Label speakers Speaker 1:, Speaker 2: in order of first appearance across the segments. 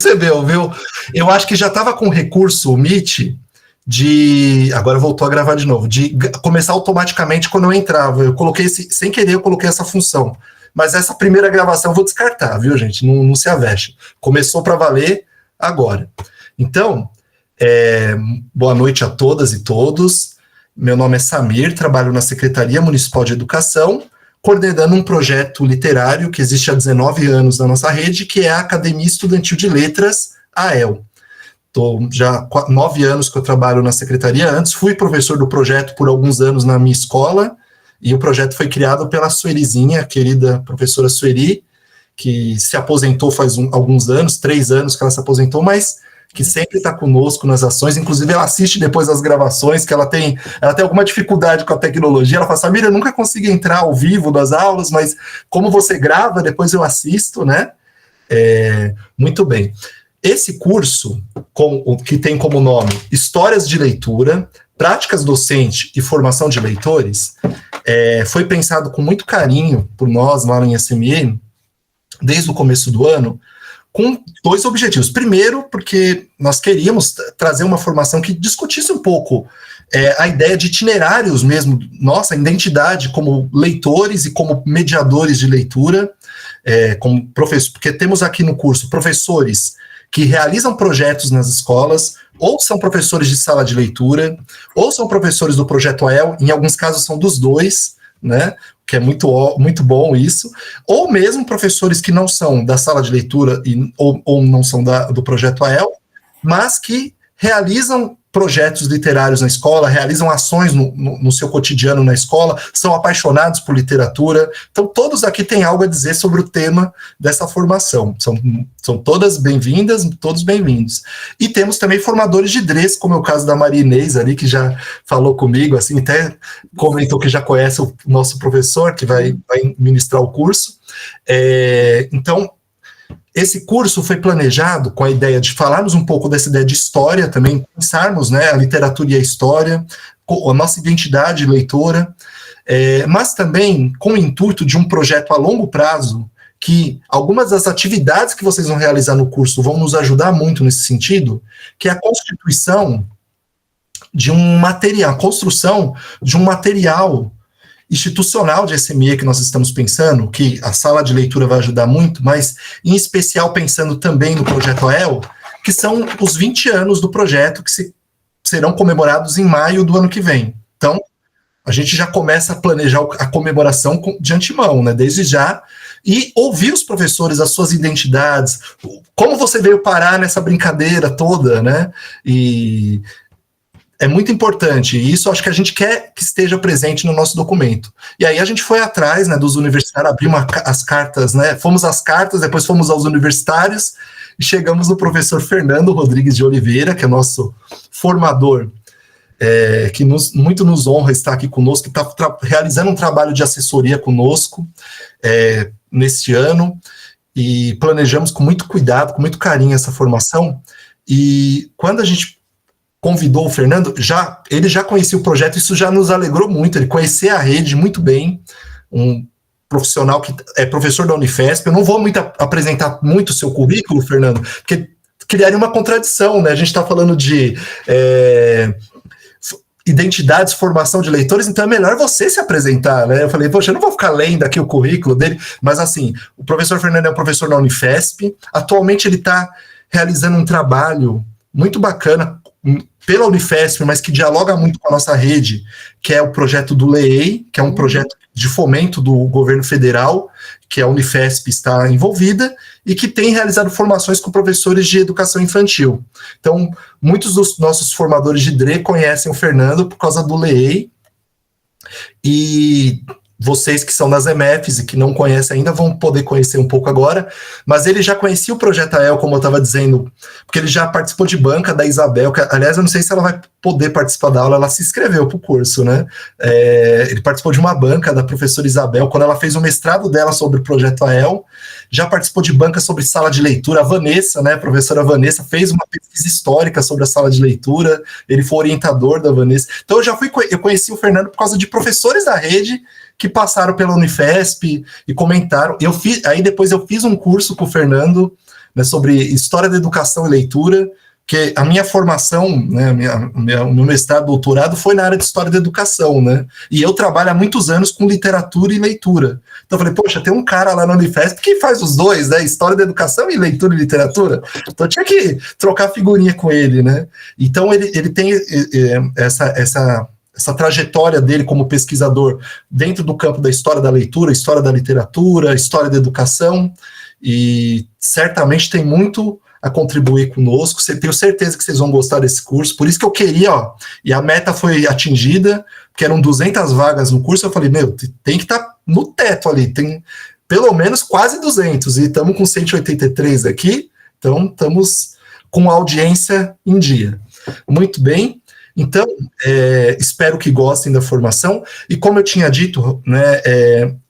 Speaker 1: Percebeu, viu? Eu acho que já estava com recurso, o Meet, de... Agora voltou a gravar de novo, de começar automaticamente quando eu entrava. Eu coloquei, sem querer, eu coloquei essa função. Mas essa primeira gravação eu vou descartar, viu, gente? Não se aveste. Começou para valer agora. Então, boa noite a todas e todos. Meu nome é Samir, trabalho na Secretaria Municipal de Educação, coordenando um projeto literário que existe há 19 anos na nossa rede, que é a Academia Estudantil de Letras, AEL. Estou já 9 anos que eu trabalho na secretaria. Antes fui professor do projeto por alguns anos na minha escola, e o projeto foi criado pela Suelizinha, a querida professora Sueli, que se aposentou faz alguns anos, 3 anos que ela se aposentou, mas que sempre está conosco nas ações. Inclusive ela assiste depois as gravações, que ela tem alguma dificuldade com a tecnologia. Ela fala, Samir, eu nunca consegui entrar ao vivo das aulas, mas como você grava, depois eu assisto, né? Muito bem. Esse curso, que tem como nome Histórias de Leitura, Práticas Docente e Formação de Leitores, foi pensado com muito carinho por nós lá no ISME, desde o começo do ano, com 2 objetivos. Primeiro, porque nós queríamos trazer uma formação que discutisse um pouco a ideia de itinerários mesmo, nossa identidade como leitores e como mediadores de leitura, como professor, porque temos aqui no curso professores que realizam projetos nas escolas, ou são professores de sala de leitura, ou são professores do projeto AEL, em alguns casos são dos 2, né? Que é muito bom isso, ou mesmo professores que não são da sala de leitura ou não são do projeto AEL, mas que realizam projetos literários na escola, realizam ações no seu cotidiano na escola, são apaixonados por literatura. Então, todos aqui têm algo a dizer sobre o tema dessa formação. São todas bem-vindas, todos bem-vindos. E temos também formadores de DREs, como é o caso da Maria Inês ali, que já falou comigo, assim, até comentou que já conhece o nosso professor, que vai ministrar o curso. Então, esse curso foi planejado com a ideia de falarmos um pouco dessa ideia de história também, pensarmos, né, a literatura e a história, a nossa identidade leitora, mas também com o intuito de um projeto a longo prazo, que algumas das atividades que vocês vão realizar no curso vão nos ajudar muito nesse sentido, que é a constituição de um material, a construção de um material institucional de SME que nós estamos pensando, que a sala de leitura vai ajudar muito, mas em especial pensando também no projeto AEL, que são os 20 anos do projeto que serão comemorados em maio do ano que vem. Então, a gente já começa a planejar a comemoração de antemão, né, desde já, e ouvir os professores, as suas identidades, como você veio parar nessa brincadeira toda, né, e é muito importante, e isso acho que a gente quer que esteja presente no nosso documento. E aí a gente foi atrás, né, dos universitários, abrimos as cartas, né, fomos às cartas, depois fomos aos universitários, e chegamos no professor Fernando Rodrigues de Oliveira, que é nosso formador, que muito nos honra estar aqui conosco, que está realizando um trabalho de assessoria conosco neste ano, e planejamos com muito cuidado, com muito carinho essa formação, e quando a gente convidou o Fernando, ele já conhecia o projeto, isso já nos alegrou muito, ele conhecia a rede muito bem, um profissional que é professor da Unifesp. Eu não vou apresentar muito o seu currículo, Fernando, porque criaria uma contradição, né? A gente está falando de identidades, formação de leitores, então é melhor você se apresentar, né? Eu falei, poxa, eu não vou ficar lendo aqui o currículo dele, mas assim, o professor Fernando é um professor da Unifesp, atualmente ele está realizando um trabalho muito bacana pela Unifesp, mas que dialoga muito com a nossa rede, que é o projeto do LEEI, que é um projeto de fomento do governo federal, que a Unifesp está envolvida, e que tem realizado formações com professores de educação infantil. Então, muitos dos nossos formadores de DRE conhecem o Fernando por causa do LEEI, e vocês que são das EMEFs e que não conhecem ainda vão poder conhecer um pouco agora, mas ele já conhecia o Projeto AEL, como eu estava dizendo, porque ele já participou de banca da Isabel, que, aliás, eu não sei se ela vai poder participar da aula, ela se inscreveu para o curso, né? Ele participou de uma banca da professora Isabel, quando ela fez o mestrado dela sobre o Projeto AEL, já participou de banca sobre sala de leitura. A Vanessa, né, a professora Vanessa, fez uma pesquisa histórica sobre a sala de leitura, ele foi orientador da Vanessa. Então eu conheci o Fernando por causa de professores da rede que passaram pela Unifesp e comentaram. Aí depois eu fiz um curso com o Fernando né, sobre história da educação e leitura, que a minha formação, né, o meu mestrado, doutorado foi na área de história da educação, né? E eu trabalho há muitos anos com literatura e leitura. Então eu falei, poxa, tem um cara lá na Unifesp que faz os dois, né? História da educação e leitura e literatura. Então eu tinha que trocar figurinha com ele, né? Então ele tem essa trajetória dele como pesquisador dentro do campo da história da leitura, história da literatura, história da educação, e certamente tem muito a contribuir conosco. Tenho certeza que vocês vão gostar desse curso, por isso que eu queria, ó, e a meta foi atingida, porque eram 200 vagas no curso, eu falei, meu, tem que estar no teto ali, tem pelo menos quase 200, e estamos com 183 aqui, então estamos com a audiência em dia. Muito bem, então, espero que gostem da formação, e como eu tinha dito, né,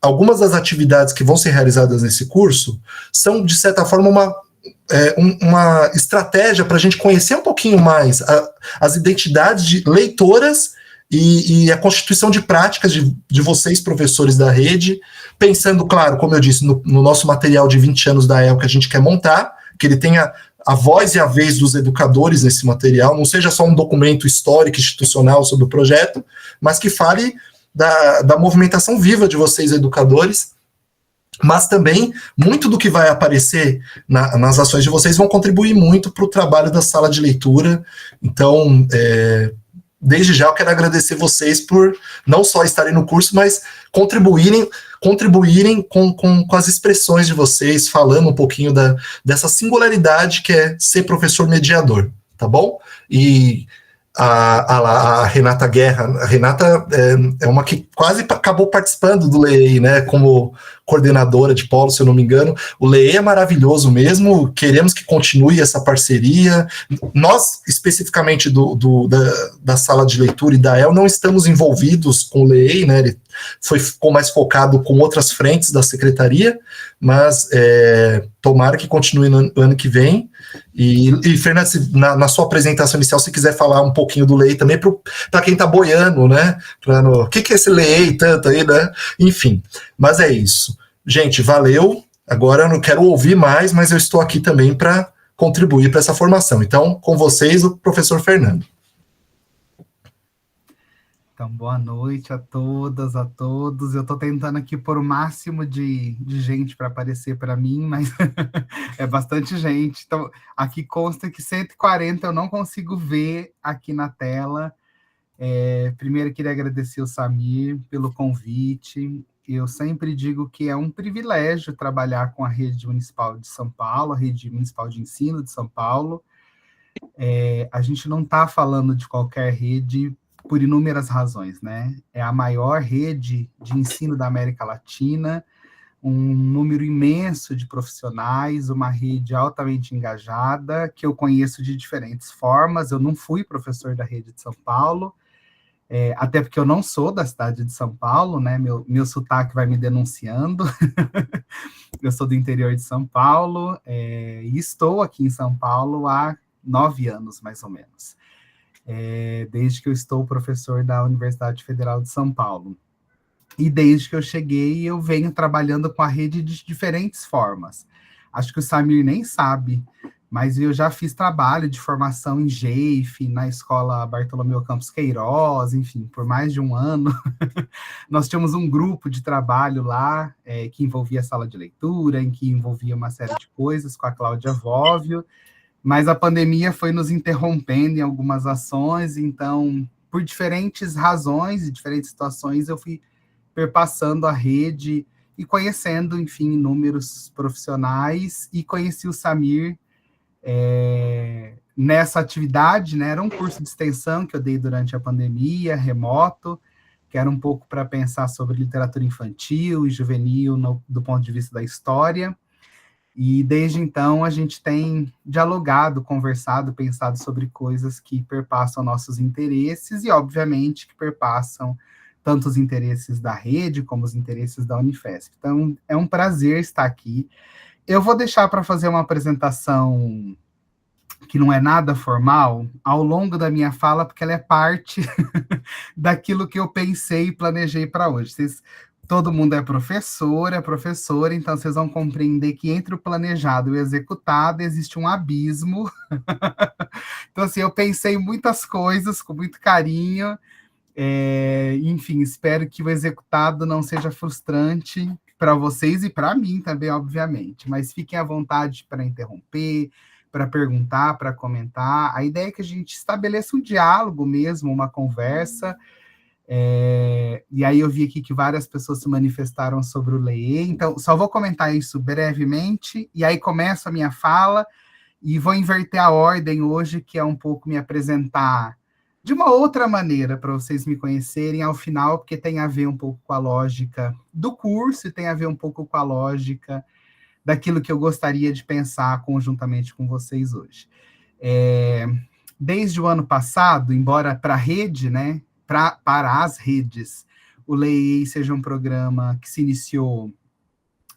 Speaker 1: algumas das atividades que vão ser realizadas nesse curso são, de certa forma, uma estratégia para a gente conhecer um pouquinho mais as identidades de leitoras e a constituição de práticas de vocês, professores da rede, pensando, claro, como eu disse, no nosso material de 20 anos da EL que a gente quer montar, que ele tenha a voz e a vez dos educadores nesse material, não seja só um documento histórico, institucional sobre o projeto, mas que fale da movimentação viva de vocês, educadores, mas também muito do que vai aparecer nas ações de vocês vão contribuir muito para o trabalho da sala de leitura. Então, desde já eu quero agradecer vocês por não só estarem no curso, mas contribuírem com as expressões de vocês, falando um pouquinho dessa singularidade que é ser professor mediador, tá bom? E a Renata Guerra, a Renata é uma que quase acabou participando do LEEI, né, como coordenadora de polo, se eu não me engano. O LEEI é maravilhoso mesmo, queremos que continue essa parceria. Nós, especificamente da sala de leitura e da EL, não estamos envolvidos com o LEEI, né, ele ficou mais focado com outras frentes da secretaria, mas tomara que continue no ano que vem. E Fernando, na sua apresentação inicial, se quiser falar um pouquinho do LEEI também, para quem está boiando, né? O que é esse LEEI tanto aí, né? Enfim, mas é isso. Gente, valeu. Agora eu não quero ouvir mais, mas eu estou aqui também para contribuir para essa formação. Então, com vocês, o professor Fernando.
Speaker 2: Então, boa noite a todas, a todos. Eu estou tentando aqui pôr o máximo de gente para aparecer para mim, mas é bastante gente. Então, aqui consta que 140 eu não consigo ver aqui na tela. Primeiro, queria agradecer o Samir pelo convite. Eu sempre digo que é um privilégio trabalhar com a Rede Municipal de São Paulo, a Rede Municipal de Ensino de São Paulo. A gente não está falando de qualquer rede por inúmeras razões, né? É a maior rede de ensino da América Latina, um número imenso de profissionais, uma rede altamente engajada, que eu conheço de diferentes formas. Eu não fui professor da rede de São Paulo, até porque eu não sou da cidade de São Paulo, né? Meu sotaque vai me denunciando. Eu sou do interior de São Paulo, e estou aqui em São Paulo há 9 anos, mais ou menos. Desde que eu estou professor da Universidade Federal de São Paulo. E desde que eu cheguei, eu venho trabalhando com a rede de diferentes formas. Acho que o Samir nem sabe, mas eu já fiz trabalho de formação em GEIF, na Escola Bartolomeu Campos Queiroz, enfim, por mais de um ano. Nós tínhamos um grupo de trabalho lá, que envolvia sala de leitura, em que envolvia uma série de coisas, com a Cláudia Vóvio, mas a pandemia foi nos interrompendo em algumas ações, então, por diferentes razões e diferentes situações, eu fui perpassando a rede e conhecendo, enfim, inúmeros profissionais, e conheci o Samir nessa atividade, né? Era um curso de extensão que eu dei durante a pandemia, remoto, que era um pouco para pensar sobre literatura infantil e juvenil do ponto de vista da história. E desde então a gente tem dialogado, conversado, pensado sobre coisas que perpassam nossos interesses e, obviamente, que perpassam tanto os interesses da rede como os interesses da Unifesp. Então, é um prazer estar aqui. Eu vou deixar para fazer uma apresentação que não é nada formal ao longo da minha fala, porque ela é parte daquilo que eu pensei e planejei para hoje. Vocês todo mundo é professora, então vocês vão compreender que entre o planejado e o executado existe um abismo. Então, assim, eu pensei em muitas coisas com muito carinho. Enfim, espero que o executado não seja frustrante para vocês e para mim também, obviamente. Mas fiquem à vontade para interromper, para perguntar, para comentar. A ideia é que a gente estabeleça um diálogo mesmo, uma conversa. E aí eu vi aqui que várias pessoas se manifestaram sobre o LEE, então só vou comentar isso brevemente, e aí começo a minha fala, e vou inverter a ordem hoje, que é um pouco me apresentar de uma outra maneira, para vocês me conhecerem ao final, porque tem a ver um pouco com a lógica do curso, e tem a ver um pouco com a lógica daquilo que eu gostaria de pensar conjuntamente com vocês hoje. Desde o ano passado, embora para a rede, né, para as redes, o LEI seja um programa que se iniciou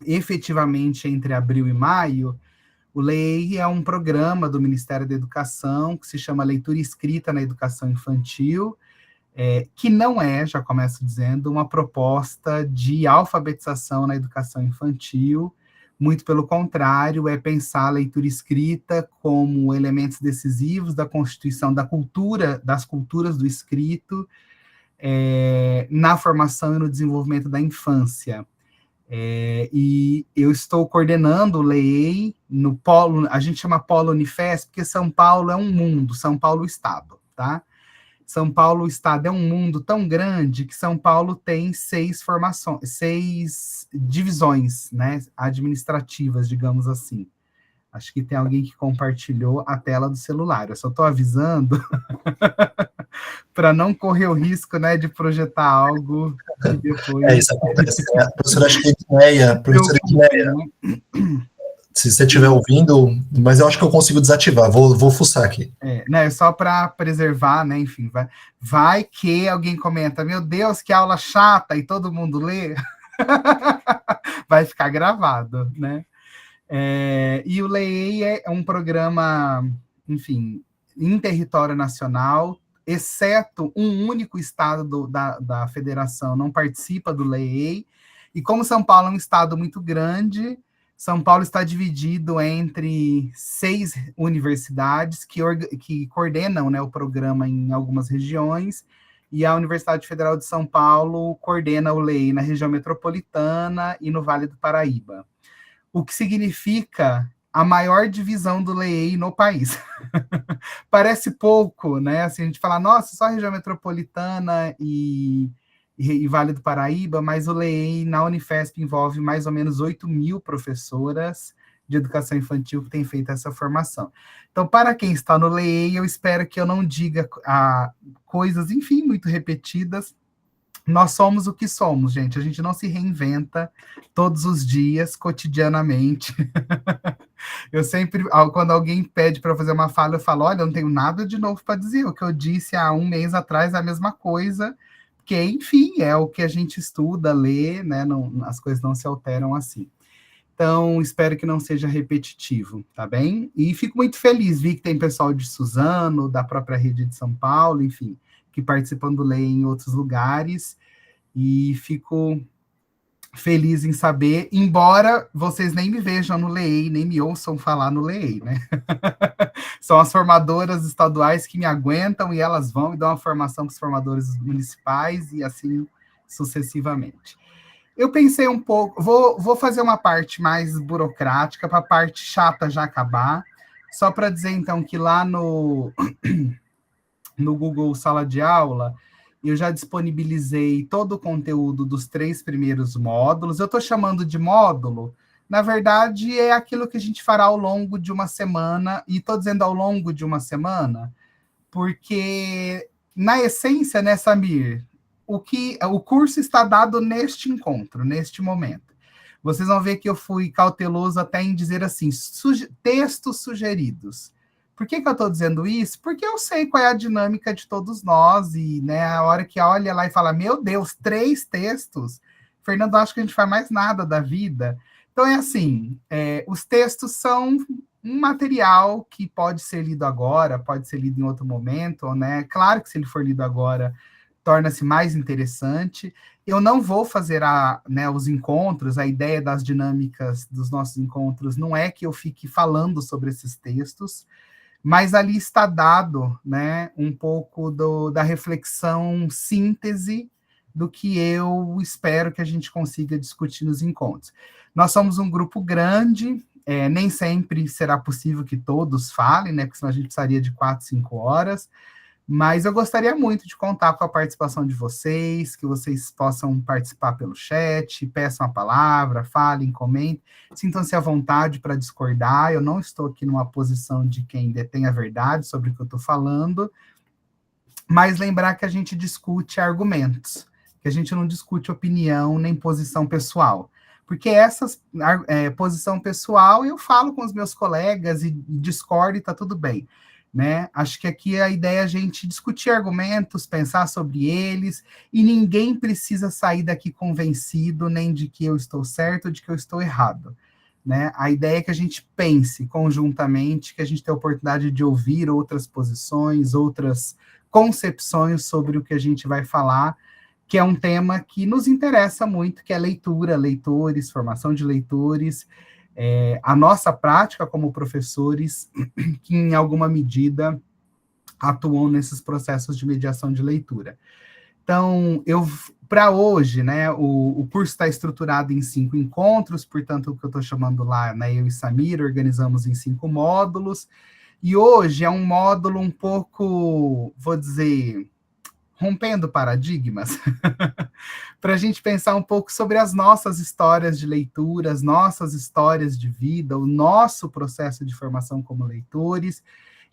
Speaker 2: efetivamente entre abril e maio, o LEI é um programa do Ministério da Educação que se chama Leitura Escrita na Educação Infantil, que não é, já começo dizendo, uma proposta de alfabetização na educação infantil, muito pelo contrário, é pensar a leitura escrita como elementos decisivos da constituição da cultura, das culturas do escrito, na formação e no desenvolvimento da infância. E eu estou coordenando o LEI no polo, a gente chama Polo Unifesp, porque São Paulo é um mundo, São Paulo Estado, tá? São Paulo Estado é um mundo tão grande que São Paulo tem 6 divisões, né, administrativas, digamos assim. Acho que tem alguém que compartilhou a tela do celular. Eu só estou avisando para não correr o risco, né, de projetar algo que depois...
Speaker 1: Isso acontece. A professora Edneia, se você estiver ouvindo, mas eu acho que eu consigo desativar, vou fuçar aqui.
Speaker 2: Né, só para preservar, né, enfim, vai que alguém comenta, meu Deus, que aula chata, e todo mundo lê, vai ficar gravado, né? E o LEI é um programa, enfim, em território nacional, exceto um único estado da federação não participa do LEI, e como São Paulo é um estado muito grande, São Paulo está dividido entre 6 universidades que coordenam, né, o programa em algumas regiões, e a Universidade Federal de São Paulo coordena o LEI na região metropolitana e no Vale do Paraíba. O que significa a maior divisão do LEI no país. Parece pouco, né? Assim, a gente fala, nossa, só a região metropolitana e Vale do Paraíba, mas o LEI na Unifesp envolve mais ou menos 8.000 professoras de educação infantil que têm feito essa formação. Então, para quem está no LEI, eu espero que eu não diga coisas, enfim, muito repetidas. Nós somos o que somos, gente. A gente não se reinventa todos os dias, cotidianamente. Eu sempre, quando alguém pede para fazer uma fala, eu falo, olha, eu não tenho nada de novo para dizer. O que eu disse há um mês atrás é a mesma coisa, porque, enfim, é o que a gente estuda, lê, né? Não, as coisas não se alteram assim. Então, espero que não seja repetitivo, tá bem? E fico muito feliz, vi que tem pessoal de Suzano, da própria rede de São Paulo, enfim, que participam do LEI em outros lugares, e fico feliz em saber, embora vocês nem me vejam no LEI, nem me ouçam falar no LEI, né? São as formadoras estaduais que me aguentam, e elas vão e dão uma formação para os formadores municipais, e assim sucessivamente. Eu pensei um pouco, vou fazer uma parte mais burocrática, para a parte chata já acabar, só para dizer, então, que lá no Google Sala de Aula, eu já disponibilizei todo o conteúdo dos 3 primeiros módulos. Eu estou chamando de módulo, na verdade, é aquilo que a gente fará ao longo de uma semana, e estou dizendo ao longo de uma semana, porque, na essência, né, Samir, o curso está dado neste encontro, neste momento. Vocês vão ver que eu fui cauteloso até em dizer assim, textos sugeridos. Por que eu estou dizendo isso? Porque eu sei qual é a dinâmica de todos nós, e, né, a hora que olha lá e fala, meu Deus, 3 textos? Fernando, acho que a gente faz mais nada da vida. Então, é assim, os textos são um material que pode ser lido agora, pode ser lido em outro momento, né? Claro que se ele for lido agora, torna-se mais interessante. Eu não vou fazer os encontros, a ideia das dinâmicas dos nossos encontros não é que eu fique falando sobre esses textos, mas ali está dado, né, um pouco da reflexão síntese do que eu espero que a gente consiga discutir nos encontros. Nós somos um grupo grande, nem sempre será possível que todos falem, né, porque senão a gente precisaria de 4, 5 horas, mas eu gostaria muito de contar com a participação de vocês, que vocês possam participar pelo chat, peçam a palavra, falem, comentem, sintam-se à vontade para discordar. Eu não estou aqui numa posição de quem detém a verdade sobre o que eu estou falando, mas lembrar que a gente discute argumentos, que a gente não discute opinião nem posição pessoal. Porque essa posição pessoal eu falo com os meus colegas e discordo e está tudo bem. Né? Acho que aqui a ideia é a gente discutir argumentos, pensar sobre eles, e ninguém precisa sair daqui convencido nem de que eu estou certo ou de que eu estou errado. Né? A ideia é que a gente pense conjuntamente, que a gente tenha a oportunidade de ouvir outras posições, outras concepções sobre o que a gente vai falar, que é um tema que nos interessa muito, que é leitura, leitores, formação de leitores, a nossa prática como professores, que em alguma medida atuam nesses processos de mediação de leitura. Então, para hoje, né, o curso está estruturado em 5 encontros, portanto, o que eu estou chamando lá, né, eu e Samir, organizamos em 5 módulos, e hoje é um módulo um pouco, vou dizer, rompendo paradigmas, para a gente pensar um pouco sobre as nossas histórias de leitura, as nossas histórias de vida, o nosso processo de formação como leitores,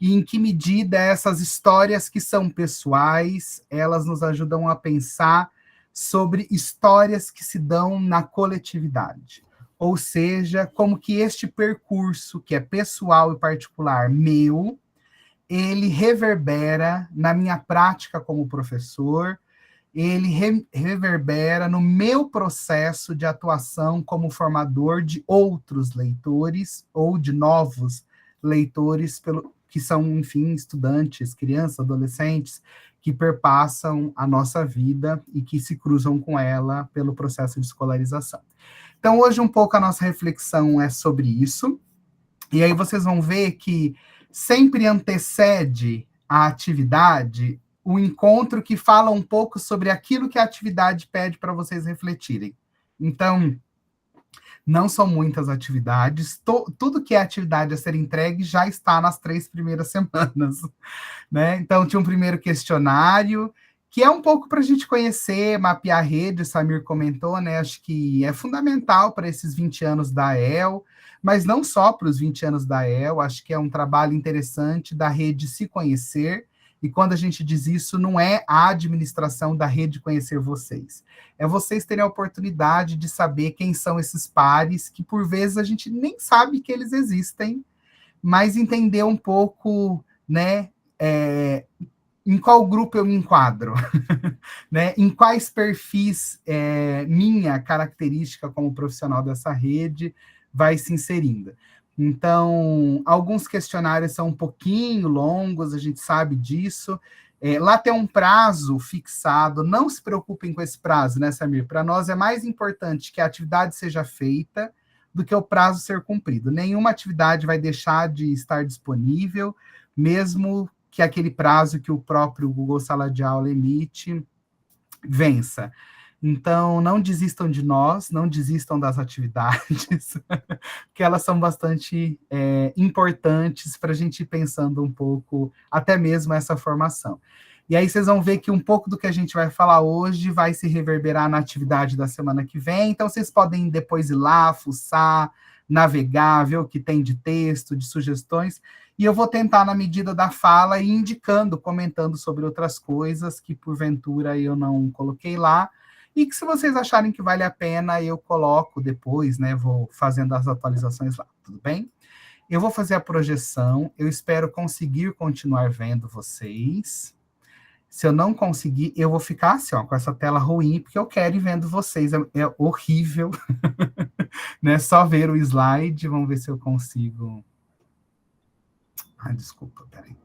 Speaker 2: e em que medida essas histórias que são pessoais, elas nos ajudam a pensar sobre histórias que se dão na coletividade. Ou seja, como que este percurso, que é pessoal e particular meu, ele reverbera na minha prática como professor, ele reverbera no meu processo de atuação como formador de outros leitores ou de novos leitores, que são, enfim, estudantes, crianças, adolescentes, que perpassam a nossa vida e que se cruzam com ela pelo processo de escolarização. Então, hoje, um pouco a nossa reflexão é sobre isso, e aí vocês vão ver que sempre antecede a atividade o encontro que fala um pouco sobre aquilo que a atividade pede para vocês refletirem. Então, não são muitas atividades, tudo que é atividade a ser entregue já está nas 3 primeiras semanas. Né? Então, tinha um primeiro questionário, que é um pouco para a gente conhecer, mapear a rede, o Samir comentou, né? Acho que é fundamental para esses 20 anos da AEL, mas não só para os 20 anos da AEL, acho que é um trabalho interessante da rede se conhecer, e quando a gente diz isso, não é a administração da rede conhecer vocês, é vocês terem a oportunidade de saber quem são esses pares, que por vezes a gente nem sabe que eles existem, mas entender um pouco, né, em qual grupo eu me enquadro, né? Em quais perfis minha característica como profissional dessa rede vai se inserindo. Então, alguns questionários são um pouquinho longos, a gente sabe disso. Lá tem um prazo fixado, não se preocupem com esse prazo, né, Samir? Para nós é mais importante que a atividade seja feita do que o prazo ser cumprido. Nenhuma atividade vai deixar de estar disponível, mesmo que aquele prazo que o próprio Google Sala de Aula emite vença. Então, não desistam de nós, não desistam das atividades, que elas são bastante importantes para a gente ir pensando um pouco, até mesmo essa formação. E aí vocês vão ver que um pouco do que a gente vai falar hoje vai se reverberar na atividade da semana que vem, então vocês podem depois ir lá, fuçar, navegar, ver o que tem de texto, de sugestões, e eu vou tentar, na medida da fala, ir indicando, comentando sobre outras coisas que, porventura, eu não coloquei lá, e que se vocês acharem que vale a pena, eu coloco depois, né, vou fazendo as atualizações lá, tudo bem? Eu vou fazer a projeção, eu espero conseguir continuar vendo vocês. Se eu não conseguir, eu vou ficar assim, ó, com essa tela ruim, porque eu quero ir vendo vocês, é horrível, né, só ver o slide, vamos ver se eu consigo... Ai, desculpa, peraí.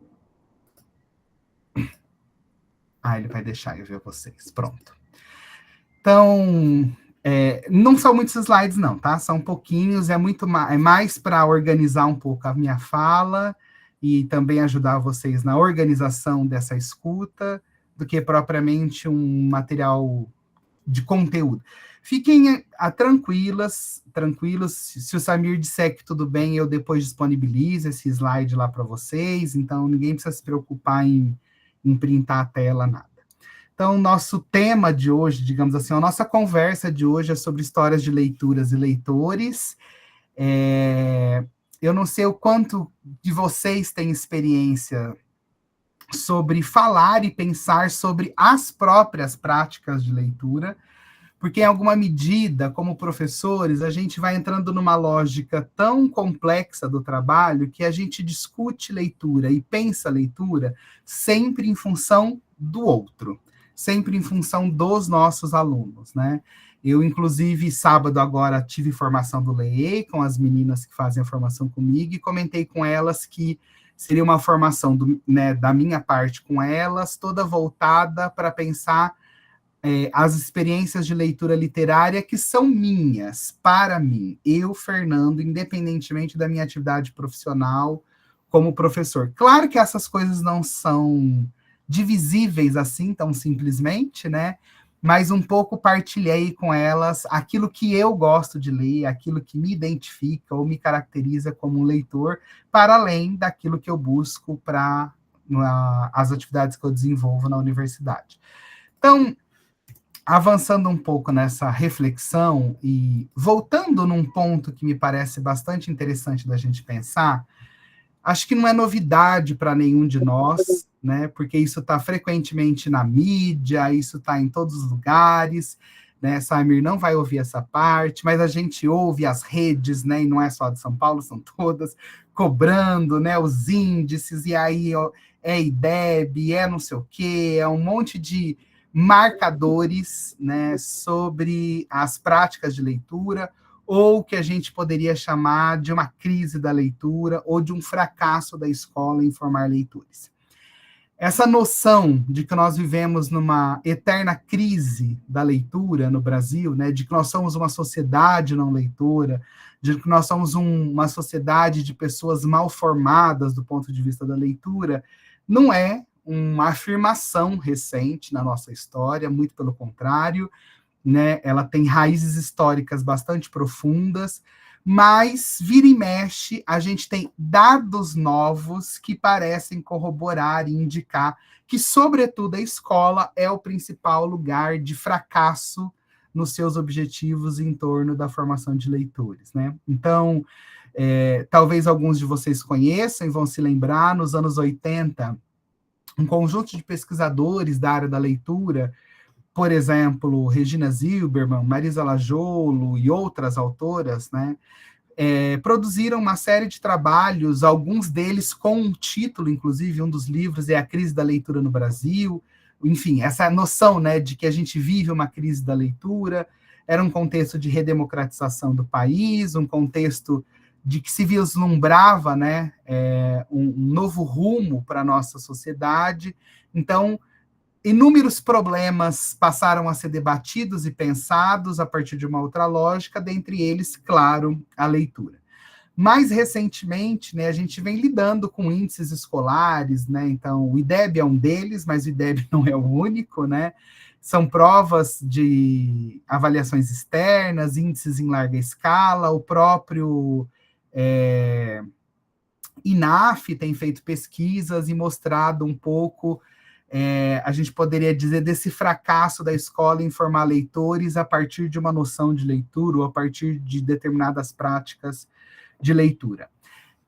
Speaker 2: Ah, ele vai deixar eu ver vocês. Pronto. Então, não são muitos slides, não, tá? São pouquinhos, é mais para organizar um pouco a minha fala e também ajudar vocês na organização dessa escuta, do que propriamente um material de conteúdo. Fiquem tranquilos, se o Samir disser que tudo bem, eu depois disponibilizo esse slide lá para vocês, então ninguém precisa se preocupar em printar a tela, nada. Então, nosso tema de hoje, digamos assim, a nossa conversa de hoje é sobre histórias de leituras e leitores. Eu não sei o quanto de vocês têm experiência sobre falar e pensar sobre as próprias práticas de leitura, porque em alguma medida, como professores, a gente vai entrando numa lógica tão complexa do trabalho que a gente discute leitura e pensa leitura sempre em função do outro, sempre em função dos nossos alunos, né? Eu, inclusive, sábado agora tive formação do LEE com as meninas que fazem a formação comigo e comentei com elas que seria uma formação da minha parte com elas, toda voltada para pensar as experiências de leitura literária que são minhas, para mim, eu, Fernando, independentemente da minha atividade profissional como professor. Claro que essas coisas não são divisíveis assim, tão simplesmente, né? Mas um pouco partilhei com elas aquilo que eu gosto de ler, aquilo que me identifica ou me caracteriza como um leitor, para além daquilo que eu busco para as atividades que eu desenvolvo na universidade. Então, avançando um pouco nessa reflexão e voltando num ponto que me parece bastante interessante da gente pensar, acho que não é novidade para nenhum de nós, né? Porque isso está frequentemente na mídia, isso está em todos os lugares, né? Samir não vai ouvir essa parte, mas a gente ouve as redes, né? E não é só de São Paulo, são todas, cobrando, né? Os índices, e aí ó, é IDEB, é não sei o quê, é um monte de marcadores, né, sobre as práticas de leitura, ou que a gente poderia chamar de uma crise da leitura, ou de um fracasso da escola em formar leitores. Essa noção de que nós vivemos numa eterna crise da leitura no Brasil, né, de que nós somos uma sociedade não leitora, de que nós somos uma sociedade de pessoas mal formadas do ponto de vista da leitura, não é uma afirmação recente na nossa história, muito pelo contrário, né? Ela tem raízes históricas bastante profundas, mas vira e mexe, a gente tem dados novos que parecem corroborar e indicar que, sobretudo, a escola é o principal lugar de fracasso nos seus objetivos em torno da formação de leitores, né? Então, talvez alguns de vocês conheçam e vão se lembrar, nos anos 80, um conjunto de pesquisadores da área da leitura, por exemplo, Regina Zilberman, Marisa Lajolo e outras autoras, né, produziram uma série de trabalhos, alguns deles com um título, inclusive, um dos livros é A Crise da Leitura no Brasil, enfim, essa noção, né, de que a gente vive uma crise da leitura, era um contexto de redemocratização do país, um contexto de que se vislumbrava, né, um novo rumo para a nossa sociedade. Então, inúmeros problemas passaram a ser debatidos e pensados a partir de uma outra lógica, dentre eles, claro, a leitura. Mais recentemente, né, a gente vem lidando com índices escolares, né, então o IDEB é um deles, mas o IDEB não é o único, né, são provas de avaliações externas, índices em larga escala, o próprio INAF tem feito pesquisas e mostrado um pouco, a gente poderia dizer, desse fracasso da escola em formar leitores a partir de uma noção de leitura ou a partir de determinadas práticas de leitura.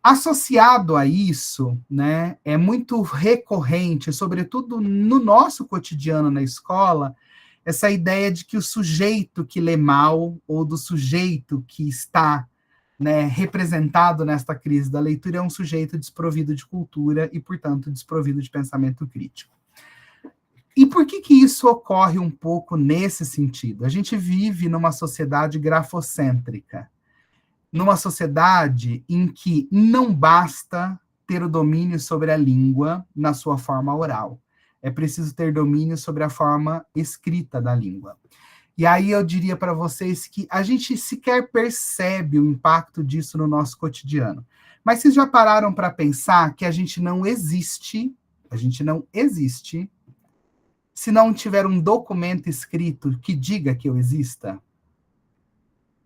Speaker 2: Associado a isso, né, é muito recorrente, sobretudo no nosso cotidiano na escola, essa ideia de que o sujeito que lê mal ou do sujeito que está, né, representado nesta crise da leitura é um sujeito desprovido de cultura e, portanto, desprovido de pensamento crítico. E por que isso ocorre um pouco nesse sentido? A gente vive numa sociedade grafocêntrica, numa sociedade em que não basta ter o domínio sobre a língua na sua forma oral. é preciso ter domínio sobre a forma escrita da língua. E aí eu diria para vocês que a gente sequer percebe o impacto disso no nosso cotidiano. Mas vocês já pararam para pensar que a gente não existe se não tiver um documento escrito que diga que eu exista?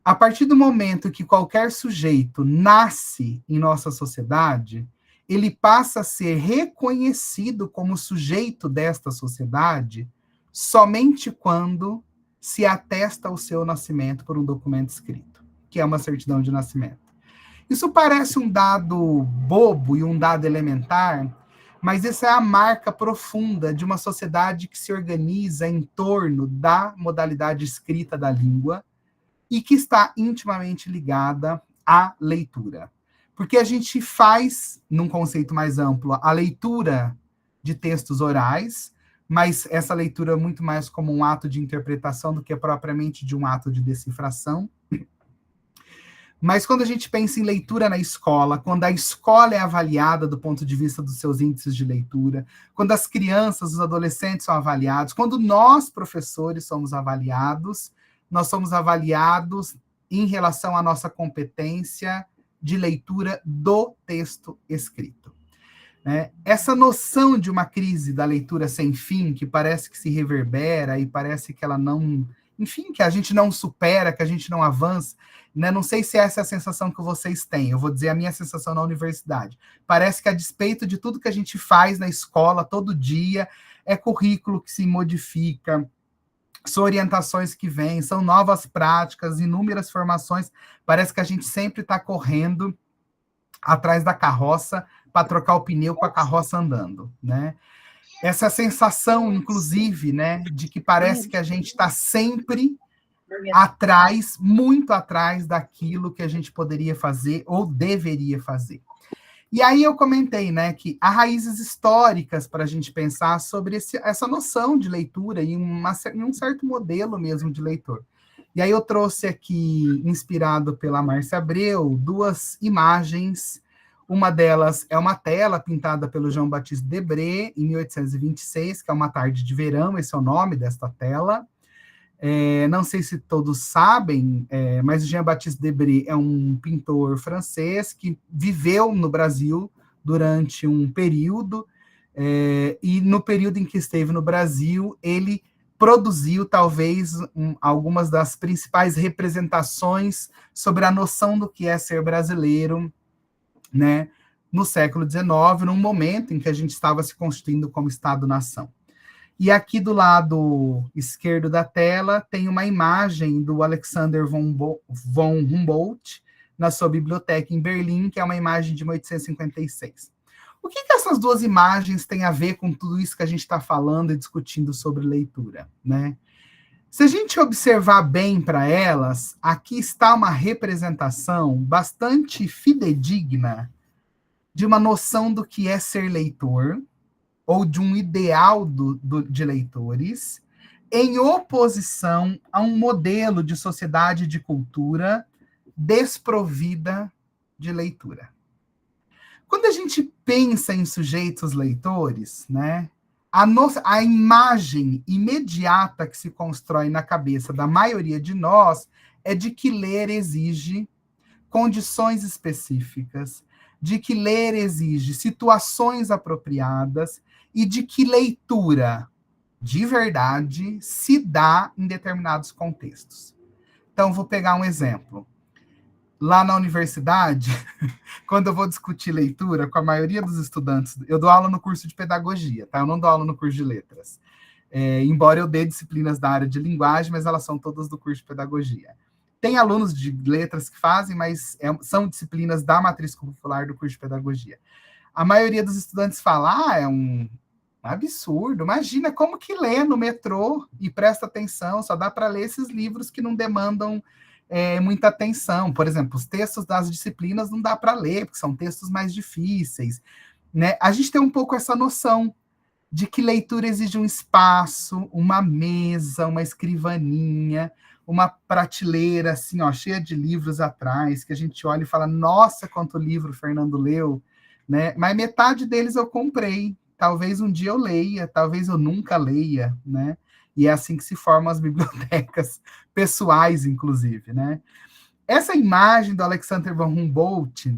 Speaker 2: A partir do momento que qualquer sujeito nasce em nossa sociedade, ele passa a ser reconhecido como sujeito desta sociedade somente quando se atesta o seu nascimento por um documento escrito, que é uma certidão de nascimento. Isso parece um dado bobo e um dado elementar, mas essa é a marca profunda de uma sociedade que se organiza em torno da modalidade escrita da língua e que está intimamente ligada à leitura. Porque a gente faz, num conceito mais amplo, a leitura de textos orais, mas essa leitura é muito mais como um ato de interpretação do que propriamente de um ato de decifração. Mas quando a gente pensa em leitura na escola, quando a escola é avaliada do ponto de vista dos seus índices de leitura, quando as crianças, os adolescentes são avaliados, quando nós, professores, somos avaliados, nós somos avaliados em relação à nossa competência de leitura do texto escrito. Essa noção de uma crise da leitura sem fim, que parece que se reverbera e parece que ela não... Enfim, que a gente não supera, que a gente não avança, né? Não sei se essa é a sensação que vocês têm, eu vou dizer a minha sensação na universidade. Parece que a despeito de tudo que a gente faz na escola, todo dia, é currículo que se modifica, são orientações que vêm, são novas práticas, inúmeras formações, parece que a gente sempre está correndo atrás da carroça para trocar o pneu com a carroça andando, né? Essa sensação, inclusive, né, de que parece que a gente está sempre atrás, muito atrás daquilo que a gente poderia fazer ou deveria fazer. E aí eu comentei, né, que há raízes históricas para a gente pensar sobre essa noção de leitura e um certo modelo mesmo de leitor. E aí eu trouxe aqui, inspirado pela Márcia Abreu, duas imagens. Uma delas é uma tela pintada pelo Jean-Baptiste Debré, em 1826, que é uma tarde de verão, esse é o nome desta tela. Não sei se todos sabem, mas o Jean-Baptiste Debré é um pintor francês que viveu no Brasil durante um período, e no período em que esteve no Brasil, ele produziu, talvez, algumas das principais representações sobre a noção do que é ser brasileiro, né, no século XIX, num momento em que a gente estava se constituindo como Estado-nação. E aqui do lado esquerdo da tela tem uma imagem do Alexander von Humboldt na sua biblioteca em Berlim, que é uma imagem de 1856. O que essas duas imagens têm a ver com tudo isso que a gente está falando e discutindo sobre leitura, né? Se a gente observar bem para elas, aqui está uma representação bastante fidedigna de uma noção do que é ser leitor, ou de um ideal de leitores, em oposição a um modelo de sociedade e de cultura desprovida de leitura. Quando a gente pensa em sujeitos leitores, né, a imagem imediata que se constrói na cabeça da maioria de nós é de que ler exige condições específicas, de que ler exige situações apropriadas e de que leitura, de verdade, se dá em determinados contextos. Então, vou pegar um exemplo. Lá na universidade, quando eu vou discutir leitura com a maioria dos estudantes, eu dou aula no curso de pedagogia, tá? Eu não dou aula no curso de letras. Embora eu dê disciplinas da área de linguagem, mas elas são todas do curso de pedagogia. Tem alunos de letras que fazem, mas são disciplinas da matriz curricular do curso de pedagogia. A maioria dos estudantes fala, é um absurdo, imagina como que lê no metrô e presta atenção, só dá para ler esses livros que não demandam muita atenção. Por exemplo, os textos das disciplinas não dá para ler, porque são textos mais difíceis, né? A gente tem um pouco essa noção de que leitura exige um espaço, uma mesa, uma escrivaninha, uma prateleira, assim, ó, cheia de livros atrás, que a gente olha e fala, nossa, quanto livro o Fernando leu, né? Mas metade deles eu comprei, talvez um dia eu leia, talvez eu nunca leia, né? E é assim que se formam as bibliotecas pessoais, inclusive, né? Essa imagem do Alexander von Humboldt,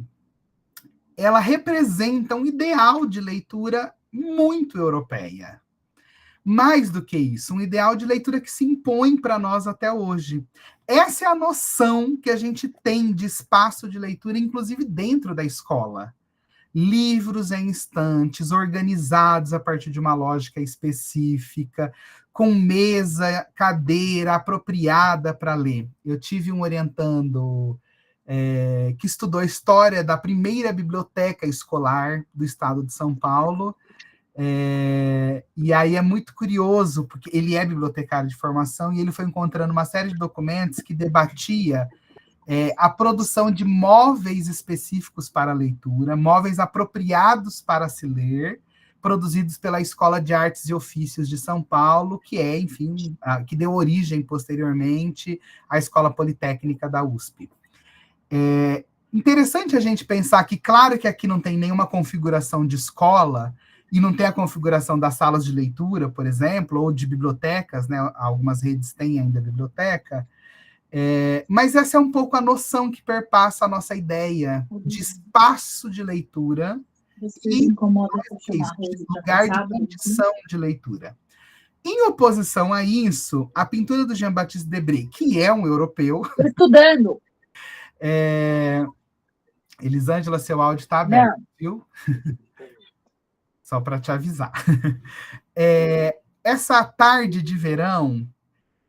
Speaker 2: ela representa um ideal de leitura muito europeia. Mais do que isso, um ideal de leitura que se impõe para nós até hoje. Essa é a noção que a gente tem de espaço de leitura, inclusive dentro da escola. Livros em estantes, organizados a partir de uma lógica específica, com mesa, cadeira apropriada para ler. Eu tive um orientando que estudou a história da primeira biblioteca escolar do estado de São Paulo, e aí é muito curioso, porque ele é bibliotecário de formação, e ele foi encontrando uma série de documentos que debatia a produção de móveis específicos para a leitura, móveis apropriados para se ler, produzidos pela Escola de Artes e Ofícios de São Paulo, que é, enfim, que deu origem posteriormente à Escola Politécnica da USP. Interessante a gente pensar que, claro que aqui não tem nenhuma configuração de escola, e não tem a configuração das salas de leitura, por exemplo, ou de bibliotecas, né? Algumas redes têm ainda biblioteca, mas essa é um pouco a noção que perpassa a nossa ideia de espaço de leitura e lugar de condição de leitura. Em oposição a isso, a pintura do Jean-Baptiste Debré, que é um europeu...
Speaker 3: Estou estudando!
Speaker 2: Elisângela, seu áudio está aberto, viu? Só para te avisar. Essa tarde de verão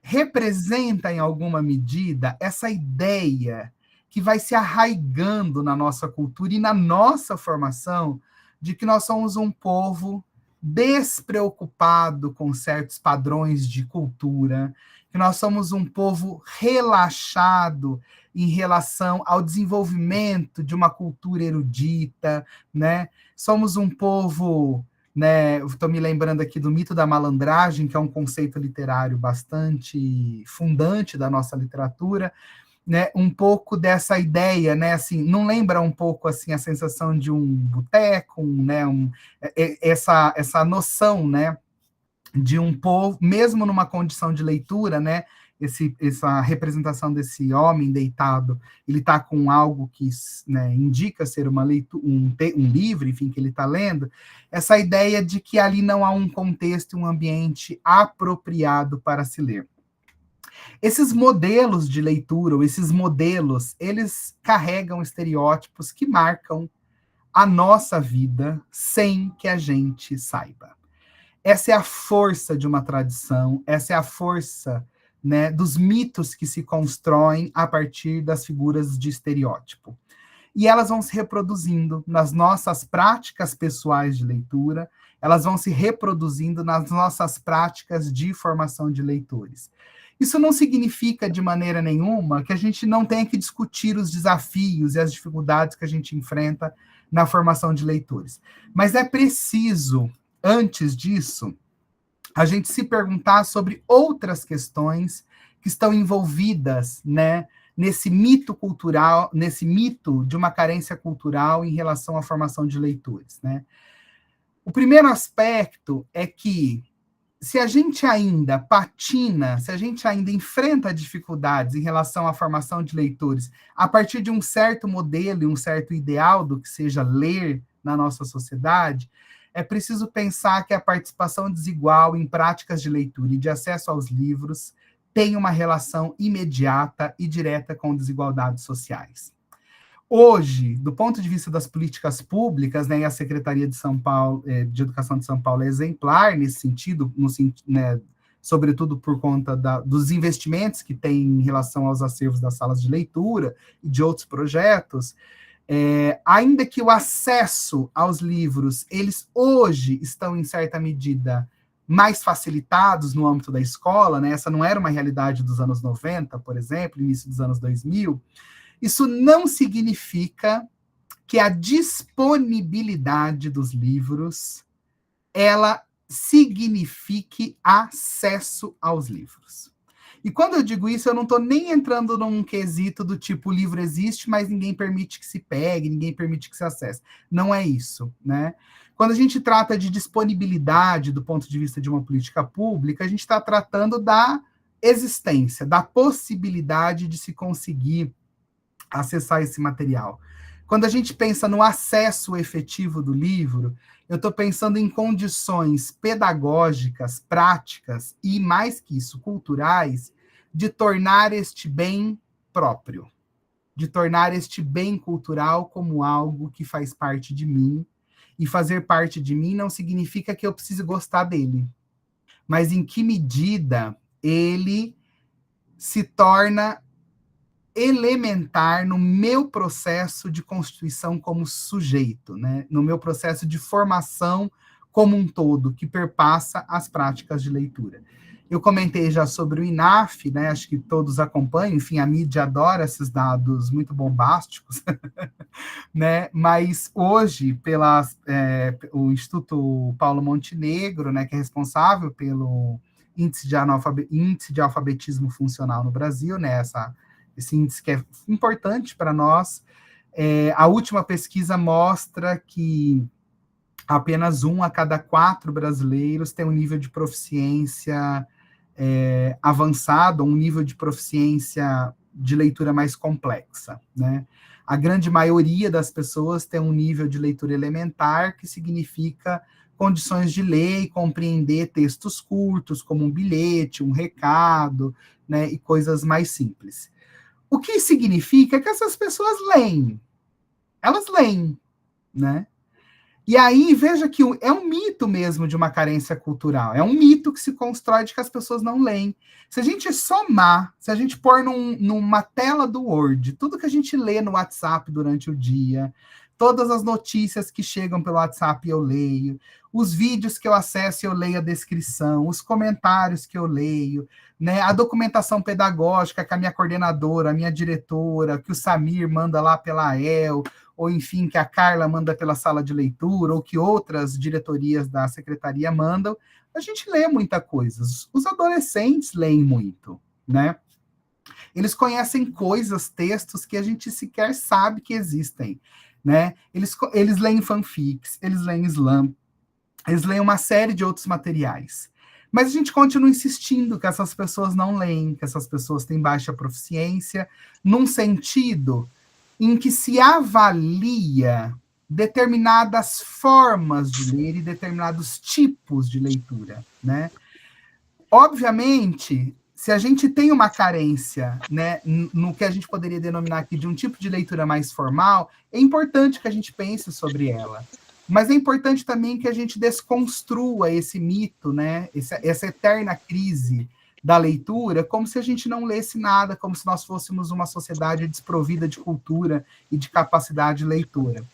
Speaker 2: representa, em alguma medida, essa ideia que vai se arraigando na nossa cultura e na nossa formação de que nós somos um povo despreocupado com certos padrões de cultura, que nós somos um povo relaxado em relação ao desenvolvimento de uma cultura erudita, né? Somos um povo... Né, estou me lembrando aqui do mito da malandragem, que é um conceito literário bastante fundante da nossa literatura, né, um pouco dessa ideia, né, assim, não lembra um pouco assim a sensação de um boteco, né, essa noção, né, de um povo, mesmo numa condição de leitura, né, essa representação desse homem deitado, ele está com algo que, né, indica ser uma leitura, um livro, enfim, que ele está lendo, essa ideia de que ali não há um contexto, um ambiente apropriado para se ler. Esses modelos de leitura, ou esses modelos, eles carregam estereótipos que marcam a nossa vida sem que a gente saiba. Essa é a força de uma tradição, essa é a força, né, dos mitos que se constroem a partir das figuras de estereótipo. E elas vão se reproduzindo nas nossas práticas pessoais de leitura, elas vão se reproduzindo nas nossas práticas de formação de leitores. Isso não significa, de maneira nenhuma, que a gente não tenha que discutir os desafios e as dificuldades que a gente enfrenta na formação de leitores. Mas é preciso, antes disso, a gente se perguntar sobre outras questões que estão envolvidas, né, nesse mito cultural, nesse mito de uma carência cultural em relação à formação de leitores, né? O primeiro aspecto é que, se a gente ainda patina, se a gente ainda enfrenta dificuldades em relação à formação de leitores a partir de um certo modelo e um certo ideal do que seja ler na nossa sociedade, é preciso pensar que a participação desigual em práticas de leitura e de acesso aos livros tem uma relação imediata e direta com desigualdades sociais. Hoje, do ponto de vista das políticas públicas, né, e a Secretaria de São Paulo, de Educação de São Paulo é exemplar nesse sentido, né, sobretudo por conta dos investimentos que tem em relação aos acervos das salas de leitura e de outros projetos, ainda que o acesso aos livros, eles hoje estão, em certa medida, mais facilitados no âmbito da escola, né? Essa não era uma realidade dos anos 90, por exemplo, início dos anos 2000, isso não significa que a disponibilidade dos livros, ela signifique acesso aos livros. E quando eu digo isso, eu não estou nem entrando num quesito do tipo, o livro existe, mas ninguém permite que se pegue, ninguém permite que se acesse. Não é isso, né? Quando a gente trata de disponibilidade do ponto de vista de uma política pública, a gente está tratando da existência, da possibilidade de se conseguir acessar esse material. Quando a gente pensa no acesso efetivo do livro, eu estou pensando em condições pedagógicas, práticas e, mais que isso, culturais, de tornar este bem próprio, de tornar este bem cultural como algo que faz parte de mim. E fazer parte de mim não significa que eu precise gostar dele, mas em que medida ele se torna elementar no meu processo de constituição como sujeito, né? No meu processo de formação como um todo, que perpassa as práticas de leitura. Eu comentei já sobre o INAF, né? Acho que todos acompanham, enfim, a mídia adora esses dados muito bombásticos, né? Mas hoje, o Instituto Paulo Montenegro, né, que é responsável pelo índice de alfabetismo funcional no Brasil, né? Esse índice que é importante para nós. A última pesquisa mostra que apenas 1 a cada 4 brasileiros tem um nível de proficiência avançado, um nível de proficiência de leitura mais complexa, né? A grande maioria das pessoas tem um nível de leitura elementar, que significa condições de ler e compreender textos curtos, como um bilhete, um recado, né, e coisas mais simples. O que significa que essas pessoas leem. Elas leem, né? E aí, veja que é um mito mesmo de uma carência cultural. É um mito que se constrói de que as pessoas não leem. Se a gente somar, se a gente pôr numa tela do Word, tudo que a gente lê no WhatsApp durante o dia, todas as notícias que chegam pelo WhatsApp eu leio, os vídeos que eu acesso eu leio a descrição, os comentários que eu leio, né, a documentação pedagógica que a minha coordenadora, a minha diretora, que o Samir manda lá pela AEL, ou enfim, que a Carla manda pela sala de leitura, ou que outras diretorias da secretaria mandam, a gente lê muita coisa. Os adolescentes leem muito, né? Eles conhecem coisas, textos que a gente sequer sabe que existem, né? Eles leem fanfics, eles leem slam, eles leem uma série de outros materiais. Mas a gente continua insistindo que essas pessoas não leem, que essas pessoas têm baixa proficiência, num sentido em que se avalia determinadas formas de ler e determinados tipos de leitura, né? Obviamente, se a gente tem uma carência, né, no que a gente poderia denominar aqui de um tipo de leitura mais formal, é importante que a gente pense sobre ela. Mas é importante também que a gente desconstrua esse mito, né, essa eterna crise da leitura, como se a gente não lesse nada, como se nós fôssemos uma sociedade desprovida de cultura e de capacidade de leitura.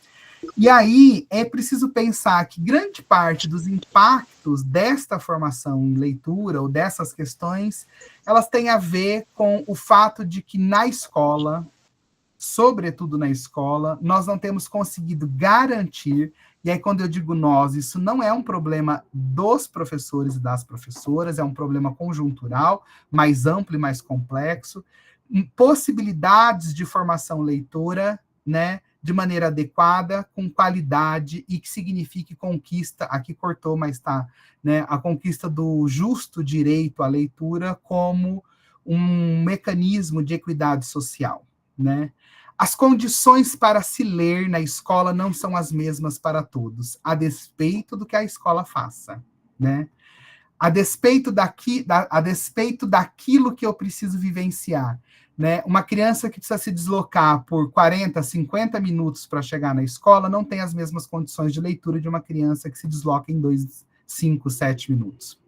Speaker 2: E aí é preciso pensar que grande parte dos impactos desta formação em leitura ou dessas questões, elas têm a ver com o fato de que na escola, sobretudo na escola, nós não temos conseguido garantir, e aí quando eu digo nós, isso não é um problema dos professores e das professoras, é um problema conjuntural, mais amplo e mais complexo, possibilidades de formação leitora, né, de maneira adequada, com qualidade e que signifique conquista, aqui cortou, mas tá, né, a conquista do justo direito à leitura como um mecanismo de equidade social, né? As condições para se ler na escola não são as mesmas para todos, a despeito do que a escola faça, né? A despeito daquilo que eu preciso vivenciar, né? Uma criança que precisa se deslocar por 40, 50 minutos para chegar na escola não tem as mesmas condições de leitura de uma criança que se desloca em 2, 5, 7 minutos.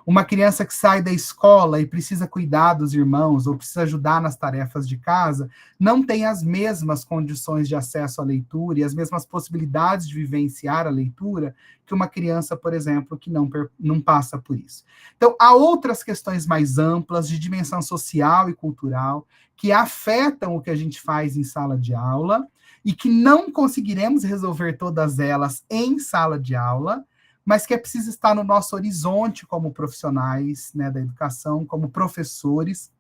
Speaker 2: Uma criança que sai da escola e precisa cuidar dos irmãos ou precisa ajudar nas tarefas de casa, não tem as mesmas condições de acesso à leitura e as mesmas possibilidades de vivenciar a leitura que uma criança, por exemplo, que não passa por isso. Então, há outras questões mais amplas de dimensão social e cultural que afetam o que a gente faz em sala de aula e que não conseguiremos resolver todas elas em sala de aula, mas que é preciso estar no nosso horizonte como profissionais, né, da educação, como professores,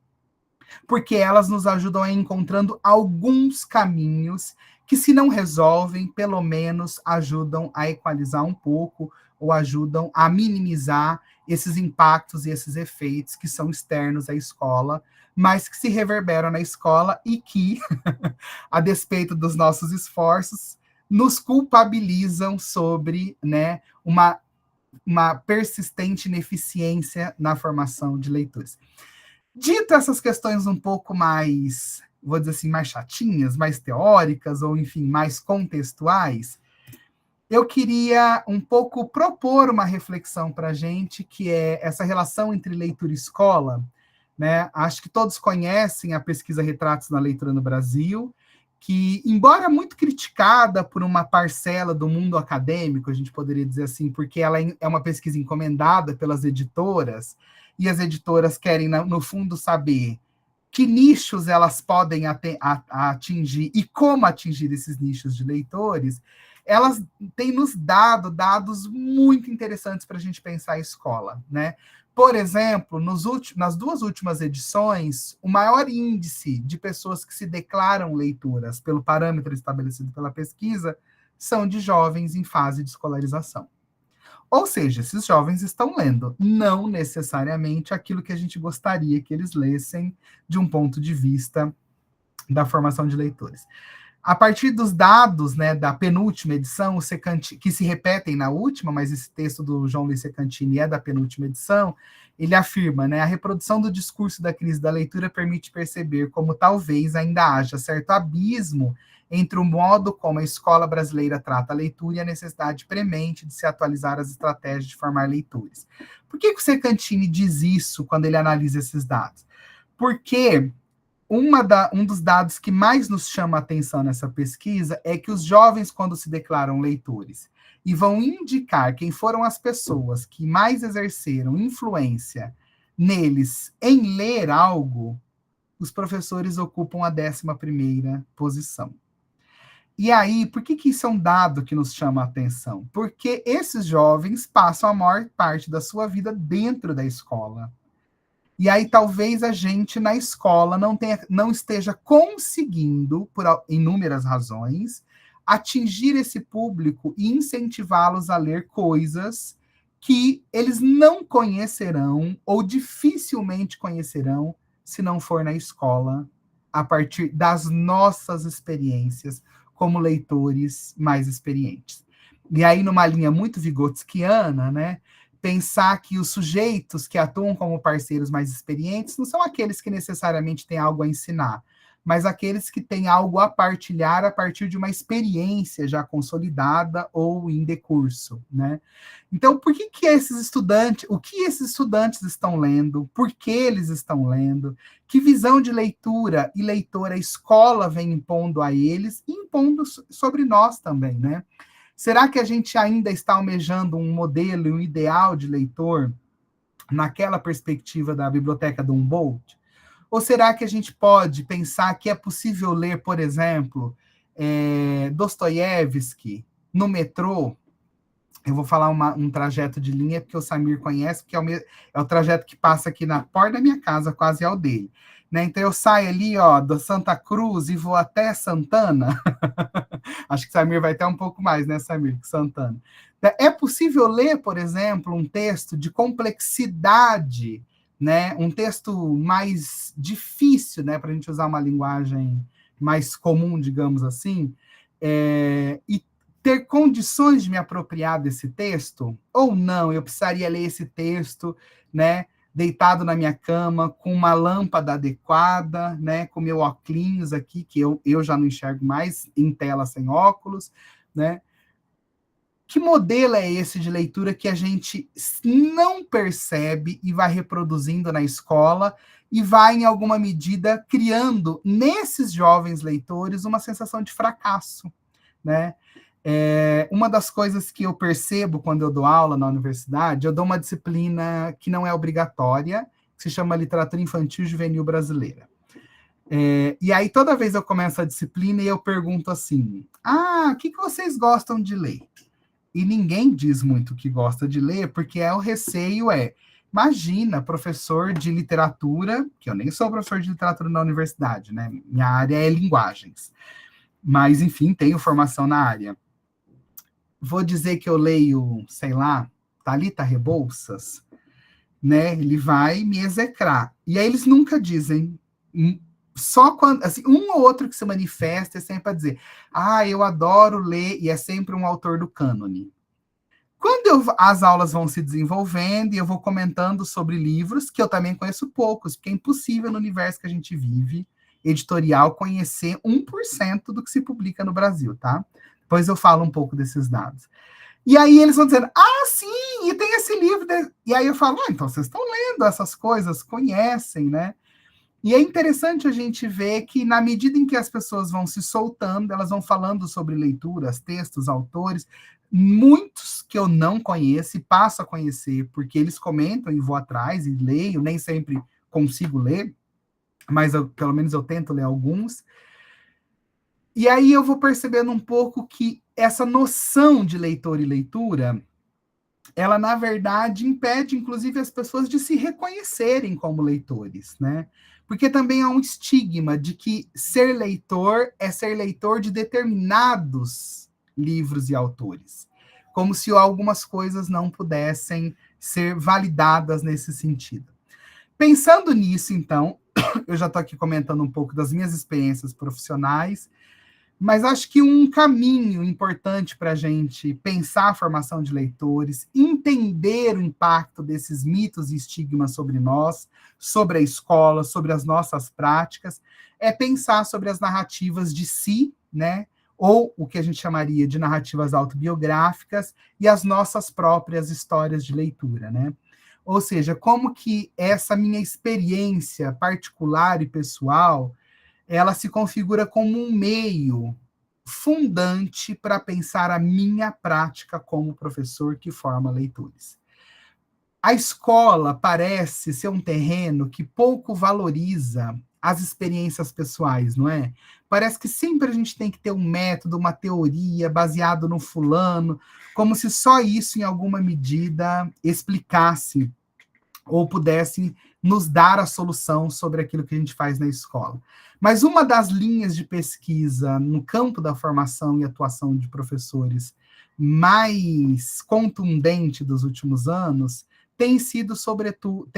Speaker 2: porque elas nos ajudam a ir encontrando alguns caminhos que, se não resolvem, pelo menos ajudam a equalizar um pouco ou ajudam a minimizar esses impactos e esses efeitos que são externos à escola, mas que se reverberam na escola e que, a despeito dos nossos esforços, nos culpabilizam sobre, né, uma persistente ineficiência na formação de leitores. Dito essas questões um pouco mais, vou dizer assim, mais chatinhas, mais teóricas, ou enfim, mais contextuais, eu queria um pouco propor uma reflexão para a gente, que é essa relação entre leitura e escola, né? Acho que todos conhecem a pesquisa Retratos na Leitura no Brasil, que, embora muito criticada por uma parcela do mundo acadêmico, a gente poderia dizer assim, porque ela é uma pesquisa encomendada pelas editoras, e as editoras querem, no fundo, saber que nichos elas podem atingir e como atingir esses nichos de leitores, elas têm nos dado dados muito interessantes para a gente pensar a escola, né? Por exemplo, nas 2 últimas edições, o maior índice de pessoas que se declaram leitoras pelo parâmetro estabelecido pela pesquisa são de jovens em fase de escolarização. Ou seja, esses jovens estão lendo, não necessariamente aquilo que a gente gostaria que eles lessem de um ponto de vista da formação de leitores. A partir dos dados, né, da penúltima edição, que se repetem na última, mas esse texto do João Luiz Secantini é da penúltima edição, ele afirma, né, a reprodução do discurso da crise da leitura permite perceber como talvez ainda haja certo abismo entre o modo como a escola brasileira trata a leitura e a necessidade premente de se atualizar as estratégias de formar leitores. Por que o Secantini diz isso quando ele analisa esses dados? Porque um dos dados que mais nos chama a atenção nessa pesquisa é que os jovens, quando se declaram leitores e vão indicar quem foram as pessoas que mais exerceram influência neles em ler algo, os professores ocupam a 11ª posição. E aí, por que isso é um dado que nos chama a atenção? Porque esses jovens passam a maior parte da sua vida dentro da escola. E aí talvez a gente na escola não esteja conseguindo, por inúmeras razões, atingir esse público e incentivá-los a ler coisas que eles não conhecerão ou dificilmente conhecerão se não for na escola, a partir das nossas experiências como leitores mais experientes. E aí, numa linha muito vigotskiana, né, pensar que os sujeitos que atuam como parceiros mais experientes não são aqueles que necessariamente têm algo a ensinar, mas aqueles que têm algo a partilhar a partir de uma experiência já consolidada ou em decurso, né? Então, por que esses estudantes, o que esses estudantes estão lendo, por que eles estão lendo, que visão de leitura e leitor a escola vem impondo a eles e impondo sobre nós também, né? Será que a gente ainda está almejando um modelo e um ideal de leitor naquela perspectiva da biblioteca do Humboldt? Ou será que a gente pode pensar que é possível ler, por exemplo, Dostoiévski no metrô? Eu vou falar um trajeto de linha, porque o Samir conhece, que é o trajeto que passa aqui na porta da minha casa, quase ao dele. Né? Então, eu saio ali, ó, da Santa Cruz e vou até Santana. Acho que Samir vai ter um pouco mais, né, Samir, que Santana. É possível ler, por exemplo, um texto de complexidade, né? Um texto mais difícil, né, para a gente usar uma linguagem mais comum, digamos assim, e ter condições de me apropriar desse texto, ou não, eu precisaria ler esse texto, né, deitado na minha cama, com uma lâmpada adequada, né, com meu óculos aqui, que eu já não enxergo mais em tela sem óculos, né? Que modelo é esse de leitura que a gente não percebe e vai reproduzindo na escola e vai, em alguma medida, criando nesses jovens leitores uma sensação de fracasso, né? Uma das coisas que eu percebo quando eu dou aula na universidade, eu dou uma disciplina que não é obrigatória, que se chama Literatura Infantil e Juvenil Brasileira. E aí, toda vez eu começo a disciplina e eu pergunto assim, o que vocês gostam de ler? E ninguém diz muito o que gosta de ler, porque o receio imagina, professor de literatura, que eu nem sou professor de literatura na universidade, né? Minha área é linguagens. Mas, enfim, tenho formação na área. Vou dizer que eu leio, sei lá, Thalita Rebouças, né? Ele vai me execrar. E aí eles nunca dizem, só quando, assim, um ou outro que se manifesta é sempre para dizer, eu adoro ler, e é sempre um autor do cânone. Quando as aulas vão se desenvolvendo e eu vou comentando sobre livros, que eu também conheço poucos, porque é impossível no universo que a gente vive, editorial, conhecer 1% do que se publica no Brasil, tá? Depois eu falo um pouco desses dados. E aí eles vão dizendo, sim, e tem esse livro. E aí eu falo, então vocês estão lendo essas coisas, conhecem, né? E é interessante a gente ver que, na medida em que as pessoas vão se soltando, elas vão falando sobre leituras, textos, autores, muitos que eu não conheço e passo a conhecer, porque eles comentam e vou atrás e leio, nem sempre consigo ler, mas pelo menos eu tento ler alguns. E aí eu vou percebendo um pouco que essa noção de leitor e leitura, ela, na verdade, impede, inclusive, as pessoas de se reconhecerem como leitores, né? Porque também há um estigma de que ser leitor é ser leitor de determinados livros e autores, como se algumas coisas não pudessem ser validadas nesse sentido. Pensando nisso, então, eu já estou aqui comentando um pouco das minhas experiências profissionais, mas acho que um caminho importante para a gente pensar a formação de leitores, entender o impacto desses mitos e estigmas sobre nós, sobre a escola, sobre as nossas práticas, é pensar sobre as narrativas de si, né? Ou o que a gente chamaria de narrativas autobiográficas e as nossas próprias histórias de leitura, né? Ou seja, como que essa minha experiência particular e pessoal ela se configura como um meio fundante para pensar a minha prática como professor que forma leitores. A escola parece ser um terreno que pouco valoriza as experiências pessoais, não é? Parece que sempre a gente tem que ter um método, uma teoria baseado no fulano, como se só isso, em alguma medida, explicasse ou pudesse nos dar a solução sobre aquilo que a gente faz na escola. Mas uma das linhas de pesquisa no campo da formação e atuação de professores mais contundente dos últimos anos tem sido, sobretudo,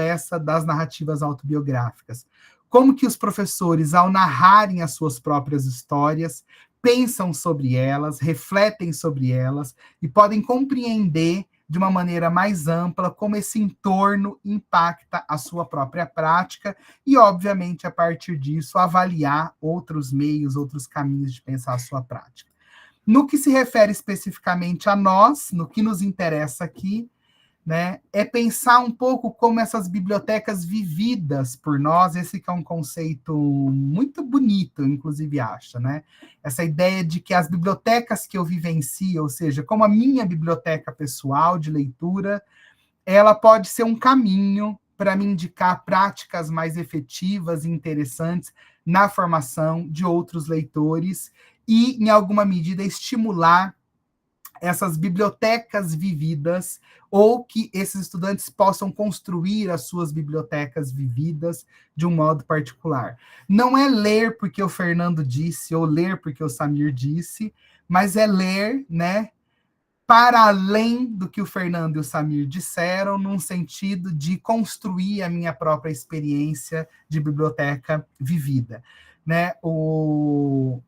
Speaker 2: essa das narrativas autobiográficas. Como que os professores, ao narrarem as suas próprias histórias, pensam sobre elas, refletem sobre elas e podem compreender de uma maneira mais ampla como esse entorno impacta a sua própria prática e, obviamente, a partir disso, avaliar outros meios, outros caminhos de pensar a sua prática. No que se refere especificamente a nós, no que nos interessa aqui, né, é pensar um pouco como essas bibliotecas vividas por nós, esse que é um conceito muito bonito, inclusive acho, né? Essa ideia de que as bibliotecas que eu vivencio, ou seja, como a minha biblioteca pessoal de leitura, ela pode ser um caminho para me indicar práticas mais efetivas e interessantes na formação de outros leitores e, em alguma medida, estimular essas bibliotecas vividas, ou que esses estudantes possam construir as suas bibliotecas vividas de um modo particular. Não é ler porque o Fernando disse, ou ler porque o Samir disse, mas é ler, né, para além do que o Fernando e o Samir disseram, num sentido de construir a minha própria experiência de biblioteca vivida. Né, o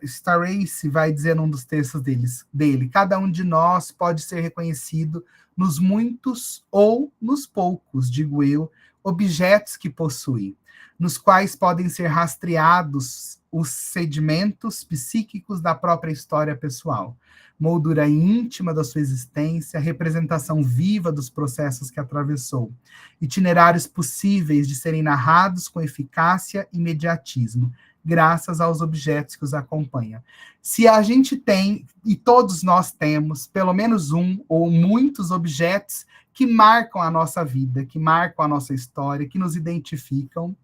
Speaker 2: Starace vai dizer num dos textos dele, cada um de nós pode ser reconhecido nos muitos ou nos poucos, digo eu, objetos que possui, nos quais podem ser rastreados os sedimentos psíquicos da própria história pessoal, moldura íntima da sua existência, representação viva dos processos que atravessou, itinerários possíveis de serem narrados com eficácia e imediatismo, graças aos objetos que os acompanham. Se a gente tem, e todos nós temos, pelo menos um ou muitos objetos que marcam a nossa vida, que marcam a nossa história, que nos identificam,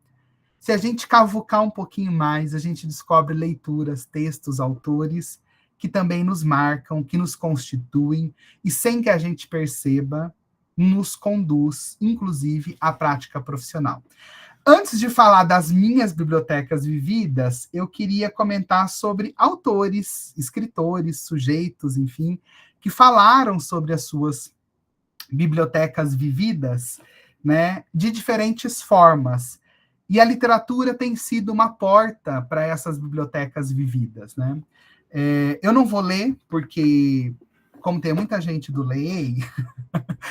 Speaker 2: se a gente cavucar um pouquinho mais, a gente descobre leituras, textos, autores que também nos marcam, que nos constituem, e sem que a gente perceba, nos conduz, inclusive, à prática profissional. Antes de falar das minhas bibliotecas vividas, eu queria comentar sobre autores, escritores, sujeitos, enfim, que falaram sobre as suas bibliotecas vividas, né, de diferentes formas. E a literatura tem sido uma porta para essas bibliotecas vividas, né? Eu não vou ler, porque, como tem muita gente do Leei,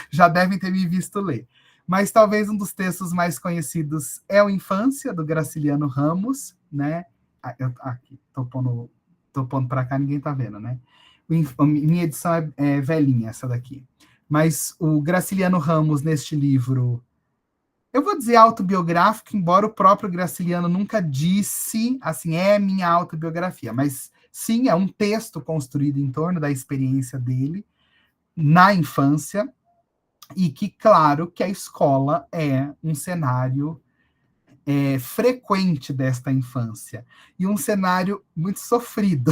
Speaker 2: já devem ter me visto ler. Mas talvez um dos textos mais conhecidos é o Infância, do Graciliano Ramos, né? Aqui, tô pondo para cá, ninguém tá vendo, né? Minha edição é velhinha, essa daqui. Mas o Graciliano Ramos, neste livro, eu vou dizer autobiográfico, embora o próprio Graciliano nunca disse, assim, é minha autobiografia, mas sim, é um texto construído em torno da experiência dele na infância, e que, claro, que a escola é um cenário frequente desta infância, e um cenário muito sofrido,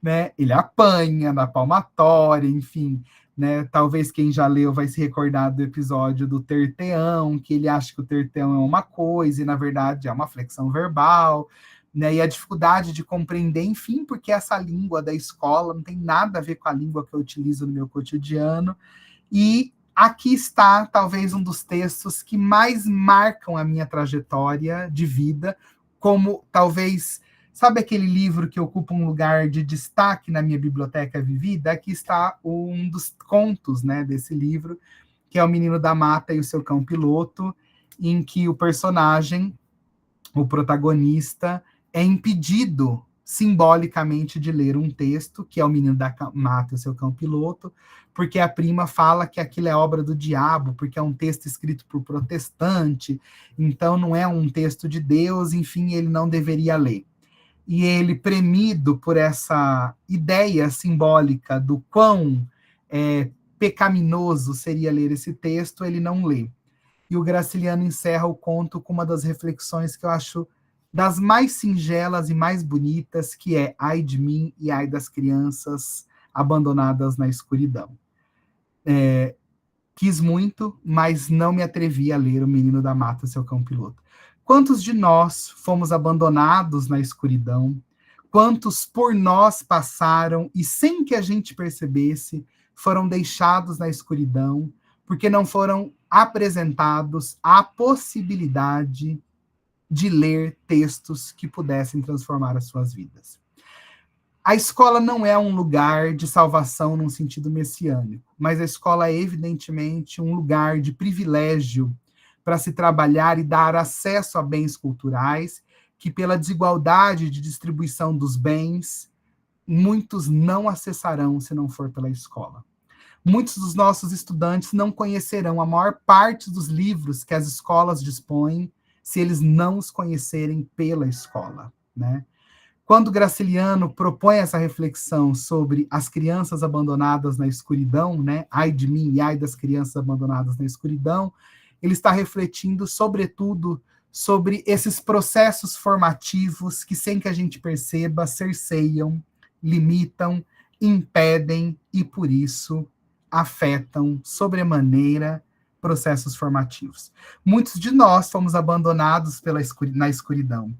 Speaker 2: né? Ele apanha na palmatória, enfim, né? Talvez quem já leu vai se recordar do episódio do terteão, que ele acha que o terteão é uma coisa, e na verdade é uma flexão verbal, né? E a dificuldade de compreender, enfim, porque essa língua da escola não tem nada a ver com a língua que eu utilizo no meu cotidiano. E aqui está, talvez, um dos textos que mais marcam a minha trajetória de vida, como, talvez, sabe aquele livro que ocupa um lugar de destaque na minha biblioteca vivida? Aqui está um dos contos, né, desse livro, que é O Menino da Mata e o Seu Cão Piloto, em que o personagem, o protagonista, é impedido simbolicamente de ler um texto, que é O Menino da Mata e o Seu Cão Piloto, porque a prima fala que aquilo é obra do diabo, porque é um texto escrito por protestante, então não é um texto de Deus, enfim, ele não deveria ler. E ele, premido por essa ideia simbólica do quão pecaminoso seria ler esse texto, ele não lê. E o Graciliano encerra o conto com uma das reflexões que eu acho das mais singelas e mais bonitas, que é: ai de mim e ai das crianças abandonadas na escuridão. Quis muito, mas não me atrevi a ler O Menino da Mata e Seu Cão Piloto. Quantos de nós fomos abandonados na escuridão? Quantos por nós passaram e, sem que a gente percebesse, foram deixados na escuridão, porque não foram apresentados à possibilidade de ler textos que pudessem transformar as suas vidas. A escola não é um lugar de salvação num sentido messiânico, mas a escola é evidentemente um lugar de privilégio para se trabalhar e dar acesso a bens culturais que, pela desigualdade de distribuição dos bens, muitos não acessarão se não for pela escola. Muitos dos nossos estudantes não conhecerão a maior parte dos livros que as escolas dispõem se eles não os conhecerem pela escola, né? Quando Graciliano propõe essa reflexão sobre as crianças abandonadas na escuridão, né? Ai de mim e ai das crianças abandonadas na escuridão, ele está refletindo, sobretudo, sobre esses processos formativos que, sem que a gente perceba, cerceiam, limitam, impedem e, por isso, afetam sobremaneira processos formativos. Muitos de nós fomos abandonados na escuridão.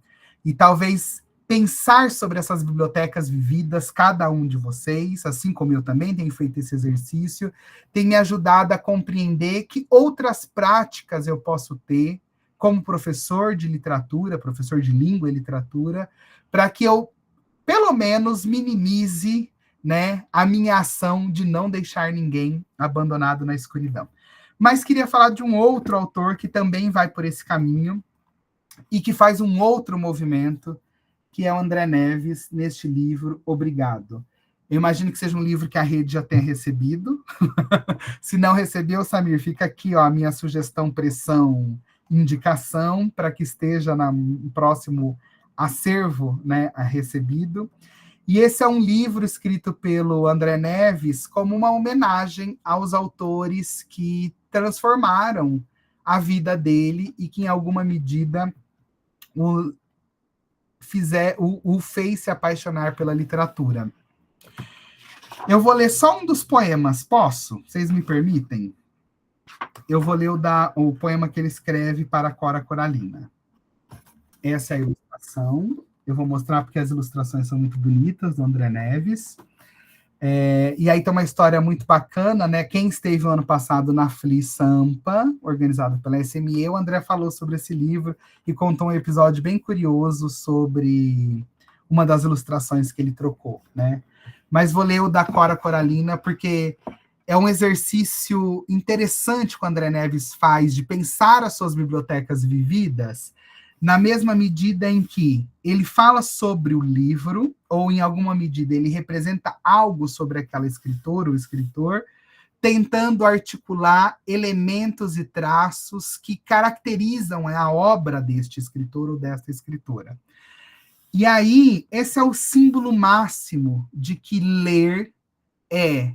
Speaker 2: E talvez pensar sobre essas bibliotecas vividas, cada um de vocês, assim como eu também tenho feito esse exercício, tem me ajudado a compreender que outras práticas eu posso ter como professor de literatura, professor de língua e literatura, para que eu, pelo menos, minimize, né, a minha ação de não deixar ninguém abandonado na escuridão. Mas queria falar de um outro autor que também vai por esse caminho e que faz um outro movimento, que é o André Neves, neste livro, Obrigado. Eu imagino que seja um livro que a rede já tenha recebido. Se não recebeu, Samir, fica aqui ó, a minha sugestão, pressão, indicação, para que esteja no próximo acervo, né, recebido. E esse é um livro escrito pelo André Neves como uma homenagem aos autores que transformaram a vida dele e que, em alguma medida, o fez se apaixonar pela literatura. Eu vou ler só um dos poemas, posso? Vocês me permitem? eu vou ler o poema que ele escreve para Cora Coralina. Essa é a ilustração. Eu vou mostrar porque as ilustrações são muito bonitas, do André Neves. E aí tem uma história muito bacana, né? Quem esteve no ano passado na Fli Sampa, organizado pela SME, o André falou sobre esse livro e contou um episódio bem curioso sobre uma das ilustrações que ele trocou, né? Mas vou ler o da Cora Coralina, porque é um exercício interessante que o André Neves faz de pensar as suas bibliotecas vividas, na mesma medida em que ele fala sobre o livro, ou em alguma medida ele representa algo sobre aquela escritora ou escritor, tentando articular elementos e traços que caracterizam a obra deste escritor ou desta escritora. E aí, esse é o símbolo máximo de que ler é,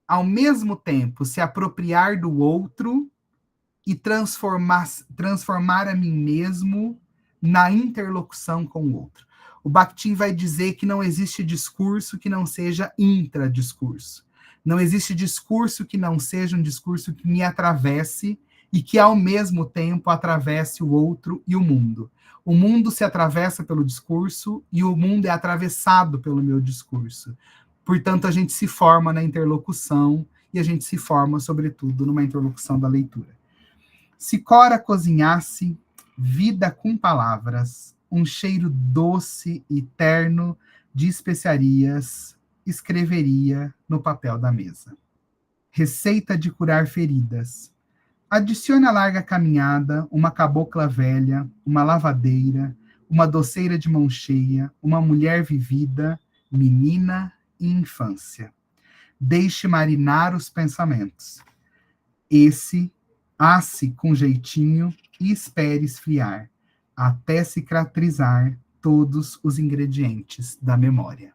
Speaker 2: ao mesmo tempo, se apropriar do outro e transformar a mim mesmo na interlocução com o outro. O Bakhtin vai dizer que não existe discurso que não seja intradiscurso. Não existe discurso que não seja um discurso que me atravesse e que, ao mesmo tempo, atravesse o outro e o mundo. O mundo se atravessa pelo discurso e o mundo é atravessado pelo meu discurso. Portanto, a gente se forma na interlocução e a gente se forma, sobretudo, numa interlocução da leitura. Se Cora cozinhasse vida com palavras, um cheiro doce e terno de especiarias, escreveria no papel da mesa. Receita de curar feridas. Adicione à larga caminhada uma cabocla velha, uma lavadeira, uma doceira de mão cheia, uma mulher vivida, menina e infância. Deixe marinar os pensamentos. Asse com jeitinho e espere esfriar, até cicatrizar todos os ingredientes da memória.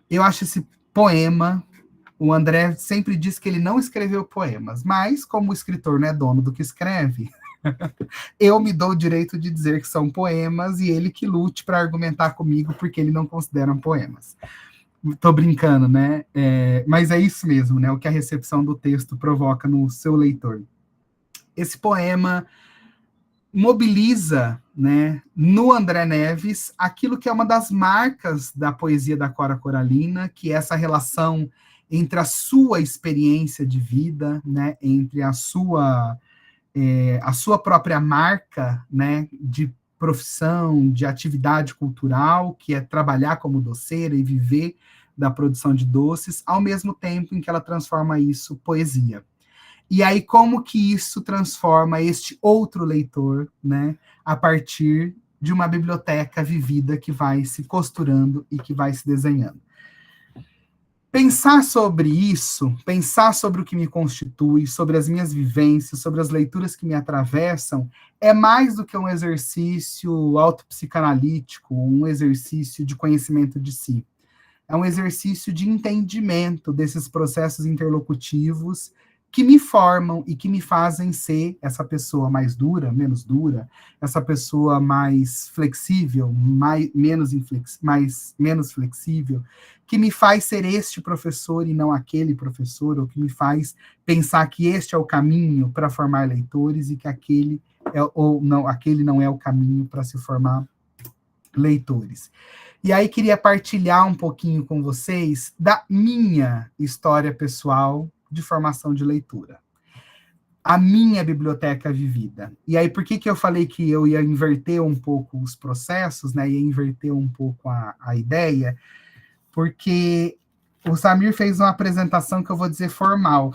Speaker 2: Eu acho esse poema, o André sempre diz que ele não escreveu poemas, mas como o escritor não é dono do que escreve, eu me dou o direito de dizer que são poemas e ele que lute para argumentar comigo porque ele não considera poemas. Estou brincando, né? Mas é isso mesmo, né? O que a recepção do texto provoca no seu leitor. Esse poema mobiliza, né, no André Neves aquilo que é uma das marcas da poesia da Cora Coralina, que é essa relação entre a sua experiência de vida, né, entre a sua própria marca, né, de profissão, de atividade cultural, que é trabalhar como doceira e viver da produção de doces, ao mesmo tempo em que ela transforma isso em poesia. E aí, como que isso transforma este outro leitor, né, a partir de uma biblioteca vivida que vai se costurando e que vai se desenhando. Pensar sobre isso, pensar sobre o que me constitui, sobre as minhas vivências, sobre as leituras que me atravessam, é mais do que um exercício autopsicanalítico, um exercício de conhecimento de si. É um exercício de entendimento desses processos interlocutivos que me formam e que me fazem ser essa pessoa mais dura, menos dura, essa pessoa mais flexível, menos flexível, que me faz ser este professor e não aquele professor, ou que me faz pensar que este é o caminho para formar leitores e que aquele não é o caminho para se formar leitores. E aí queria partilhar um pouquinho com vocês da minha história pessoal de formação de leitura. A minha biblioteca vivida. E aí, por que eu falei que eu ia inverter um pouco os processos, né? Ia inverter um pouco a ideia? Porque o Samir fez uma apresentação que eu vou dizer formal.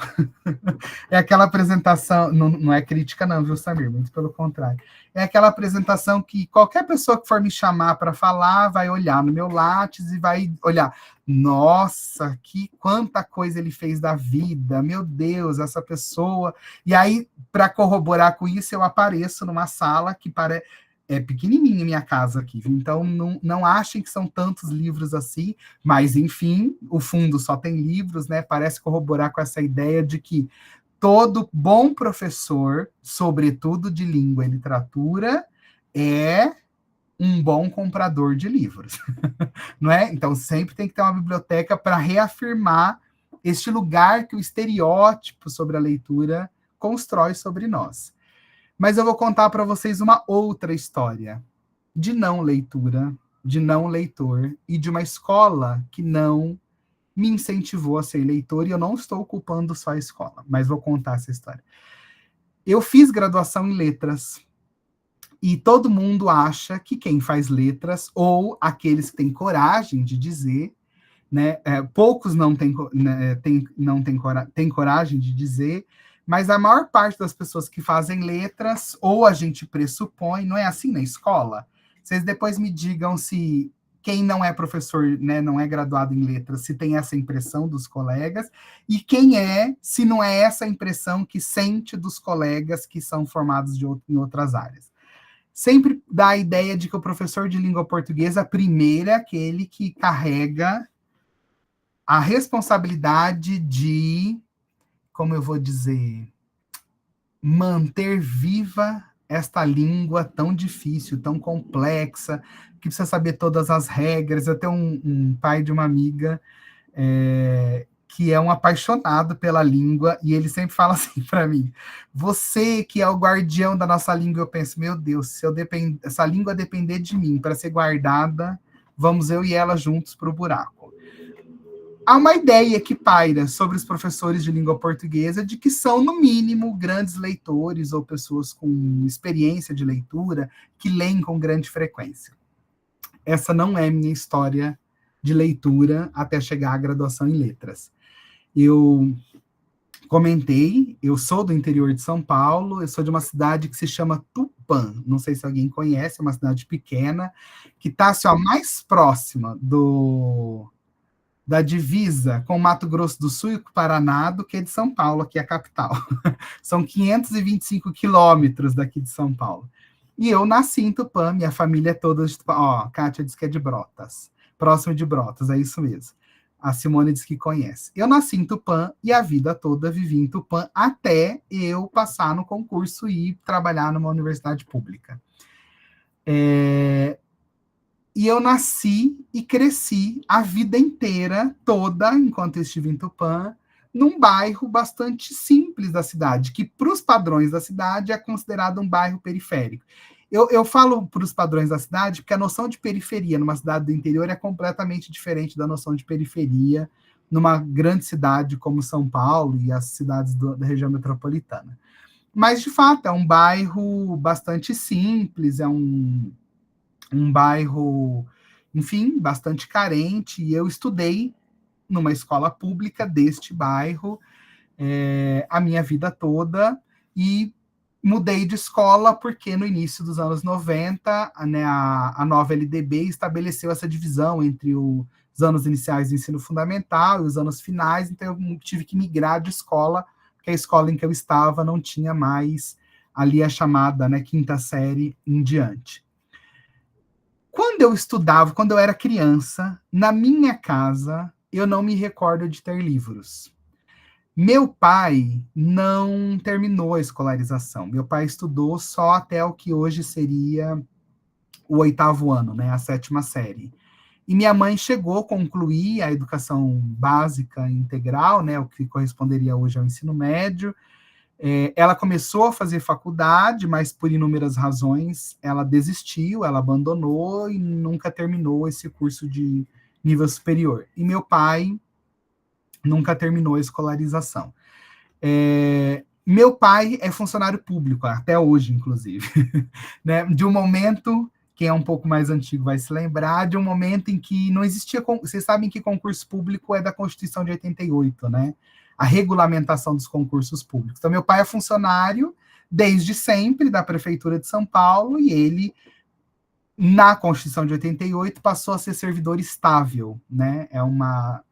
Speaker 2: É aquela apresentação, não é crítica não, viu, Samir? Muito pelo contrário. É aquela apresentação que qualquer pessoa que for me chamar para falar vai olhar no meu Lattes e vai olhar. Nossa, quanta coisa ele fez da vida. Meu Deus, essa pessoa. E aí, para corroborar com isso, eu apareço numa sala que parece... É pequenininha minha casa aqui, então não achem que são tantos livros assim, mas, enfim, o fundo só tem livros, né? Parece corroborar com essa ideia de que todo bom professor, sobretudo de língua e literatura, é um bom comprador de livros, não é? Então, sempre tem que ter uma biblioteca para reafirmar este lugar que o estereótipo sobre a leitura constrói sobre nós. Mas eu vou contar para vocês uma outra história de não leitura, de não leitor e de uma escola que não me incentivou a ser leitor, e eu não estou culpando só a escola, mas vou contar essa história. Eu fiz graduação em letras, e todo mundo acha que quem faz letras, ou aqueles que têm coragem de dizer, né, poucos não têm coragem de dizer, mas a maior parte das pessoas que fazem letras, ou a gente pressupõe, não é assim na escola? Vocês depois me digam se quem não é professor, né, não é graduado em letras, se tem essa impressão dos colegas, e quem é, se não é essa impressão que sente dos colegas que são formados em outras áreas. Sempre dá a ideia de que o professor de língua portuguesa, primeiro, é aquele que carrega a responsabilidade de, como eu vou dizer, manter viva esta língua tão difícil, tão complexa, que precisa saber todas as regras. Eu tenho um pai de uma amiga que é um apaixonado pela língua, e ele sempre fala assim para mim: você que é o guardião da nossa língua. Eu penso, meu Deus, se essa língua depender de mim para ser guardada, vamos eu e ela juntos para o buraco. Há uma ideia que paira sobre os professores de língua portuguesa de que são, no mínimo, grandes leitores ou pessoas com experiência de leitura que leem com grande frequência. Essa não é minha história de leitura até chegar à graduação em letras. Eu comentei, eu sou do interior de São Paulo, eu sou de uma cidade que se chama Tupã, não sei se alguém conhece, é uma cidade pequena, que está assim, mais próxima da divisa com Mato Grosso do Sul e com Paraná do que de São Paulo, que é a capital. São 525 quilômetros daqui de São Paulo. E eu nasci em Tupã, minha família é toda de Tupã. Ó, Kátia diz que é de Brotas, próximo de Brotas, é isso mesmo. A Simone diz que conhece. Eu nasci em Tupã e a vida toda vivi em Tupã até eu passar no concurso e trabalhar numa universidade pública. E eu nasci e cresci a vida inteira, toda, enquanto eu estive em Tupã, num bairro bastante simples da cidade, que para os padrões da cidade é considerado um bairro periférico. Eu falo para os padrões da cidade porque a noção de periferia numa cidade do interior é completamente diferente da noção de periferia numa grande cidade como São Paulo e as cidades da região metropolitana. Mas, de fato, é um bairro bastante simples, é um bairro, enfim, bastante carente, e eu estudei numa escola pública deste bairro a minha vida toda, e mudei de escola porque no início dos anos 90, né, a nova LDB estabeleceu essa divisão entre os anos iniciais do ensino fundamental e os anos finais, então eu tive que migrar de escola, porque a escola em que eu estava não tinha mais ali a chamada, né, quinta série em diante. Quando eu estudava, quando eu era criança, na minha casa, eu não me recordo de ter livros. Meu pai não terminou a escolarização. Meu pai estudou só até o que hoje seria o 8º ano, né, a 7ª série. E minha mãe chegou a concluir a educação básica integral, né, o que corresponderia hoje ao ensino médio. Ela começou a fazer faculdade, mas por inúmeras razões ela desistiu, ela abandonou e nunca terminou esse curso de nível superior. E meu pai nunca terminou a escolarização. Meu pai é funcionário público, até hoje, inclusive. Né? De um momento, quem é um pouco mais antigo vai se lembrar, de um momento em que não existia... Vocês sabem que concurso público é da Constituição de 88, né? A regulamentação dos concursos públicos. Então, meu pai é funcionário desde sempre da Prefeitura de São Paulo, e ele, na Constituição de 88, passou a ser servidor estável, né? É uma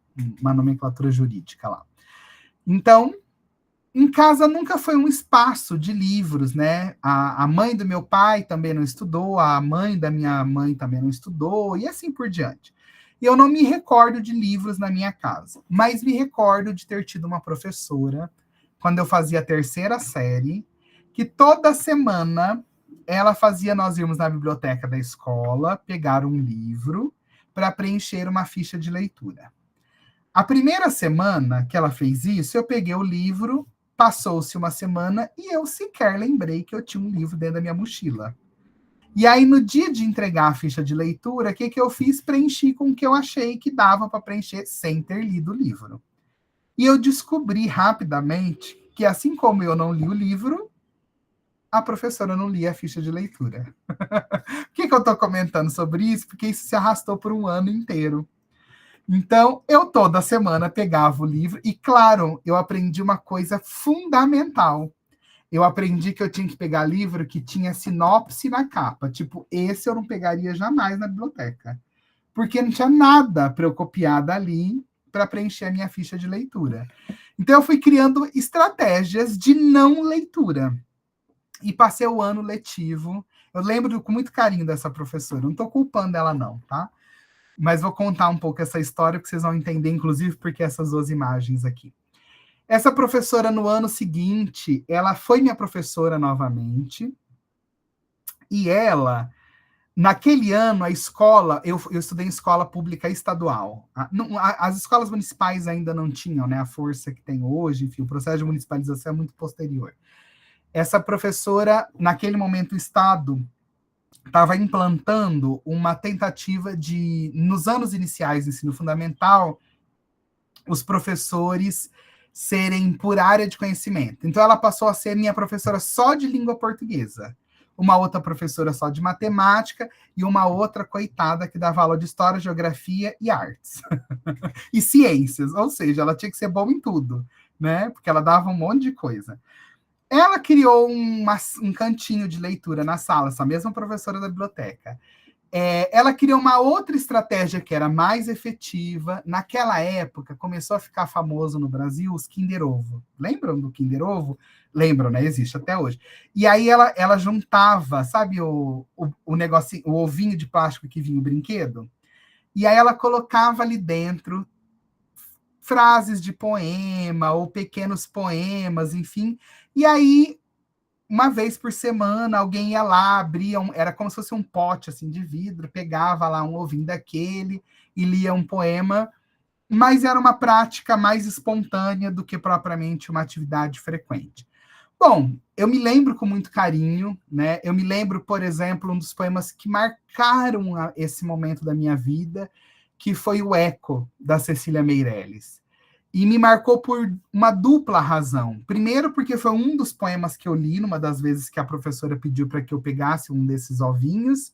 Speaker 2: nomenclatura jurídica lá. Então, em casa nunca foi um espaço de livros, né? A mãe do meu pai também não estudou, a mãe da minha mãe também não estudou, e assim por diante. E eu não me recordo de livros na minha casa, mas me recordo de ter tido uma professora, quando eu fazia a 3ª série, que toda semana ela fazia nós irmos na biblioteca da escola, pegar um livro para preencher uma ficha de leitura. A primeira semana que ela fez isso, eu peguei o livro Passou-se uma semana e eu sequer lembrei que eu tinha um livro dentro da minha mochila. E aí, no dia de entregar a ficha de leitura, o que eu fiz? Preenchi com o que eu achei que dava para preencher sem ter lido o livro. E eu descobri rapidamente que, assim como eu não li o livro, a professora não lia a ficha de leitura. Por que eu estou comentando sobre isso? Porque isso se arrastou por um ano inteiro. Então, eu toda semana pegava o livro e, claro, eu aprendi uma coisa fundamental. Eu aprendi que eu tinha que pegar livro que tinha sinopse na capa. Tipo, esse eu não pegaria jamais na biblioteca. Porque não tinha nada para eu copiar dali para preencher a minha ficha de leitura. Então, eu fui criando estratégias de não leitura. E passei o ano letivo. Eu lembro com muito carinho dessa professora. Não estou culpando ela, não, tá? Mas vou contar um pouco essa história, que vocês vão entender, inclusive, porque essas duas imagens aqui. Essa professora, no ano seguinte, ela foi minha professora novamente. E ela, naquele ano, a escola, eu estudei em escola pública estadual. As escolas municipais ainda não tinham, né, a força que tem hoje, enfim, o processo de municipalização é muito posterior. Essa professora, naquele momento, o Estado estava implantando uma tentativa de, nos anos iniciais do ensino fundamental, os professores serem por área de conhecimento. Então, ela passou a ser minha professora só de língua portuguesa, uma outra professora só de matemática e uma outra coitada que dava aula de história, geografia e artes. E ciências, ou seja, ela tinha que ser boa em tudo, né? Porque ela dava um monte de coisa. Ela criou um cantinho de leitura na sala, essa mesma professora da biblioteca. Ela criou uma outra estratégia que era mais efetiva. Naquela época, começou a ficar famoso no Brasil os Kinder Ovo. Lembram do Kinder Ovo? Lembram, né? Existe até hoje. E aí ela juntava, sabe o negocinho, o ovinho de plástico que vinha o brinquedo? E aí ela colocava ali dentro frases de poema ou pequenos poemas, enfim. E aí, uma vez por semana, alguém ia lá, abria, era como se fosse um pote assim, de vidro, pegava lá um ovinho daquele e lia um poema, mas era uma prática mais espontânea do que propriamente uma atividade frequente. Bom, eu me lembro com muito carinho, né? Eu me lembro, por exemplo, um dos poemas que marcaram esse momento da minha vida, que foi o Eco, da Cecília Meirelles. E me marcou por uma dupla razão. Primeiro, porque foi um dos poemas que eu li, numa das vezes que a professora pediu para que eu pegasse um desses ovinhos,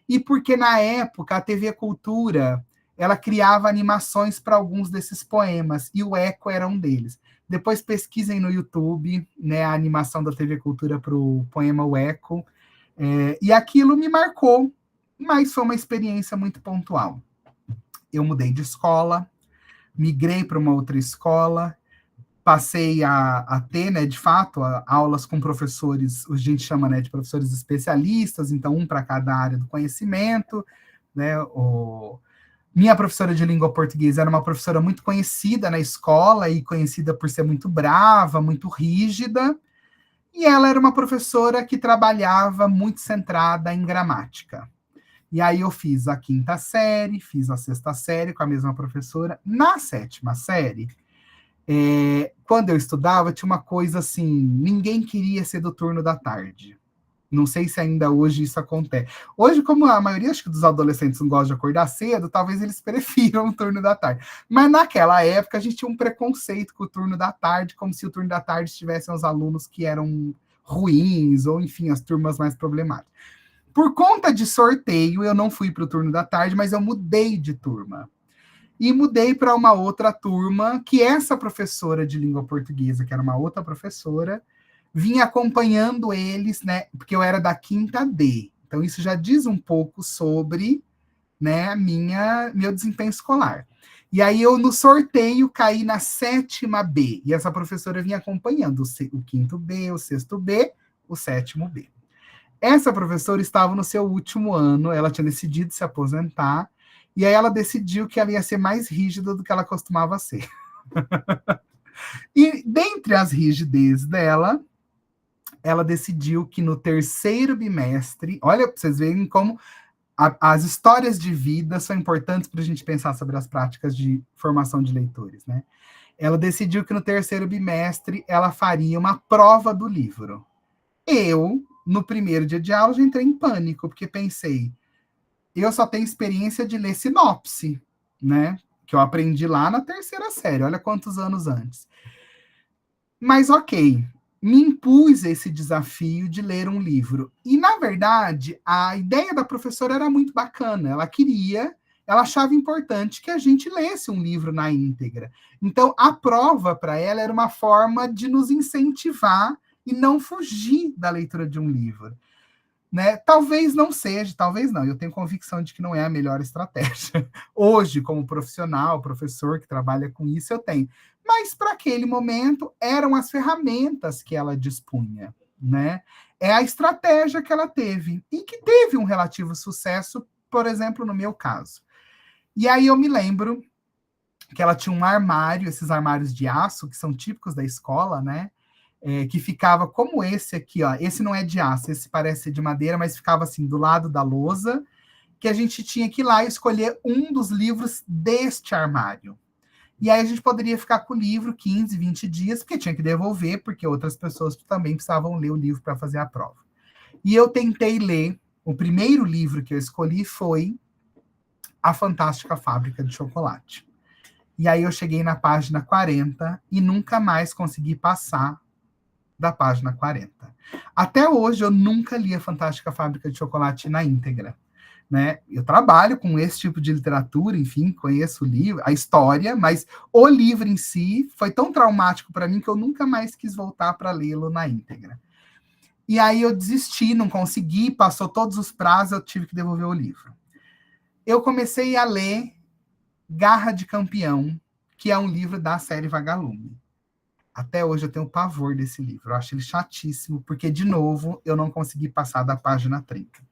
Speaker 2: e porque, na época, a TV Cultura, ela criava animações para alguns desses poemas, e o Eco era um deles. Depois pesquisem no YouTube, né, a animação da TV Cultura para o poema O Eco, e aquilo me marcou, mas foi uma experiência muito pontual. Eu mudei de escola, migrei para uma outra escola, passei a ter, né, de fato, aulas com professores, a gente chama, né, de professores especialistas, então um para cada área do conhecimento, né, minha professora de língua portuguesa era uma professora muito conhecida na escola e conhecida por ser muito brava, muito rígida, e ela era uma professora que trabalhava muito centrada em gramática. E aí eu fiz a 5ª série, fiz a 6ª série com a mesma professora. Na 7ª série, quando eu estudava, tinha uma coisa assim, ninguém queria ser do turno da tarde. Não sei se ainda hoje isso acontece. Hoje, como a maioria acho que dos adolescentes não gosta de acordar cedo, talvez eles prefiram o turno da tarde. Mas naquela época, a gente tinha um preconceito com o turno da tarde, como se o turno da tarde tivessem os alunos que eram ruins, ou enfim, as turmas mais problemáticas. Por conta de sorteio, eu não fui para o turno da tarde, mas eu mudei de turma. E mudei para uma outra turma, que essa professora de língua portuguesa, que era uma outra professora, vinha acompanhando eles, né? Porque eu era da 5ª D. Então, isso já diz um pouco sobre, né, meu desempenho escolar. E aí, eu, no sorteio, caí na 7ª B. E essa professora vinha acompanhando o 5º B, o 6º B, o 7º B. Essa professora estava no seu último ano, ela tinha decidido se aposentar, e aí ela decidiu que ela ia ser mais rígida do que ela costumava ser. E dentre as rigidez dela, ela decidiu que no 3º bimestre, olha, para vocês verem como as histórias de vida são importantes para a gente pensar sobre as práticas de formação de leitores, né? ela decidiu que no terceiro bimestre ela faria uma prova do livro. Eu, no primeiro dia de aula, já entrei em pânico, porque pensei, eu só tenho experiência de ler sinopse, né? Que eu aprendi lá na terceira série, olha quantos anos antes. Mas ok, me impus esse desafio de ler um livro. E, na verdade, a ideia da professora era muito bacana. Ela achava importante que a gente lesse um livro na íntegra. Então, a prova para ela era uma forma de nos incentivar e não fugir da leitura de um livro. Né? Talvez não seja, talvez não. Eu tenho convicção de que não é a melhor estratégia. Hoje, como profissional, professor que trabalha com isso, eu tenho. Mas para aquele momento eram as ferramentas que ela dispunha, né? É a estratégia que ela teve e que teve um relativo sucesso, por exemplo, no meu caso. E aí eu me lembro que ela tinha um armário, esses armários de aço que são típicos da escola, né? Que ficava como esse aqui, ó. Esse não é de aço, esse parece de madeira, mas ficava assim do lado da lousa, que a gente tinha que ir lá escolher um dos livros deste armário. E aí a gente poderia ficar com o livro 15, 20 dias, porque tinha que devolver, porque outras pessoas também precisavam ler o livro para fazer a prova. E eu tentei ler, o primeiro livro que eu escolhi foi A Fantástica Fábrica de Chocolate. E aí eu cheguei na página 40 e nunca mais consegui passar da página 40. Até hoje eu nunca li A Fantástica Fábrica de Chocolate na íntegra. Né? Eu trabalho com esse tipo de literatura, enfim, conheço o livro, a história, mas o livro em si foi tão traumático para mim que eu nunca mais quis voltar para lê-lo na íntegra. E aí eu desisti, não consegui, passou todos os prazos, eu tive que devolver o livro. Eu comecei a ler Garra de Campeão, que é um livro da série Vagalume. Até hoje eu tenho pavor desse livro, eu acho ele chatíssimo, porque, de novo, eu não consegui passar da página 30.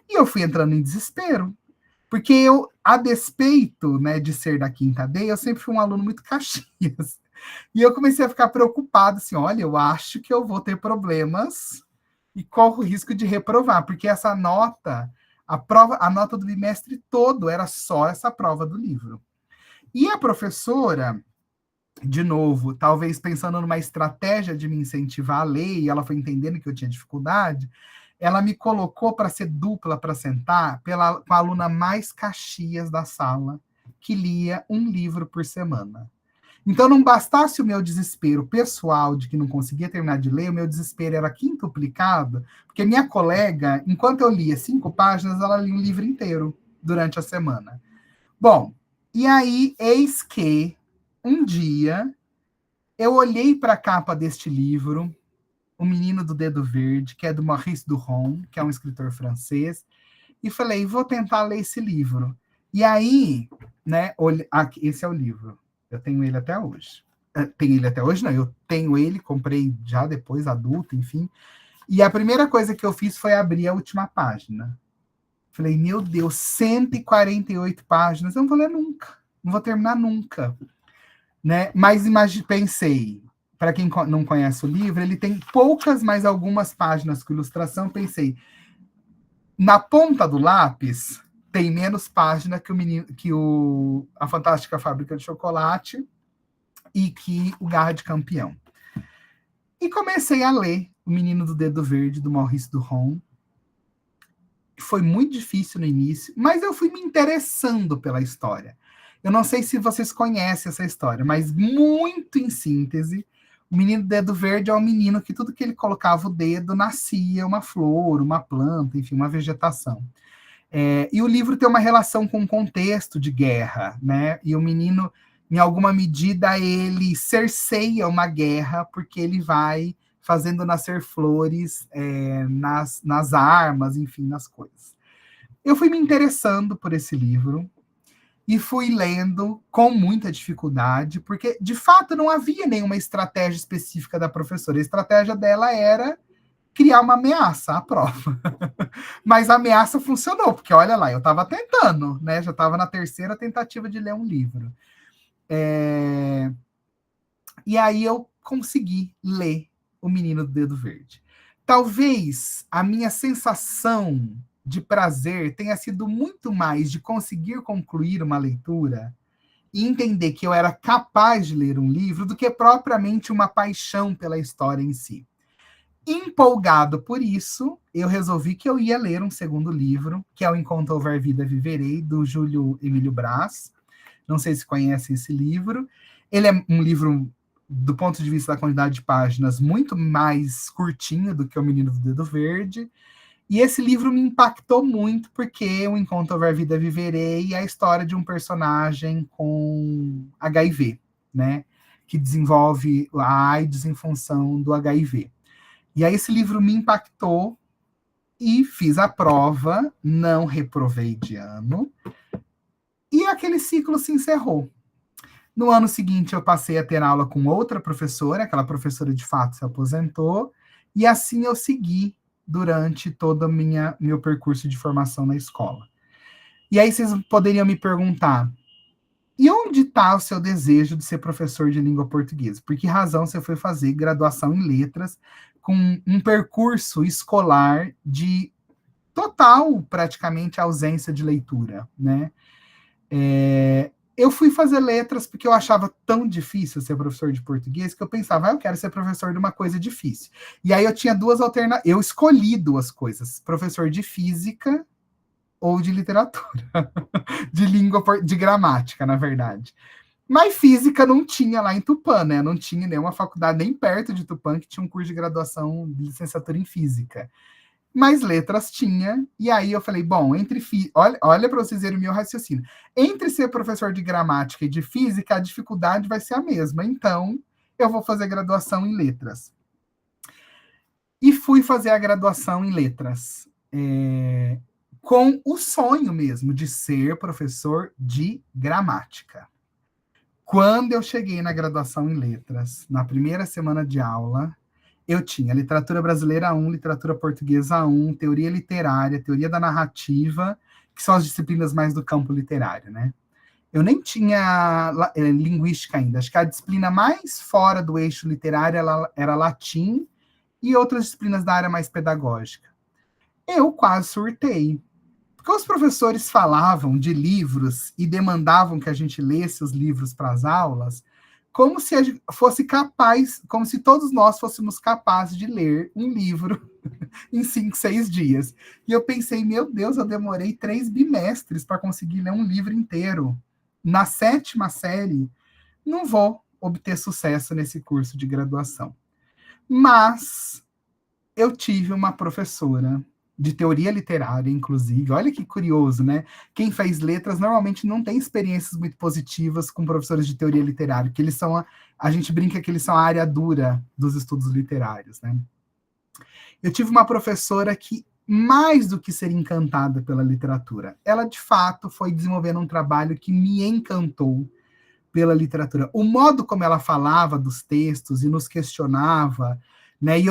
Speaker 2: E eu fui entrando em desespero, porque eu, a despeito, né, de ser da quinta D, eu sempre fui um aluno muito caxias. E eu comecei a ficar preocupado, assim, olha, eu acho que eu vou ter problemas e corro o risco de reprovar, porque essa nota, a nota do bimestre todo era só essa prova do livro. E a professora, de novo, talvez pensando numa estratégia de me incentivar a ler, e ela foi entendendo que eu tinha dificuldade, ela me colocou para ser dupla, para sentar, com a aluna mais caxias da sala, que lia um livro por semana. Então, não bastasse o meu desespero pessoal de que não conseguia terminar de ler, o meu desespero era quintuplicado, porque minha colega, enquanto eu lia 5 páginas, ela lia um livro inteiro durante a semana. Bom, e aí, eis que um dia eu olhei para a capa deste livro, O Menino do Dedo Verde, que é do Maurice Duron, que é um escritor francês, e falei, vou tentar ler esse livro. E aí, né, esse é o livro. Eu tenho ele até hoje. Tenho ele até hoje, não, eu tenho ele, comprei já depois, adulto, enfim. E a primeira coisa que eu fiz foi abrir a última página. Falei, meu Deus, 148 páginas, eu não vou ler nunca, não vou terminar nunca. Né? Mas pensei, para quem não conhece o livro, ele tem poucas, mas algumas páginas com ilustração. Pensei, na ponta do lápis tem menos página que A Fantástica Fábrica de Chocolate e que o Garra de Campeão. E comecei a ler O Menino do Dedo Verde, do Maurice Duron. Foi muito difícil no início, mas eu fui me interessando pela história. Eu não sei se vocês conhecem essa história, mas muito em síntese, o menino do dedo verde é um menino que tudo que ele colocava o dedo nascia uma flor, uma planta, enfim, uma vegetação. E o livro tem uma relação com o contexto de guerra, né? E o menino, em alguma medida, ele cerceia uma guerra porque ele vai fazendo nascer flores nas armas, enfim, nas coisas. Eu fui me interessando por esse livro, e fui lendo com muita dificuldade, porque, de fato, não havia nenhuma estratégia específica da professora. A estratégia dela era criar uma ameaça à prova. Mas a ameaça funcionou, porque, olha lá, eu estava tentando, né? Já estava na terceira tentativa de ler um livro. E aí eu consegui ler O Menino do Dedo Verde. Talvez a minha sensação de prazer tenha sido muito mais de conseguir concluir uma leitura e entender que eu era capaz de ler um livro do que propriamente uma paixão pela história em si. Empolgado por isso, eu resolvi que eu ia ler um segundo livro, que é o Enquanto Houver Vida Viverei, do Júlio Emílio Brás. Não sei se conhecem esse livro. Ele é um livro, do ponto de vista da quantidade de páginas, muito mais curtinho do que O Menino do Dedo Verde. E esse livro me impactou muito, porque o Enquanto Houver Vida Viverei é a história de um personagem com HIV, né? Que desenvolve a AIDS em função do HIV. E aí esse livro me impactou e fiz a prova, não reprovei de ano, e aquele ciclo se encerrou. No ano seguinte, eu passei a ter aula com outra professora, aquela professora de fato se aposentou, e assim eu segui durante todo o meu percurso de formação na escola. E aí vocês poderiam me perguntar, e onde está o seu desejo de ser professor de língua portuguesa? Por que razão você foi fazer graduação em letras com um percurso escolar de total, praticamente, ausência de leitura, né? Eu fui fazer letras porque eu achava tão difícil ser professor de português que eu pensava, eu quero ser professor de uma coisa difícil. E aí eu tinha duas alternativas, eu escolhi duas coisas, professor de física ou de literatura, de língua, de gramática, na verdade. Mas física não tinha lá em Tupã, né? Não tinha nenhuma faculdade nem perto de Tupã que tinha um curso de graduação de licenciatura em física. Mas letras tinha, e aí eu falei, bom, olha para vocês verem o meu raciocínio. Entre ser professor de gramática e de física, a dificuldade vai ser a mesma. Então, eu vou fazer graduação em letras. E fui fazer a graduação em letras. Com o sonho mesmo de ser professor de gramática. Quando eu cheguei na graduação em letras, na primeira semana de aula, eu tinha literatura brasileira 1, literatura portuguesa 1, teoria literária, teoria da narrativa, que são as disciplinas mais do campo literário, né? Eu nem tinha linguística ainda. Acho que a disciplina mais fora do eixo literário era latim e outras disciplinas da área mais pedagógica. Eu quase surtei. Porque os professores falavam de livros e demandavam que a gente lesse os livros para as aulas, como se a gente fosse capaz, como se todos nós fôssemos capazes de ler um livro em 5, 6 dias. E eu pensei, meu Deus, eu demorei 3 bimestres para conseguir ler um livro inteiro. Na 7ª série, não vou obter sucesso nesse curso de graduação. Mas eu tive uma professora de teoria literária, inclusive. Olha que curioso, né? Quem faz letras normalmente não tem experiências muito positivas com professores de teoria literária, que eles são a gente brinca que eles são a área dura dos estudos literários, né? Eu tive uma professora que, mais do que ser encantada pela literatura, ela, de fato, foi desenvolvendo um trabalho que me encantou pela literatura. O modo como ela falava dos textos e nos questionava, né, e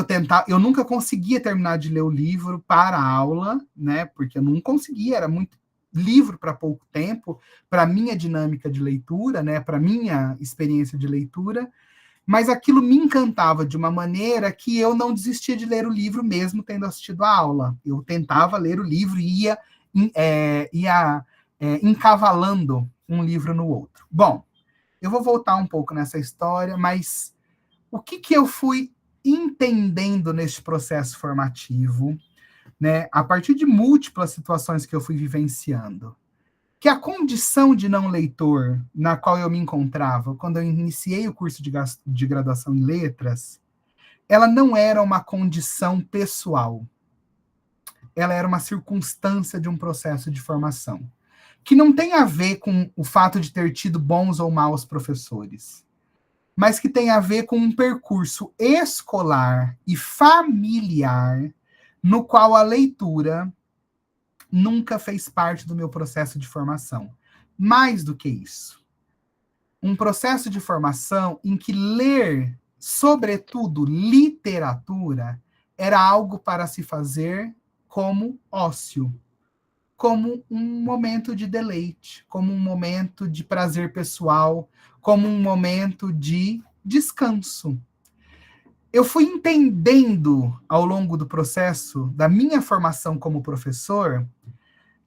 Speaker 2: eu nunca conseguia terminar de ler o livro para a aula, né, porque eu não conseguia, era muito livro para pouco tempo, para minha dinâmica de leitura, né, para minha experiência de leitura, mas aquilo me encantava de uma maneira que eu não desistia de ler o livro mesmo tendo assistido a aula. Eu tentava ler o livro e ia encavalando um livro no outro. Bom, eu vou voltar um pouco nessa história, mas o que eu fui entendendo neste processo formativo, né, a partir de múltiplas situações que eu fui vivenciando, que a condição de não leitor na qual eu me encontrava quando eu iniciei o curso de graduação em letras, ela não era uma condição pessoal, ela era uma circunstância de um processo de formação, que não tem a ver com o fato de ter tido bons ou maus professores, mas que tem a ver com um percurso escolar e familiar no qual a leitura nunca fez parte do meu processo de formação. Mais do que isso, um processo de formação em que ler, sobretudo literatura, era algo para se fazer como ócio, como um momento de deleite, como um momento de prazer pessoal, como um momento de descanso. Eu fui entendendo, ao longo do processo da minha formação como professor,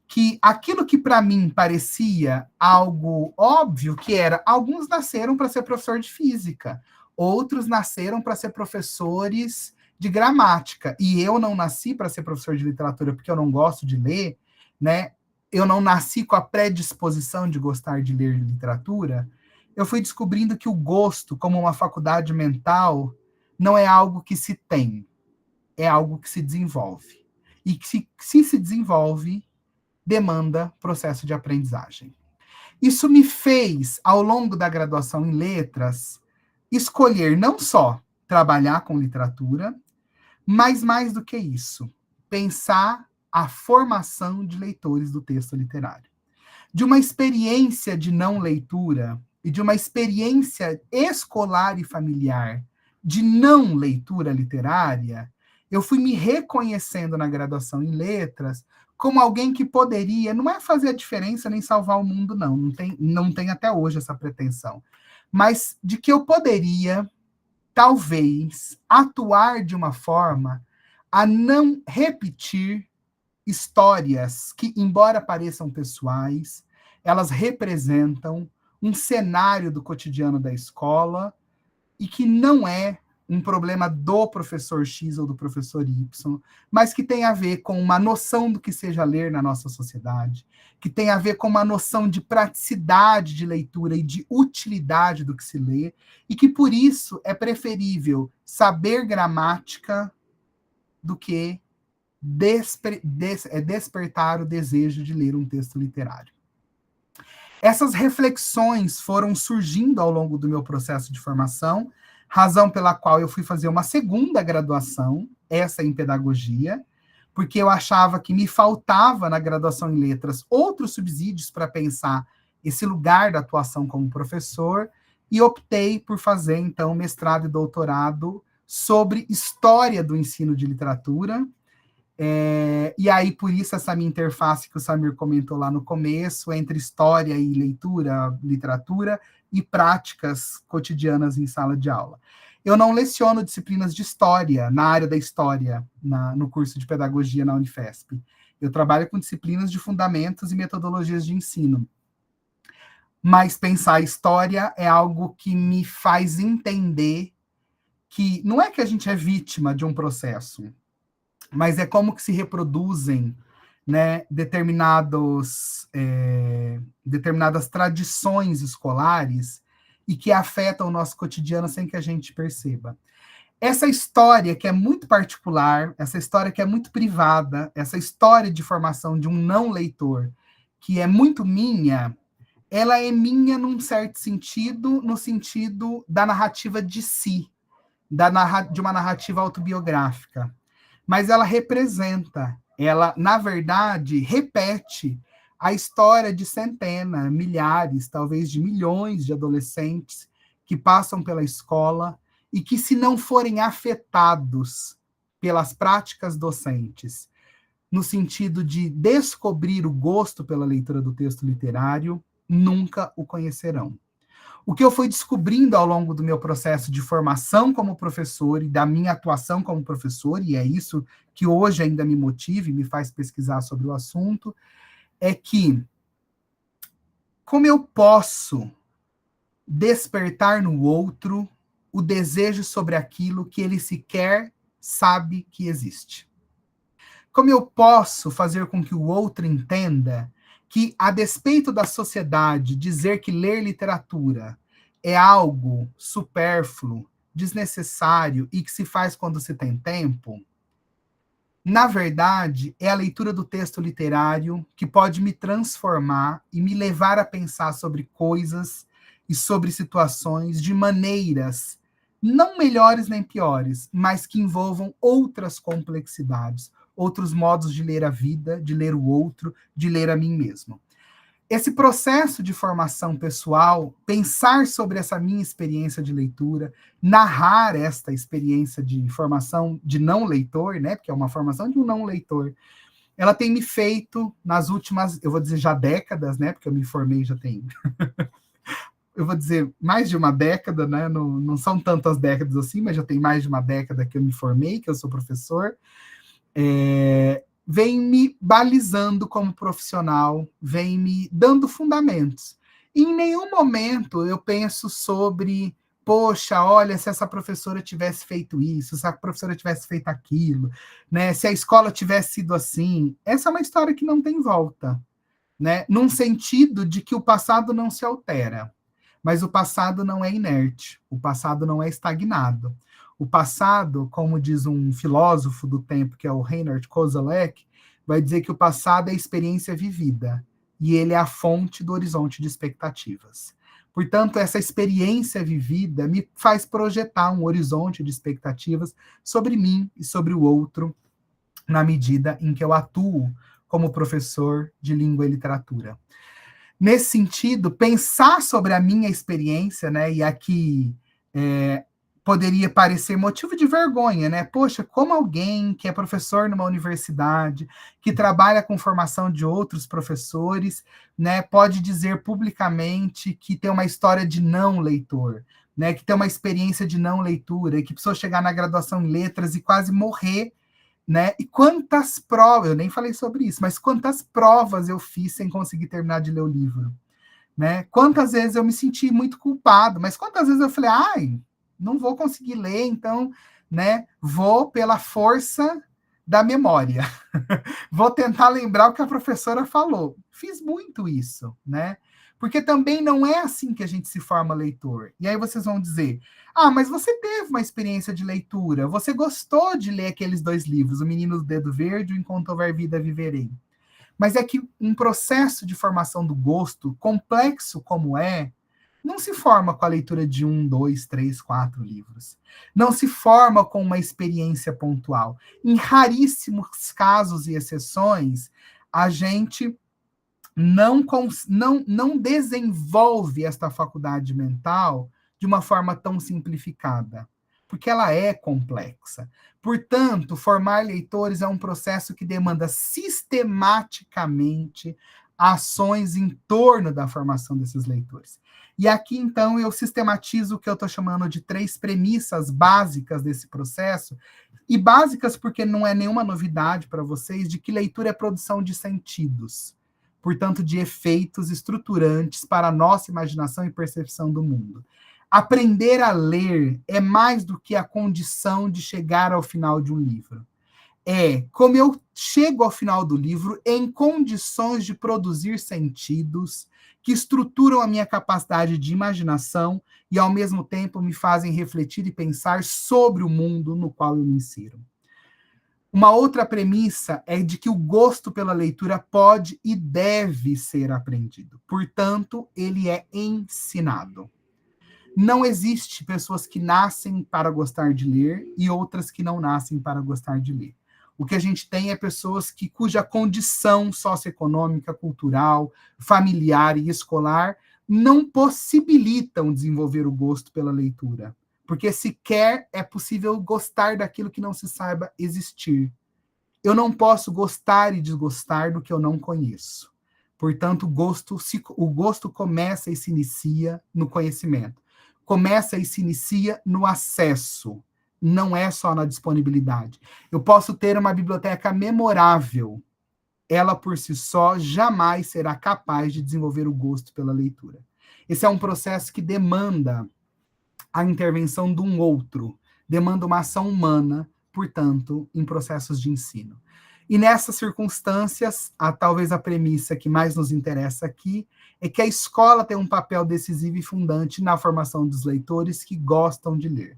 Speaker 2: que aquilo que para mim parecia algo óbvio, que era, alguns nasceram para ser professor de física, outros nasceram para ser professores de gramática, e eu não nasci para ser professor de literatura porque eu não gosto de ler, né? Eu não nasci com a predisposição de gostar de ler literatura. Eu fui descobrindo que o gosto, como uma faculdade mental, não é algo que se tem, é algo que se desenvolve. E que se desenvolve, demanda processo de aprendizagem. Isso me fez, ao longo da graduação em letras, escolher não só trabalhar com literatura, mas mais do que isso, pensar a formação de leitores do texto literário. De uma experiência de não leitura e de uma experiência escolar e familiar de não leitura literária, eu fui me reconhecendo na graduação em letras como alguém que poderia, não é fazer a diferença nem salvar o mundo, não tem até hoje essa pretensão, mas de que eu poderia, talvez, atuar de uma forma a não repetir histórias que, embora pareçam pessoais, elas representam um cenário do cotidiano da escola e que não é um problema do professor X ou do professor Y, mas que tem a ver com uma noção do que seja ler na nossa sociedade, que tem a ver com uma noção de praticidade de leitura e de utilidade do que se lê, e que, por isso, é preferível saber gramática do que despertar o desejo de ler um texto literário. Essas reflexões foram surgindo ao longo do meu processo de formação, razão pela qual eu fui fazer uma segunda graduação, essa em pedagogia, porque eu achava que me faltava na graduação em letras outros subsídios para pensar esse lugar da atuação como professor, e optei por fazer, então, mestrado e doutorado sobre história do ensino de literatura. E aí, por isso, essa minha interface que o Samir comentou lá no começo, entre história e leitura, literatura, e práticas cotidianas em sala de aula. Eu não leciono disciplinas de história, na área da história, no curso de pedagogia na Unifesp. Eu trabalho com disciplinas de fundamentos e metodologias de ensino. Mas pensar a história é algo que me faz entender que não é que a gente é vítima de um processo, mas é como que se reproduzem, né, determinadas tradições escolares e que afetam o nosso cotidiano sem que a gente perceba. Essa história que é muito particular, essa história que é muito privada, essa história de formação de um não leitor, que é muito minha, ela é minha num certo sentido, no sentido da narrativa de si, de uma narrativa autobiográfica. Mas ela representa, ela, na verdade, repete a história de centenas, milhares, talvez de milhões de adolescentes que passam pela escola e que, se não forem afetados pelas práticas docentes, no sentido de descobrir o gosto pela leitura do texto literário, nunca o conhecerão. O que eu fui descobrindo ao longo do meu processo de formação como professor e da minha atuação como professor, e é isso que hoje ainda me motiva e me faz pesquisar sobre o assunto, é que como eu posso despertar no outro o desejo sobre aquilo que ele sequer sabe que existe? Como eu posso fazer com que o outro entenda que, a despeito da sociedade dizer que ler literatura é algo supérfluo, desnecessário e que se faz quando se tem tempo, na verdade, é a leitura do texto literário que pode me transformar e me levar a pensar sobre coisas e sobre situações de maneiras não melhores nem piores, mas que envolvam outras complexidades, outros modos de ler a vida, de ler o outro, de ler a mim mesmo. Esse processo de formação pessoal, pensar sobre essa minha experiência de leitura, narrar esta experiência de formação de não leitor, né, porque é uma formação de um não leitor, ela tem me feito nas últimas, eu vou dizer já décadas, né, porque eu me formei já tem, eu vou dizer mais de uma década, né, não são tantas décadas assim, mas já tem mais de uma década que eu me formei, que eu sou professor, vem me balizando como profissional, vem me dando fundamentos. E em nenhum momento eu penso sobre, poxa, olha, se essa professora tivesse feito isso, se a professora tivesse feito aquilo, né? Se a escola tivesse sido assim. Essa é uma história que não tem volta, né? Num sentido de que o passado não se altera, mas o passado não é inerte, o passado não é estagnado. O passado, como diz um filósofo do tempo, que é o Reinhard Koselleck, vai dizer que o passado é a experiência vivida, e ele é a fonte do horizonte de expectativas. Portanto, essa experiência vivida me faz projetar um horizonte de expectativas sobre mim e sobre o outro, na medida em que eu atuo como professor de língua e literatura. Nesse sentido, pensar sobre a minha experiência, né, e aqui poderia parecer motivo de vergonha, né? Poxa, como alguém que é professor numa universidade, que trabalha com formação de outros professores, né, pode dizer publicamente que tem uma história de não leitor, né, que tem uma experiência de não leitura, e que precisou chegar na graduação em letras e quase morrer, né? E quantas provas, eu nem falei sobre isso, mas quantas provas eu fiz sem conseguir terminar de ler o livro, né? Quantas vezes eu me senti muito culpado, mas quantas vezes eu falei, ai, não vou conseguir ler, então, né, vou pela força da memória. Vou tentar lembrar o que a professora falou. Fiz muito isso, né? Porque também não é assim que a gente se forma leitor. E aí vocês vão dizer, ah, mas você teve uma experiência de leitura, você gostou de ler aqueles 2 livros, O Menino do Dedo Verde e O Enquanto Houver Vida Viverei. Mas é que um processo de formação do gosto, complexo como é, não se forma com a leitura de 1, 2, 3, 4 livros. Não se forma com uma experiência pontual. Em raríssimos casos e exceções, a gente não desenvolve esta faculdade mental de uma forma tão simplificada, porque ela é complexa. Portanto, formar leitores é um processo que demanda sistematicamente ações em torno da formação desses leitores. E aqui, então, eu sistematizo o que eu estou chamando de 3 premissas básicas desse processo, e básicas porque não é nenhuma novidade para vocês, de que leitura é produção de sentidos, portanto, de efeitos estruturantes para a nossa imaginação e percepção do mundo. Aprender a ler é mais do que a condição de chegar ao final de um livro. É como eu chego ao final do livro em condições de produzir sentidos que estruturam a minha capacidade de imaginação e, ao mesmo tempo, me fazem refletir e pensar sobre o mundo no qual eu me insiro. Uma outra premissa é de que o gosto pela leitura pode e deve ser aprendido. Portanto, ele é ensinado. Não existe pessoas que nascem para gostar de ler e outras que não nascem para gostar de ler. O que a gente tem é pessoas cuja condição socioeconômica, cultural, familiar e escolar não possibilitam desenvolver o gosto pela leitura. Porque sequer é possível gostar daquilo que não se saiba existir. Eu não posso gostar e desgostar do que eu não conheço. Portanto, o gosto começa e se inicia no conhecimento. Começa e se inicia no acesso. Não é só na disponibilidade. Eu posso ter uma biblioteca memorável. Ela, por si só, jamais será capaz de desenvolver o gosto pela leitura. Esse é um processo que demanda a intervenção de um outro, demanda uma ação humana, portanto, em processos de ensino. E nessas circunstâncias, talvez a premissa que mais nos interessa aqui é que a escola tem um papel decisivo e fundante na formação dos leitores que gostam de ler.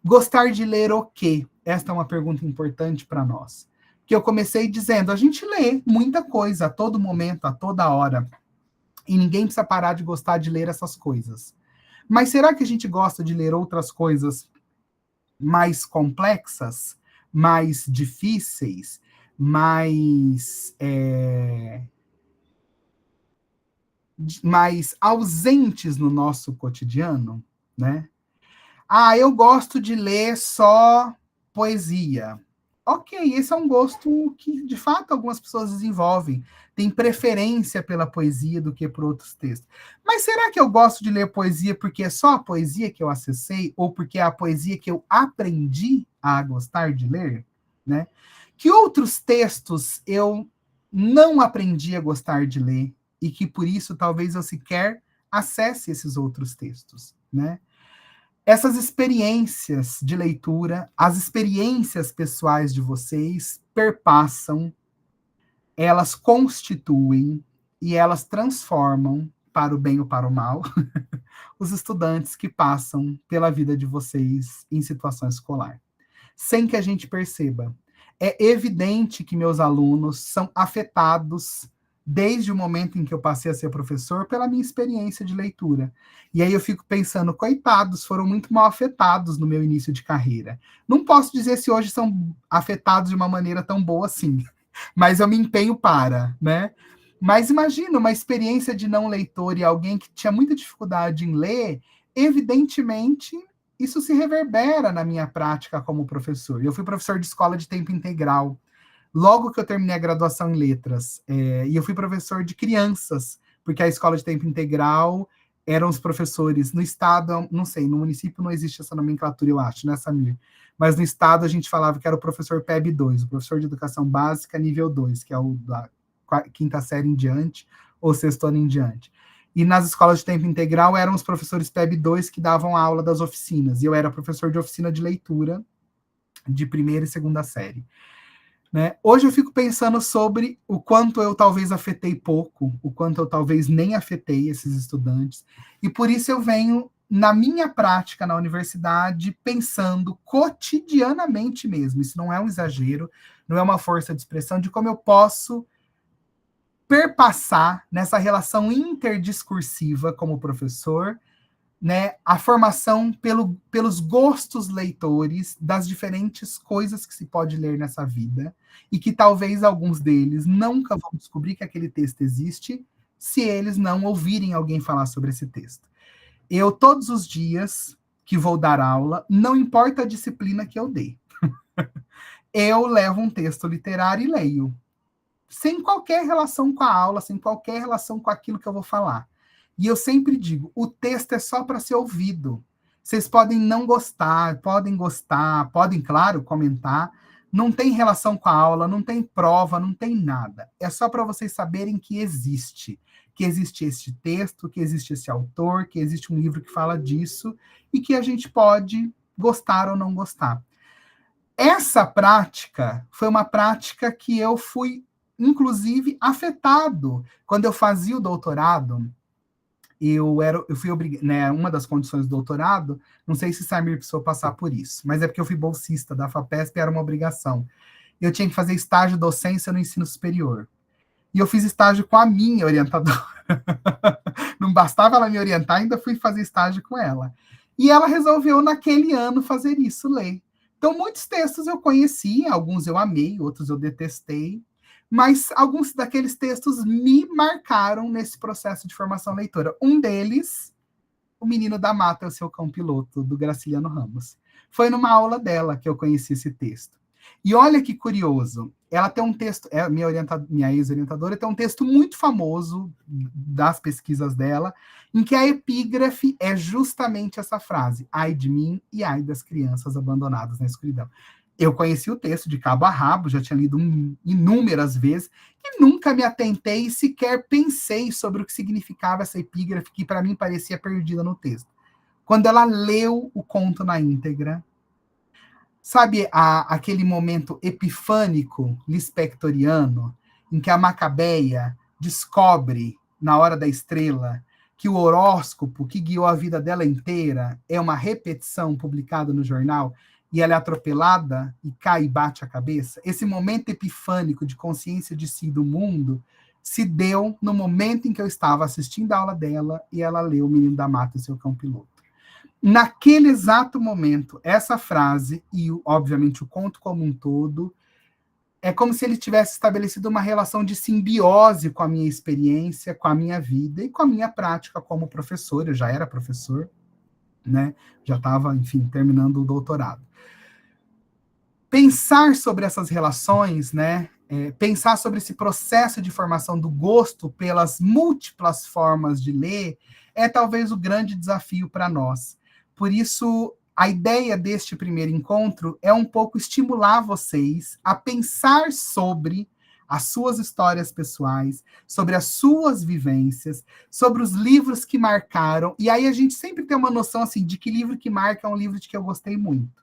Speaker 2: Gostar de ler o quê? Esta é uma pergunta importante para nós. Que eu comecei dizendo, a gente lê muita coisa a todo momento, a toda hora, e ninguém precisa parar de gostar de ler essas coisas. Mas será que a gente gosta de ler outras coisas mais complexas, mais difíceis, mais ausentes no nosso cotidiano, né? Ah, eu gosto de ler só poesia. Ok, esse é um gosto que, de fato, algumas pessoas desenvolvem. Tem preferência pela poesia do que por outros textos. Mas será que eu gosto de ler poesia porque é só a poesia que eu acessei ou porque é a poesia que eu aprendi a gostar de ler? né? Que outros textos eu não aprendi a gostar de ler e que por isso talvez eu sequer acesse esses outros textos, né? Essas experiências de leitura, as experiências pessoais de vocês perpassam, elas constituem e elas transformam, para o bem ou para o mal, os estudantes que passam pela vida de vocês em situação escolar, sem que a gente perceba. É evidente que meus alunos são afetados desde o momento em que eu passei a ser professor pela minha experiência de leitura. E aí eu fico pensando, coitados, foram muito mal afetados no meu início de carreira. Não posso dizer se hoje são afetados de uma maneira tão boa assim, mas eu me empenho para, né? Mas imagina uma experiência de não leitor e alguém que tinha muita dificuldade em ler, evidentemente isso se reverbera na minha prática como professor. Eu fui professor de escola de tempo integral, logo que eu terminei a graduação em letras, e eu fui professor de crianças, porque a escola de tempo integral eram os professores no estado, não sei, no município não existe essa nomenclatura, eu acho, né, Samir? Mas no estado a gente falava que era o professor PEB 2, o professor de educação básica nível 2, que é o da quinta série em diante, ou sexto ano em diante. E nas escolas de tempo integral eram os professores PEB 2 que davam a aula das oficinas, e eu era professor de oficina de leitura de primeira e segunda série. Né? Hoje eu fico pensando sobre o quanto eu talvez afetei pouco, o quanto eu talvez nem afetei esses estudantes, e por isso eu venho, na minha prática na universidade, pensando cotidianamente mesmo, isso não é um exagero, não é uma força de expressão, de como eu posso perpassar nessa relação interdiscursiva como professor, né, a formação pelos gostos leitores das diferentes coisas que se pode ler nessa vida, e que talvez alguns deles nunca vão descobrir que aquele texto existe se eles não ouvirem alguém falar sobre esse texto. Eu, todos os dias que vou dar aula, não importa a disciplina que eu dê, eu levo um texto literário e leio, sem qualquer relação com a aula, sem qualquer relação com aquilo que eu vou falar. E eu sempre digo, o texto é só para ser ouvido. Vocês podem não gostar, podem, claro, comentar. Não tem relação com a aula, não tem prova, não tem nada. É só para vocês saberem que existe este texto, que existe esse autor, que existe um livro que fala disso, e que a gente pode gostar ou não gostar. Essa prática foi uma prática que eu fui, inclusive, afetado. Quando eu fazia o doutorado, eu fui obrigado, né, uma das condições do doutorado, não sei se Samir precisou passar por isso, mas é porque eu fui bolsista da FAPESP, era uma obrigação. Eu tinha que fazer estágio de docência no ensino superior. E eu fiz estágio com a minha orientadora. Não bastava ela me orientar, ainda fui fazer estágio com ela. E ela resolveu, naquele ano, fazer isso, ler. Então, muitos textos eu conheci, alguns eu amei, outros eu detestei, mas alguns daqueles textos me marcaram nesse processo de formação leitora. Um deles, O Menino da Mata é o Seu Cão Piloto, do Graciliano Ramos. Foi numa aula dela que eu conheci esse texto. E olha que curioso, ela tem um texto, minha ex-orientadora tem um texto muito famoso das pesquisas dela, em que a epígrafe é justamente essa frase: ai de mim e ai das crianças abandonadas na escuridão. Eu conheci o texto de cabo a rabo, já tinha lido inúmeras vezes, e nunca me atentei e sequer pensei sobre o que significava essa epígrafe, que para mim parecia perdida no texto. Quando ela leu o conto na íntegra, sabe aquele momento epifânico lispectoriano, em que a Macabeia descobre, na hora da estrela, que o horóscopo que guiou a vida dela inteira é uma repetição publicada no jornal, e ela é atropelada e cai e bate a cabeça? Esse momento epifânico de consciência de si e do mundo se deu no momento em que eu estava assistindo a aula dela e ela leu O Menino da Mata e o Seu Cão Piloto. Naquele exato momento, essa frase e, obviamente, o conto como um todo, é como se ele tivesse estabelecido uma relação de simbiose com a minha experiência, com a minha vida e com a minha prática como professor. Eu já era professor, né? Já estava, enfim, terminando o doutorado. Pensar sobre essas relações, né? Pensar sobre esse processo de formação do gosto pelas múltiplas formas de ler, é talvez o grande desafio para nós. Por isso, a ideia deste primeiro encontro é um pouco estimular vocês a pensar sobre as suas histórias pessoais, sobre as suas vivências, sobre os livros que marcaram. E aí a gente sempre tem uma noção assim de que livro que marca é um livro de que eu gostei muito.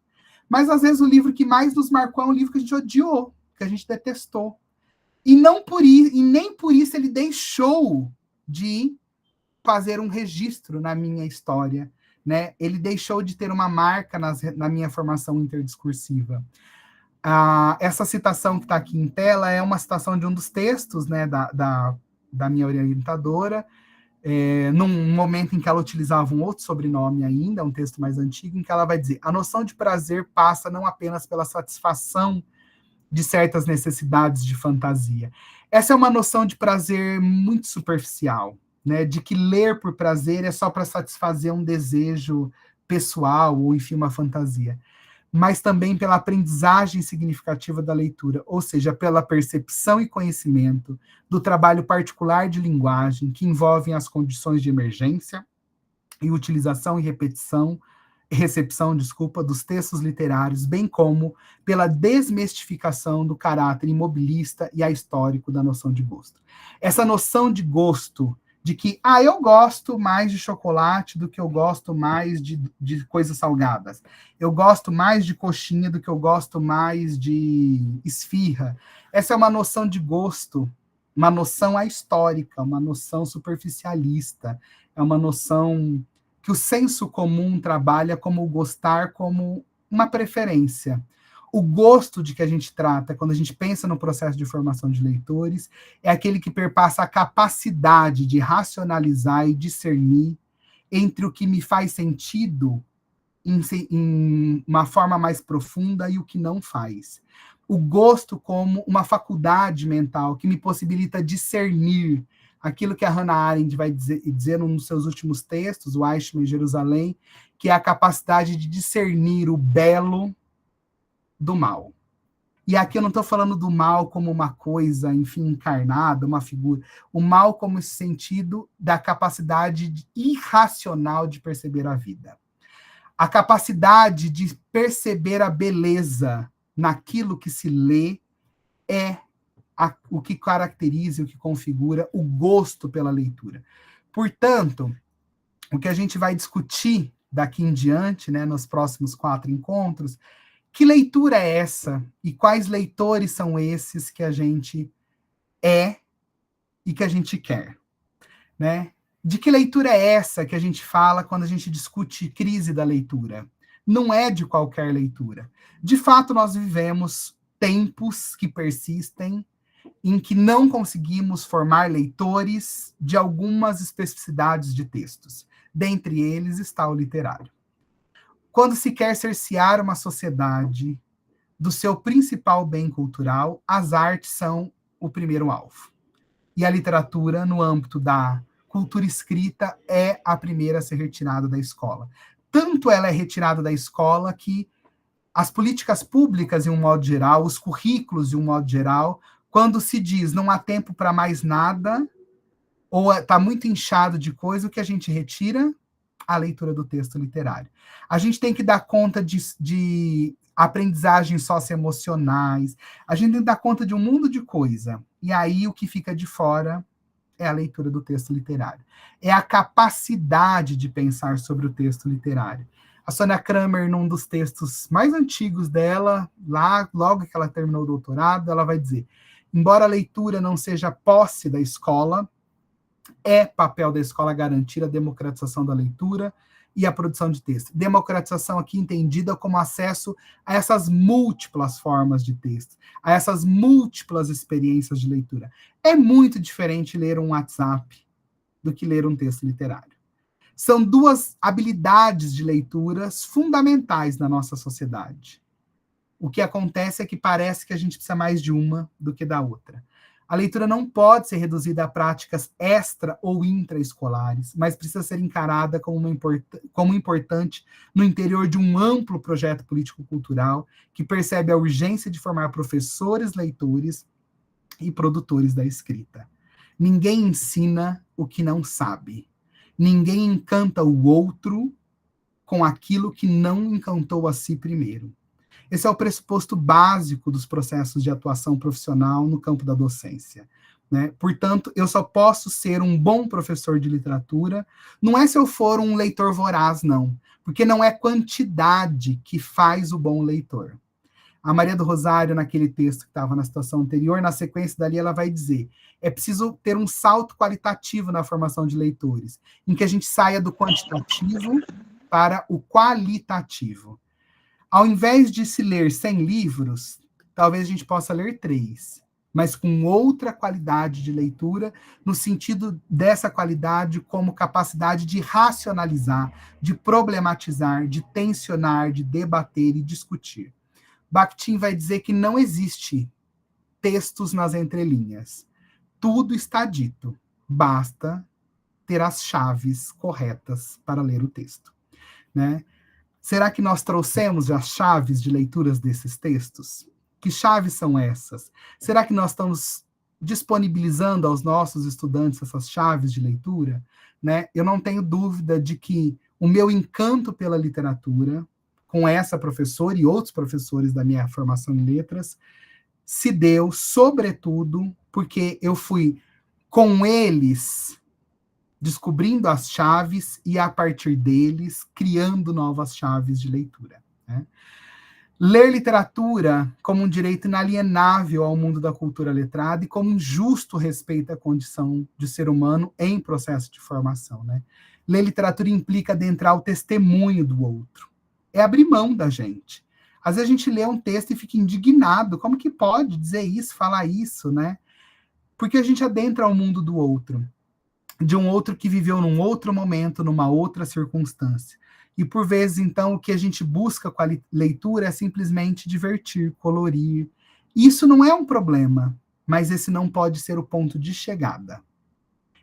Speaker 2: Mas às vezes o livro que mais nos marcou é um livro que a gente odiou, que a gente detestou. E não por isso, e nem por isso ele deixou de fazer um registro na minha história, né? Ele deixou de ter uma marca na minha formação interdiscursiva. Essa citação que está aqui em tela é uma citação de um dos textos, né, da minha orientadora, num momento em que ela utilizava um outro sobrenome ainda, um texto mais antigo, em que ela vai dizer: a noção de prazer passa não apenas pela satisfação de certas necessidades de fantasia. Essa é uma noção de prazer muito superficial, né, de que ler por prazer é só para satisfazer um desejo pessoal ou, enfim, uma fantasia, mas também pela aprendizagem significativa da leitura, ou seja, pela percepção e conhecimento do trabalho particular de linguagem que envolvem as condições de emergência e utilização e recepção, dos textos literários, bem como pela desmistificação do caráter imobilista e ahistórico da noção de gosto. Essa noção de gosto, de que, eu gosto mais de chocolate do que eu gosto mais de coisas salgadas. Eu gosto mais de coxinha do que eu gosto mais de esfirra. Essa é uma noção de gosto, uma noção ahistórica, uma noção superficialista, é uma noção que o senso comum trabalha como gostar como uma preferência. O gosto de que a gente trata, quando a gente pensa no processo de formação de leitores, é aquele que perpassa a capacidade de racionalizar e discernir entre o que me faz sentido em uma forma mais profunda e o que não faz. O gosto como uma faculdade mental que me possibilita discernir aquilo que a Hannah Arendt vai dizer num dos seus últimos textos, o Eichmann em Jerusalém, que é a capacidade de discernir o belo do mal. E aqui eu não estou falando do mal como uma coisa, enfim, encarnada, uma figura. O mal como esse sentido da capacidade irracional de perceber a vida. A capacidade de perceber a beleza naquilo que se lê é o que caracteriza, o que configura o gosto pela leitura. Portanto, o que a gente vai discutir daqui em diante, né, nos próximos 4 encontros, que leitura é essa e quais leitores são esses que a gente é e que a gente quer, né? De que leitura é essa que a gente fala quando a gente discute crise da leitura? Não é de qualquer leitura. De fato, nós vivemos tempos que persistem em que não conseguimos formar leitores de algumas especificidades de textos. Dentre eles está o literário. Quando se quer cercear uma sociedade do seu principal bem cultural, as artes são o primeiro alvo. E a literatura, no âmbito da cultura escrita, é a primeira a ser retirada da escola. Tanto ela é retirada da escola que as políticas públicas, em um modo geral, os currículos, de um modo geral, quando se diz não há tempo para mais nada, ou está muito inchado de coisa, o que a gente retira? A leitura do texto literário. A gente tem que dar conta de aprendizagens socioemocionais, a gente tem que dar conta de um mundo de coisa. E aí o que fica de fora é a leitura do texto literário. É a capacidade de pensar sobre o texto literário. A Sônia Kramer, num dos textos mais antigos dela, lá, logo que ela terminou o doutorado, ela vai dizer: embora a leitura não seja posse da escola, é papel da escola garantir a democratização da leitura e a produção de texto. Democratização aqui entendida como acesso a essas múltiplas formas de texto, a essas múltiplas experiências de leitura. É muito diferente ler um WhatsApp do que ler um texto literário. São 2 habilidades de leituras fundamentais na nossa sociedade. O que acontece é que parece que a gente precisa mais de uma do que da outra. A leitura não pode ser reduzida a práticas extra ou intraescolares, mas precisa ser encarada como importante no interior de um amplo projeto político-cultural que percebe a urgência de formar professores, leitores e produtores da escrita. Ninguém ensina o que não sabe. Ninguém encanta o outro com aquilo que não encantou a si primeiro. Esse é o pressuposto básico dos processos de atuação profissional no campo da docência, né? Portanto, eu só posso ser um bom professor de literatura, não é se eu for um leitor voraz, não, porque não é quantidade que faz o bom leitor. A Maria do Rosário, naquele texto que estava na situação anterior, na sequência dali, ela vai dizer: é preciso ter um salto qualitativo na formação de leitores, em que a gente saia do quantitativo para o qualitativo. Ao invés de se ler 100 livros, talvez a gente possa ler 3, mas com outra qualidade de leitura, no sentido dessa qualidade como capacidade de racionalizar, de problematizar, de tensionar, de debater e discutir. Bakhtin vai dizer que não existe textos nas entrelinhas. Tudo está dito. Basta ter as chaves corretas para ler o texto, né? Será que nós trouxemos as chaves de leituras desses textos? Que chaves são essas? Será que nós estamos disponibilizando aos nossos estudantes essas chaves de leitura? Né? Eu não tenho dúvida de que o meu encanto pela literatura, com essa professora e outros professores da minha formação em letras, se deu, sobretudo, porque eu fui com eles descobrindo as chaves e, a partir deles, criando novas chaves de leitura. Né? Ler literatura como um direito inalienável ao mundo da cultura letrada e como um justo respeito à condição de ser humano em processo de formação. Né? Ler literatura implica adentrar o testemunho do outro. É abrir mão da gente. Às vezes a gente lê um texto e fica indignado. Como que pode dizer isso, falar isso, né? Porque a gente adentra o mundo do outro, de um outro que viveu num outro momento, numa outra circunstância. E, por vezes, então, o que a gente busca com a leitura é simplesmente divertir, colorir. Isso não é um problema, mas esse não pode ser o ponto de chegada.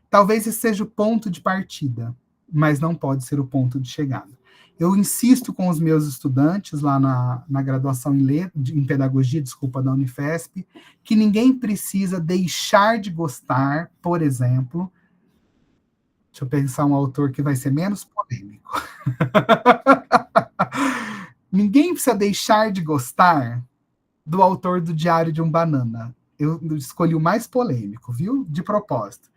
Speaker 2: Talvez esse seja o ponto de partida, mas não pode ser o ponto de chegada. Eu insisto com os meus estudantes lá na graduação em pedagogia, da Unifesp, que ninguém precisa deixar de gostar, por exemplo. Deixa eu pensar um autor que vai ser menos polêmico. Ninguém precisa deixar de gostar do autor do Diário de um Banana. Eu escolhi o mais polêmico, viu? De propósito.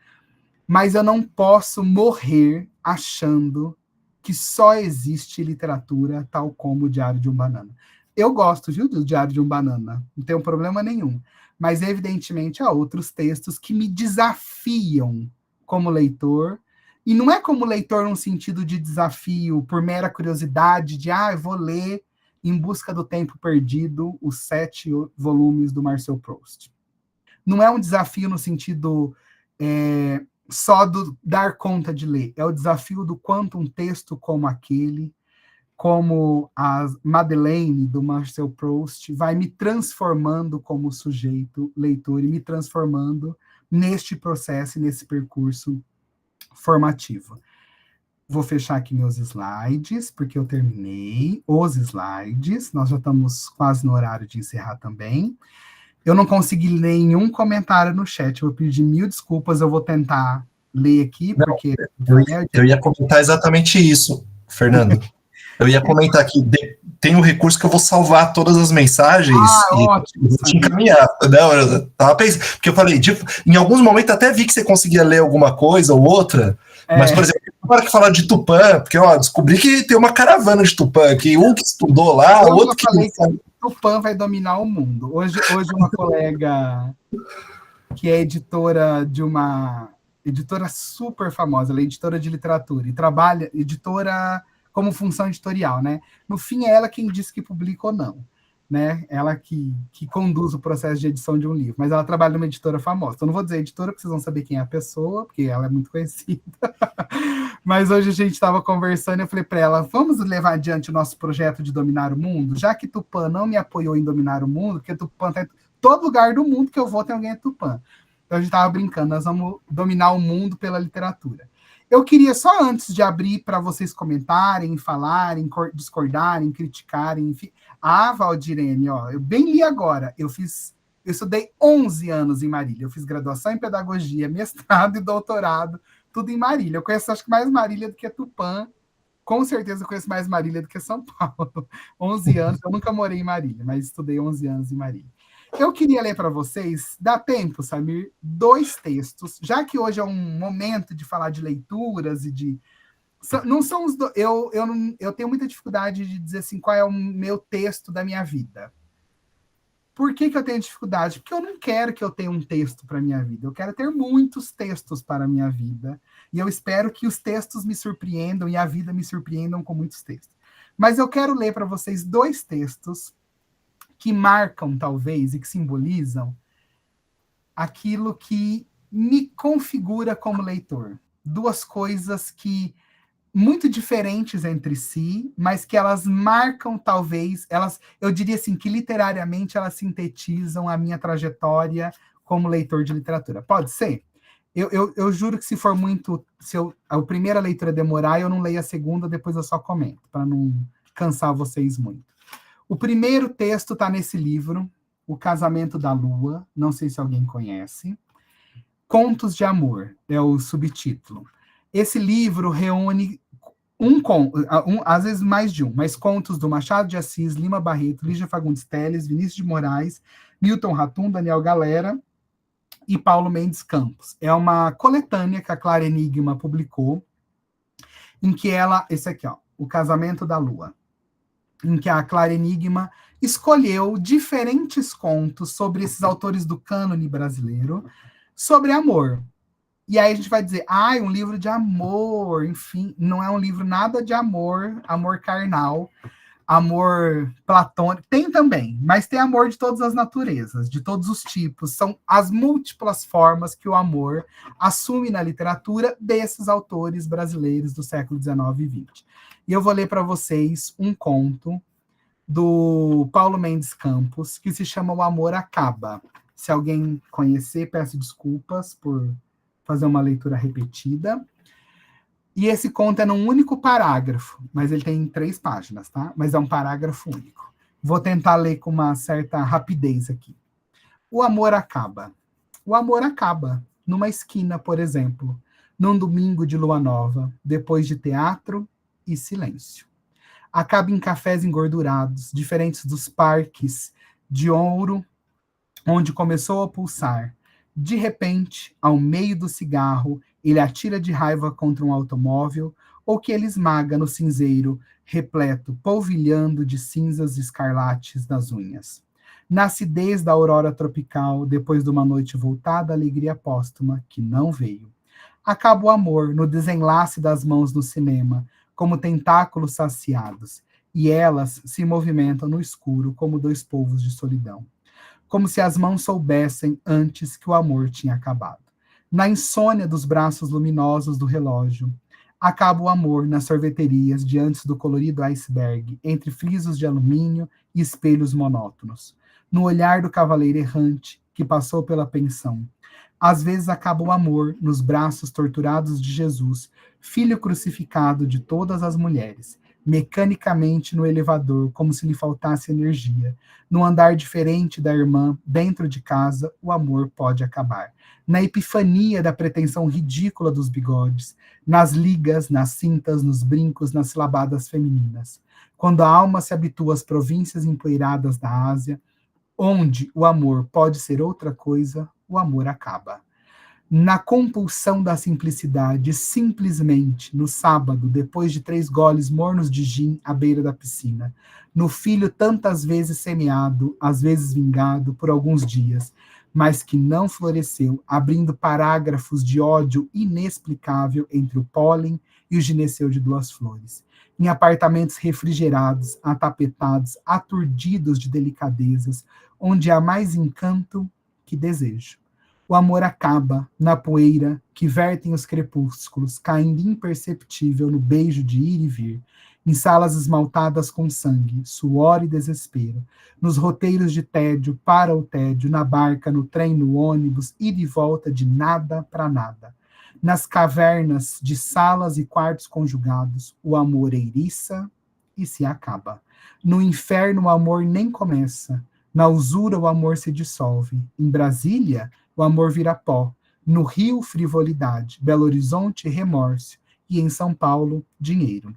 Speaker 2: Mas eu não posso morrer achando que só existe literatura tal como o Diário de um Banana. Eu gosto, viu, do Diário de um Banana. Não tenho problema nenhum. Mas, evidentemente, há outros textos que me desafiam como leitor. E não é como leitor num sentido de desafio, por mera curiosidade, de, eu vou ler Em Busca do Tempo Perdido, os 7 volumes do Marcel Proust. Não é um desafio no sentido só do dar conta de ler, é o desafio do quanto um texto como aquele, como a Madeleine, do Marcel Proust, vai me transformando como sujeito leitor e me transformando neste processo e nesse percurso formativo. Vou fechar aqui meus slides, porque eu terminei os slides. Nós já estamos quase no horário de encerrar também. Eu não consegui ler nenhum comentário no chat. Eu vou pedir 1000 desculpas. Eu vou tentar ler aqui,
Speaker 1: não,
Speaker 2: porque...
Speaker 1: Eu ia comentar exatamente isso, Fernando. Eu ia comentar que tem um recurso que eu vou salvar todas as mensagens e
Speaker 2: ótimo,
Speaker 1: vou te encaminhar. Não, eu tava pensando, porque eu falei, em alguns momentos até vi que você conseguia ler alguma coisa ou outra, mas, por exemplo, agora que falar de Tupã, porque descobri que tem uma caravana de Tupã, que um que estudou lá, o outro que...
Speaker 2: Tupã vai dominar o mundo. Hoje uma colega que é editora de uma editora super famosa, ela é editora de literatura e trabalha, editora como função editorial, né? No fim, é ela quem diz que publica ou não, né? Ela que conduz o processo de edição de um livro, mas ela trabalha numa editora famosa. Então, não vou dizer editora, porque vocês vão saber quem é a pessoa, porque ela é muito conhecida. Mas hoje a gente estava conversando e eu falei para ela, vamos levar adiante o nosso projeto de dominar o mundo, já que Tupã não me apoiou em dominar o mundo, porque Tupã está em todo lugar do mundo que eu vou tem alguém é Tupã. Então, a gente estava brincando, nós vamos dominar o mundo pela literatura. Eu queria, só antes de abrir para vocês comentarem, falarem, discordarem, criticarem, enfim. Valdirene, eu bem li agora. Eu estudei 11 anos em Marília. Eu fiz graduação em pedagogia, mestrado e doutorado, tudo em Marília. Eu conheço, acho que mais Marília do que Tupã, com certeza eu conheço mais Marília do que São Paulo. 11 anos, eu nunca morei em Marília, mas estudei 11 anos em Marília. Eu queria ler para vocês, dá tempo, Samir, 2 textos, já que hoje é um momento de falar de leituras e de... Não são os eu tenho muita dificuldade de dizer assim, qual é o meu texto da minha vida. Por que eu tenho dificuldade? Porque eu não quero que eu tenha um texto para a minha vida. Eu quero ter muitos textos para a minha vida. E eu espero que os textos me surpreendam e a vida me surpreendam com muitos textos. Mas eu quero ler para vocês 2 textos que marcam, talvez, e que simbolizam aquilo que me configura como leitor. 2 coisas que muito diferentes entre si, mas que elas marcam, talvez, eu diria assim, que literariamente elas sintetizam a minha trajetória como leitor de literatura. Pode ser? Eu juro que se for muito, a primeira leitura demorar, eu não leio a segunda, depois eu só comento, para não cansar vocês muito. O primeiro texto está nesse livro, O Casamento da Lua, não sei se alguém conhece. Contos de Amor, é o subtítulo. Esse livro reúne às vezes mais de um, mas contos do Machado de Assis, Lima Barreto, Lígia Fagundes Telles, Vinícius de Moraes, Milton Ratum, Daniel Galera e Paulo Mendes Campos. É uma coletânea que a Clara Enigma publicou, em que esse aqui, ó, O Casamento da Lua, em que a Clara Enigma escolheu diferentes contos sobre esses autores do cânone brasileiro, sobre amor. E aí a gente vai dizer, um livro de amor, enfim, não é um livro nada de amor, amor carnal, amor platônico, tem também, mas tem amor de todas as naturezas, de todos os tipos, são as múltiplas formas que o amor assume na literatura desses autores brasileiros do século XIX e XX. E eu vou ler para vocês um conto do Paulo Mendes Campos, que se chama O Amor Acaba. Se alguém conhecer, peço desculpas por fazer uma leitura repetida. E esse conto é num único parágrafo, mas ele tem 3 páginas, tá? Mas é um parágrafo único. Vou tentar ler com uma certa rapidez aqui. O amor acaba. O amor acaba numa esquina, por exemplo, num domingo de lua nova, depois de teatro e silêncio. Acaba em cafés engordurados, diferentes dos parques de ouro, onde começou a pulsar. De repente, ao meio do cigarro, ele atira de raiva contra um automóvel, ou que ele esmaga no cinzeiro, repleto, polvilhando de cinzas escarlates nas unhas. Na acidez da aurora tropical, depois de uma noite voltada à alegria póstuma, que não veio. Acaba o amor no desenlace das mãos no cinema, como tentáculos saciados, e elas se movimentam no escuro como 2 polvos de solidão. Como se as mãos soubessem antes que o amor tinha acabado. Na insônia dos braços luminosos do relógio, acaba o amor nas sorveterias diante do colorido iceberg, entre frisos de alumínio e espelhos monótonos. No olhar do cavaleiro errante que passou pela pensão. Às vezes acaba o amor nos braços torturados de Jesus, filho crucificado de todas as mulheres, mecanicamente no elevador, como se lhe faltasse energia. No andar diferente da irmã, dentro de casa, o amor pode acabar. Na epifania da pretensão ridícula dos bigodes, nas ligas, nas cintas, nos brincos, nas silabadas femininas. Quando a alma se habitua às províncias empoeiradas da Ásia, onde o amor pode ser outra coisa, o amor acaba. Na compulsão da simplicidade, simplesmente, no sábado, depois de 3 goles mornos de gin à beira da piscina, no filho tantas vezes semeado, às vezes vingado, por alguns dias, mas que não floresceu, abrindo parágrafos de ódio inexplicável entre o pólen e o gineceu de 2 flores, em apartamentos refrigerados, atapetados, aturdidos de delicadezas, onde há mais encanto que desejo. O amor acaba na poeira que vertem os crepúsculos, caindo imperceptível no beijo de ir e vir, em salas esmaltadas com sangue, suor e desespero, nos roteiros de tédio para o tédio, na barca, no trem, no ônibus, ida e volta de nada para nada. Nas cavernas de salas e quartos conjugados, o amor eiriça e se acaba. No inferno o amor nem começa, na usura o amor se dissolve. Em Brasília, o amor vira pó. No Rio, frivolidade. Belo Horizonte, remorso. E em São Paulo, dinheiro.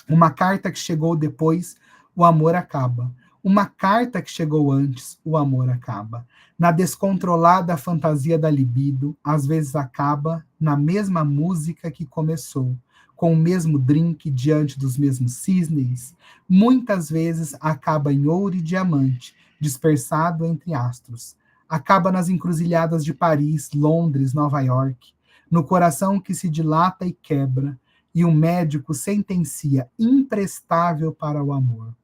Speaker 2: Uma carta que chegou depois, o amor acaba. Uma carta que chegou antes, o amor acaba. Na descontrolada fantasia da libido, às vezes acaba na mesma música que começou, com o mesmo drink diante dos mesmos cisnes. Muitas vezes acaba em ouro e diamante, dispersado entre astros. Acaba nas encruzilhadas de Paris, Londres, Nova York, no coração que se dilata e quebra, e o médico sentencia imprestável para o amor.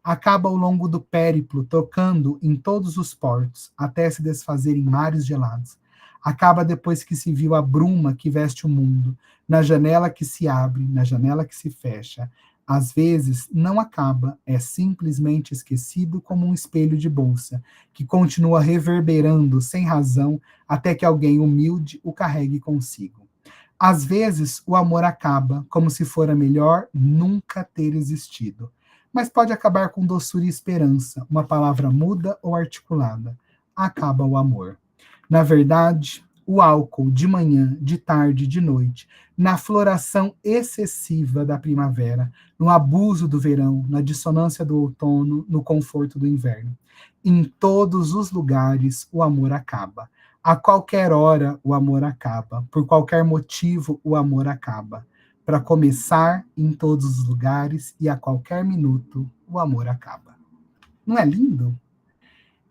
Speaker 2: Acaba ao longo do périplo, tocando em todos os portos, até se desfazer em mares gelados. Acaba depois que se viu a bruma que veste o mundo, na janela que se abre, na janela que se fecha. Às vezes, não acaba, é simplesmente esquecido como um espelho de bolsa, que continua reverberando sem razão até que alguém humilde o carregue consigo. Às vezes, o amor acaba, como se fora melhor nunca ter existido. Mas pode acabar com doçura e esperança, uma palavra muda ou articulada. Acaba o amor. Na verdade, o álcool de manhã, de tarde, de noite, na floração excessiva da primavera, no abuso do verão, na dissonância do outono, no conforto do inverno. Em todos os lugares, o amor acaba. A qualquer hora, o amor acaba. Por qualquer motivo, o amor acaba. Para começar, em todos os lugares e a qualquer minuto, o amor acaba. Não é lindo?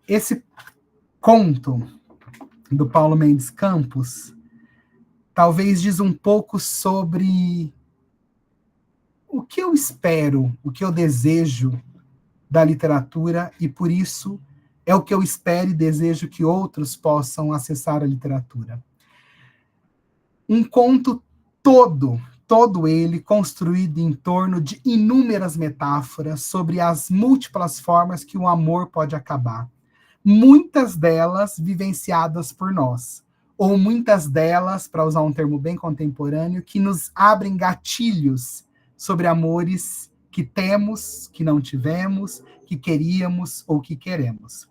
Speaker 2: Esse conto do Paulo Mendes Campos talvez diz um pouco sobre o que eu espero, o que eu desejo da literatura, e por isso é o que eu espero e desejo que outros possam acessar a literatura. Um conto todo ele construído em torno de inúmeras metáforas sobre as múltiplas formas que o amor pode acabar. Muitas delas vivenciadas por nós, ou muitas delas, para usar um termo bem contemporâneo, que nos abrem gatilhos sobre amores que temos, que não tivemos, que queríamos ou que queremos.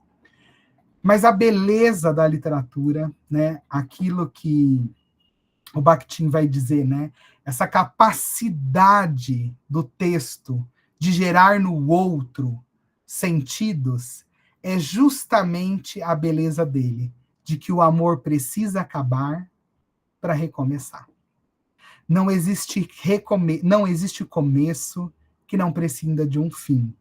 Speaker 2: Mas a beleza da literatura, né, aquilo que o Bakhtin vai dizer, né, essa capacidade do texto de gerar no outro sentidos, é justamente a beleza dele, de que o amor precisa acabar para recomeçar. Não existe começo que não prescinda de um fim,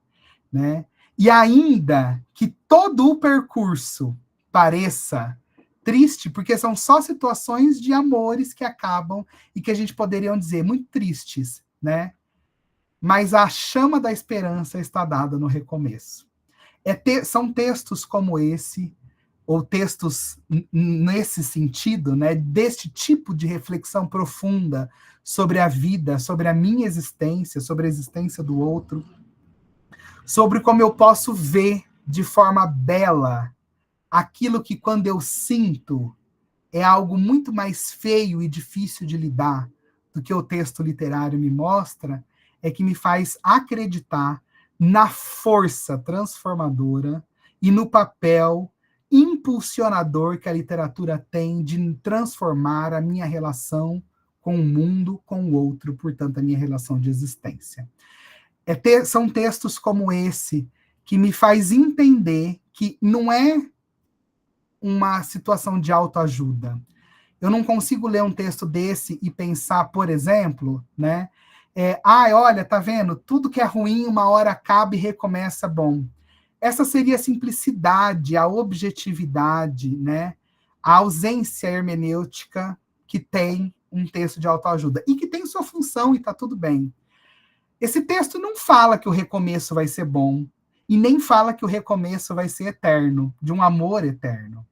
Speaker 2: né? E ainda que todo o percurso pareça triste, porque são só situações de amores que acabam e que a gente poderia dizer muito tristes, né? Mas a chama da esperança está dada no recomeço. São textos como esse, ou textos nesse sentido, né, deste tipo de reflexão profunda sobre a vida, sobre a minha existência, sobre a existência do outro, sobre como eu posso ver de forma bela aquilo que, quando eu sinto, é algo muito mais feio e difícil de lidar do que o texto literário me mostra, é que me faz acreditar na força transformadora e no papel impulsionador que a literatura tem de transformar a minha relação com o mundo, com o outro, portanto, a minha relação de existência. São textos como esse que me faz entender que não é uma situação de autoajuda. Eu não consigo ler um texto desse e pensar, por exemplo, né? Olha, tá vendo? Tudo que é ruim, uma hora acaba e recomeça bom. Essa seria a simplicidade, a objetividade, né? A ausência hermenêutica que tem um texto de autoajuda. E que tem sua função e tá tudo bem. Esse texto não fala que o recomeço vai ser bom, e nem fala que o recomeço vai ser eterno, de um amor eterno.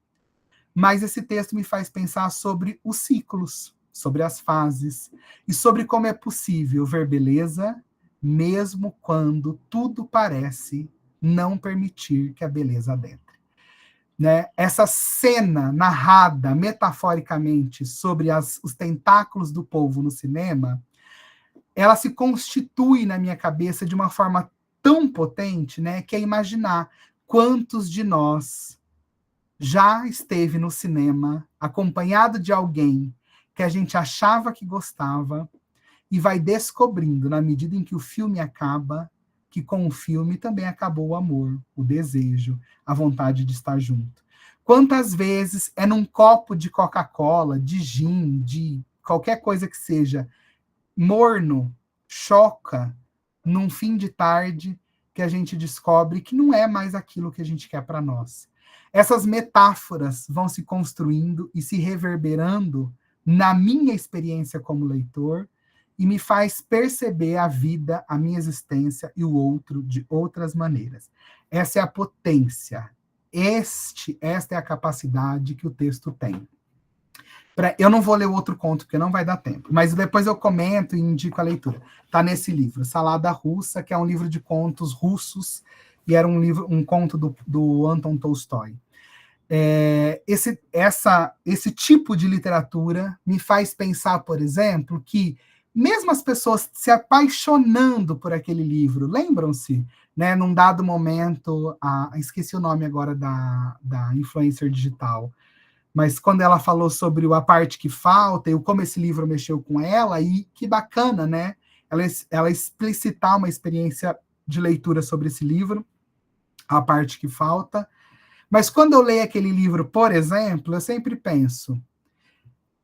Speaker 2: Mas esse texto me faz pensar sobre os ciclos, sobre as fases, e sobre como é possível ver beleza, mesmo quando tudo parece não permitir que a beleza adentre. Né? Essa cena narrada metaforicamente sobre os tentáculos do povo no cinema, ela se constitui na minha cabeça de uma forma tão potente, né, que é imaginar quantos de nós já esteve no cinema acompanhado de alguém que a gente achava que gostava, e vai descobrindo, na medida em que o filme acaba, que com o filme também acabou o amor, o desejo, a vontade de estar junto. Quantas vezes é num copo de Coca-Cola, de gin, de qualquer coisa que seja, morno, choca, num fim de tarde, que a gente descobre que não é mais aquilo que a gente quer para nós. Essas metáforas vão se construindo e se reverberando na minha experiência como leitor e me faz perceber a vida, a minha existência e o outro de outras maneiras. Essa é a potência. Esta é a capacidade que o texto tem. Eu não vou ler o outro conto, porque não vai dar tempo, mas depois eu comento e indico a leitura. Está nesse livro, Salada Russa, que é um livro de contos russos, e era um conto do Anton Tolstói. Esse tipo de literatura me faz pensar, por exemplo, que mesmo as pessoas se apaixonando por aquele livro, lembram-se, né, num dado momento, esqueci o nome agora da influencer digital, mas quando ela falou sobre a parte que falta e como esse livro mexeu com ela, e que bacana, né? Ela explicitar uma experiência de leitura sobre esse livro, a parte que falta. Mas quando eu leio aquele livro, por exemplo, eu sempre penso,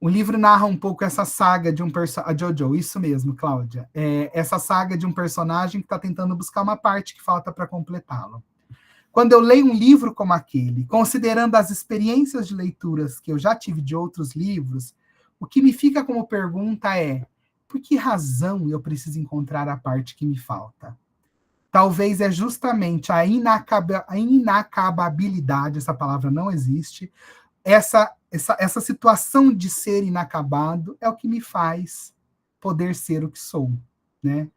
Speaker 2: o livro narra um pouco essa saga de a Jojo, isso mesmo, Cláudia, essa saga de um personagem que está tentando buscar uma parte que falta para completá-lo. Quando eu leio um livro como aquele, considerando as experiências de leituras que eu já tive de outros livros, o que me fica como pergunta é: por que razão eu preciso encontrar a parte que me falta? Talvez é justamente a inacababilidade, essa palavra não existe, essa situação de ser inacabado é o que me faz poder ser o que sou, né?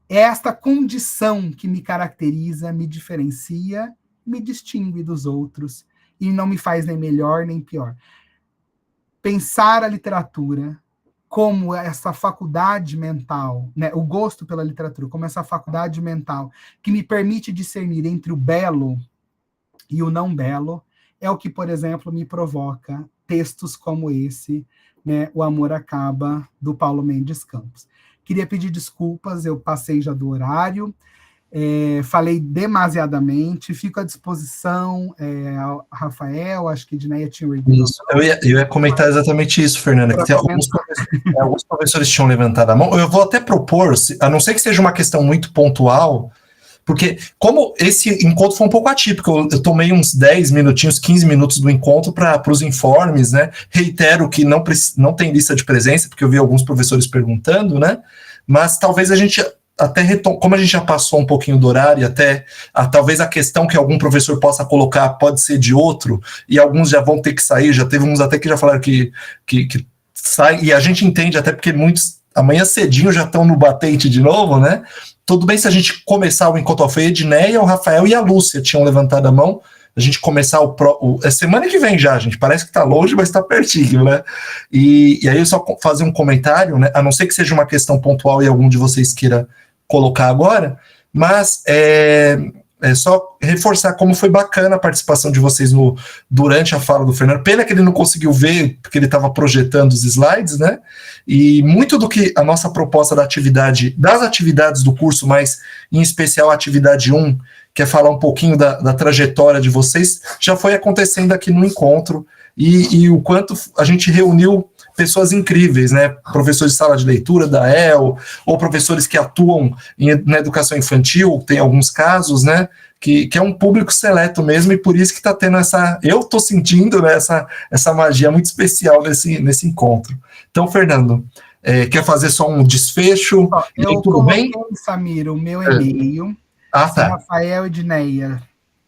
Speaker 2: É esta condição que me caracteriza, me diferencia, me distingue dos outros e não me faz nem melhor nem pior. Pensar a literatura como essa faculdade mental, né, o gosto pela literatura, como essa faculdade mental que me permite discernir entre o belo e o não belo, é o que, por exemplo, me provoca textos como esse, né, O Amor Acaba, do Paulo Mendes Campos. Queria pedir desculpas, eu passei já do horário, falei demasiadamente, fico à disposição, Rafael, acho que Edneia tinha
Speaker 1: isso. Eu ia comentar exatamente isso, Fernanda, que alguns professores tinham levantado a mão. Eu vou até propor, a não ser que seja uma questão muito pontual, porque como esse encontro foi um pouco atípico, eu tomei uns 10 minutinhos, 15 minutos do encontro para os informes, né? Reitero que não tem lista de presença, porque eu vi alguns professores perguntando, né? Mas talvez a gente até como a gente já passou um pouquinho do horário, talvez a questão que algum professor possa colocar pode ser de outro, e alguns já vão ter que sair, já teve uns até que já falaram que sai, e a gente entende até porque muitos amanhã cedinho já estão no batente de novo, né? Tudo bem se a gente começar o encontro, foi a Edneia, o Rafael e a Lúcia tinham levantado a mão, a gente começar semana que vem já, gente, parece que está longe, mas está pertinho, né? E aí eu só fazer um comentário, né? A não ser que seja uma questão pontual e algum de vocês queira colocar agora, mas é só reforçar como foi bacana a participação de vocês durante a fala do Fernando. Pena que ele não conseguiu ver, porque ele estava projetando os slides, né? E muito do que a nossa proposta das atividades do curso, mas em especial a atividade 1, que é falar um pouquinho da trajetória de vocês, já foi acontecendo aqui no encontro, e o quanto a gente reuniu pessoas incríveis, né? Professores de sala de leitura da EL, ou professores que atuam na educação infantil, tem alguns casos, né? Que é um público seleto mesmo, e por isso que está tendo eu estou sentindo, né, essa magia muito especial nesse encontro. Então, Fernando, quer fazer só um desfecho?
Speaker 2: Eu coloquei, Samir, o meu e-mail,
Speaker 1: tá.
Speaker 2: Rafael Edneia,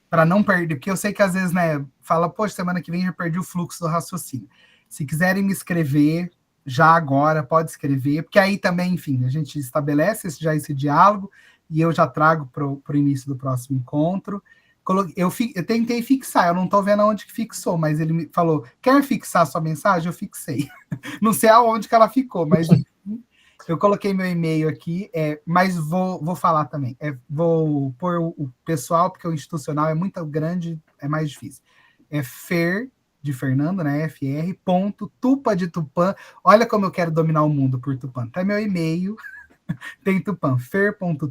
Speaker 2: para não perder, porque eu sei que às vezes, né, fala, poxa, semana que vem já perdi o fluxo do raciocínio. Se quiserem me escrever, já agora, pode escrever, porque aí também, enfim, a gente estabelece esse diálogo, e eu já trago para o início do próximo encontro. Eu tentei fixar, eu não estou vendo aonde que fixou, mas ele me falou, quer fixar sua mensagem? Eu fixei. Não sei aonde que ela ficou, mas enfim, eu coloquei meu e-mail aqui, mas vou falar também. Vou pôr o pessoal, porque o institucional é muito grande, é mais difícil. É de Fernando, né? FR, ponto, Tupa de Tupã. Olha como eu quero dominar o mundo por Tupã. Tá meu e-mail, tem Tupã, fer.tupa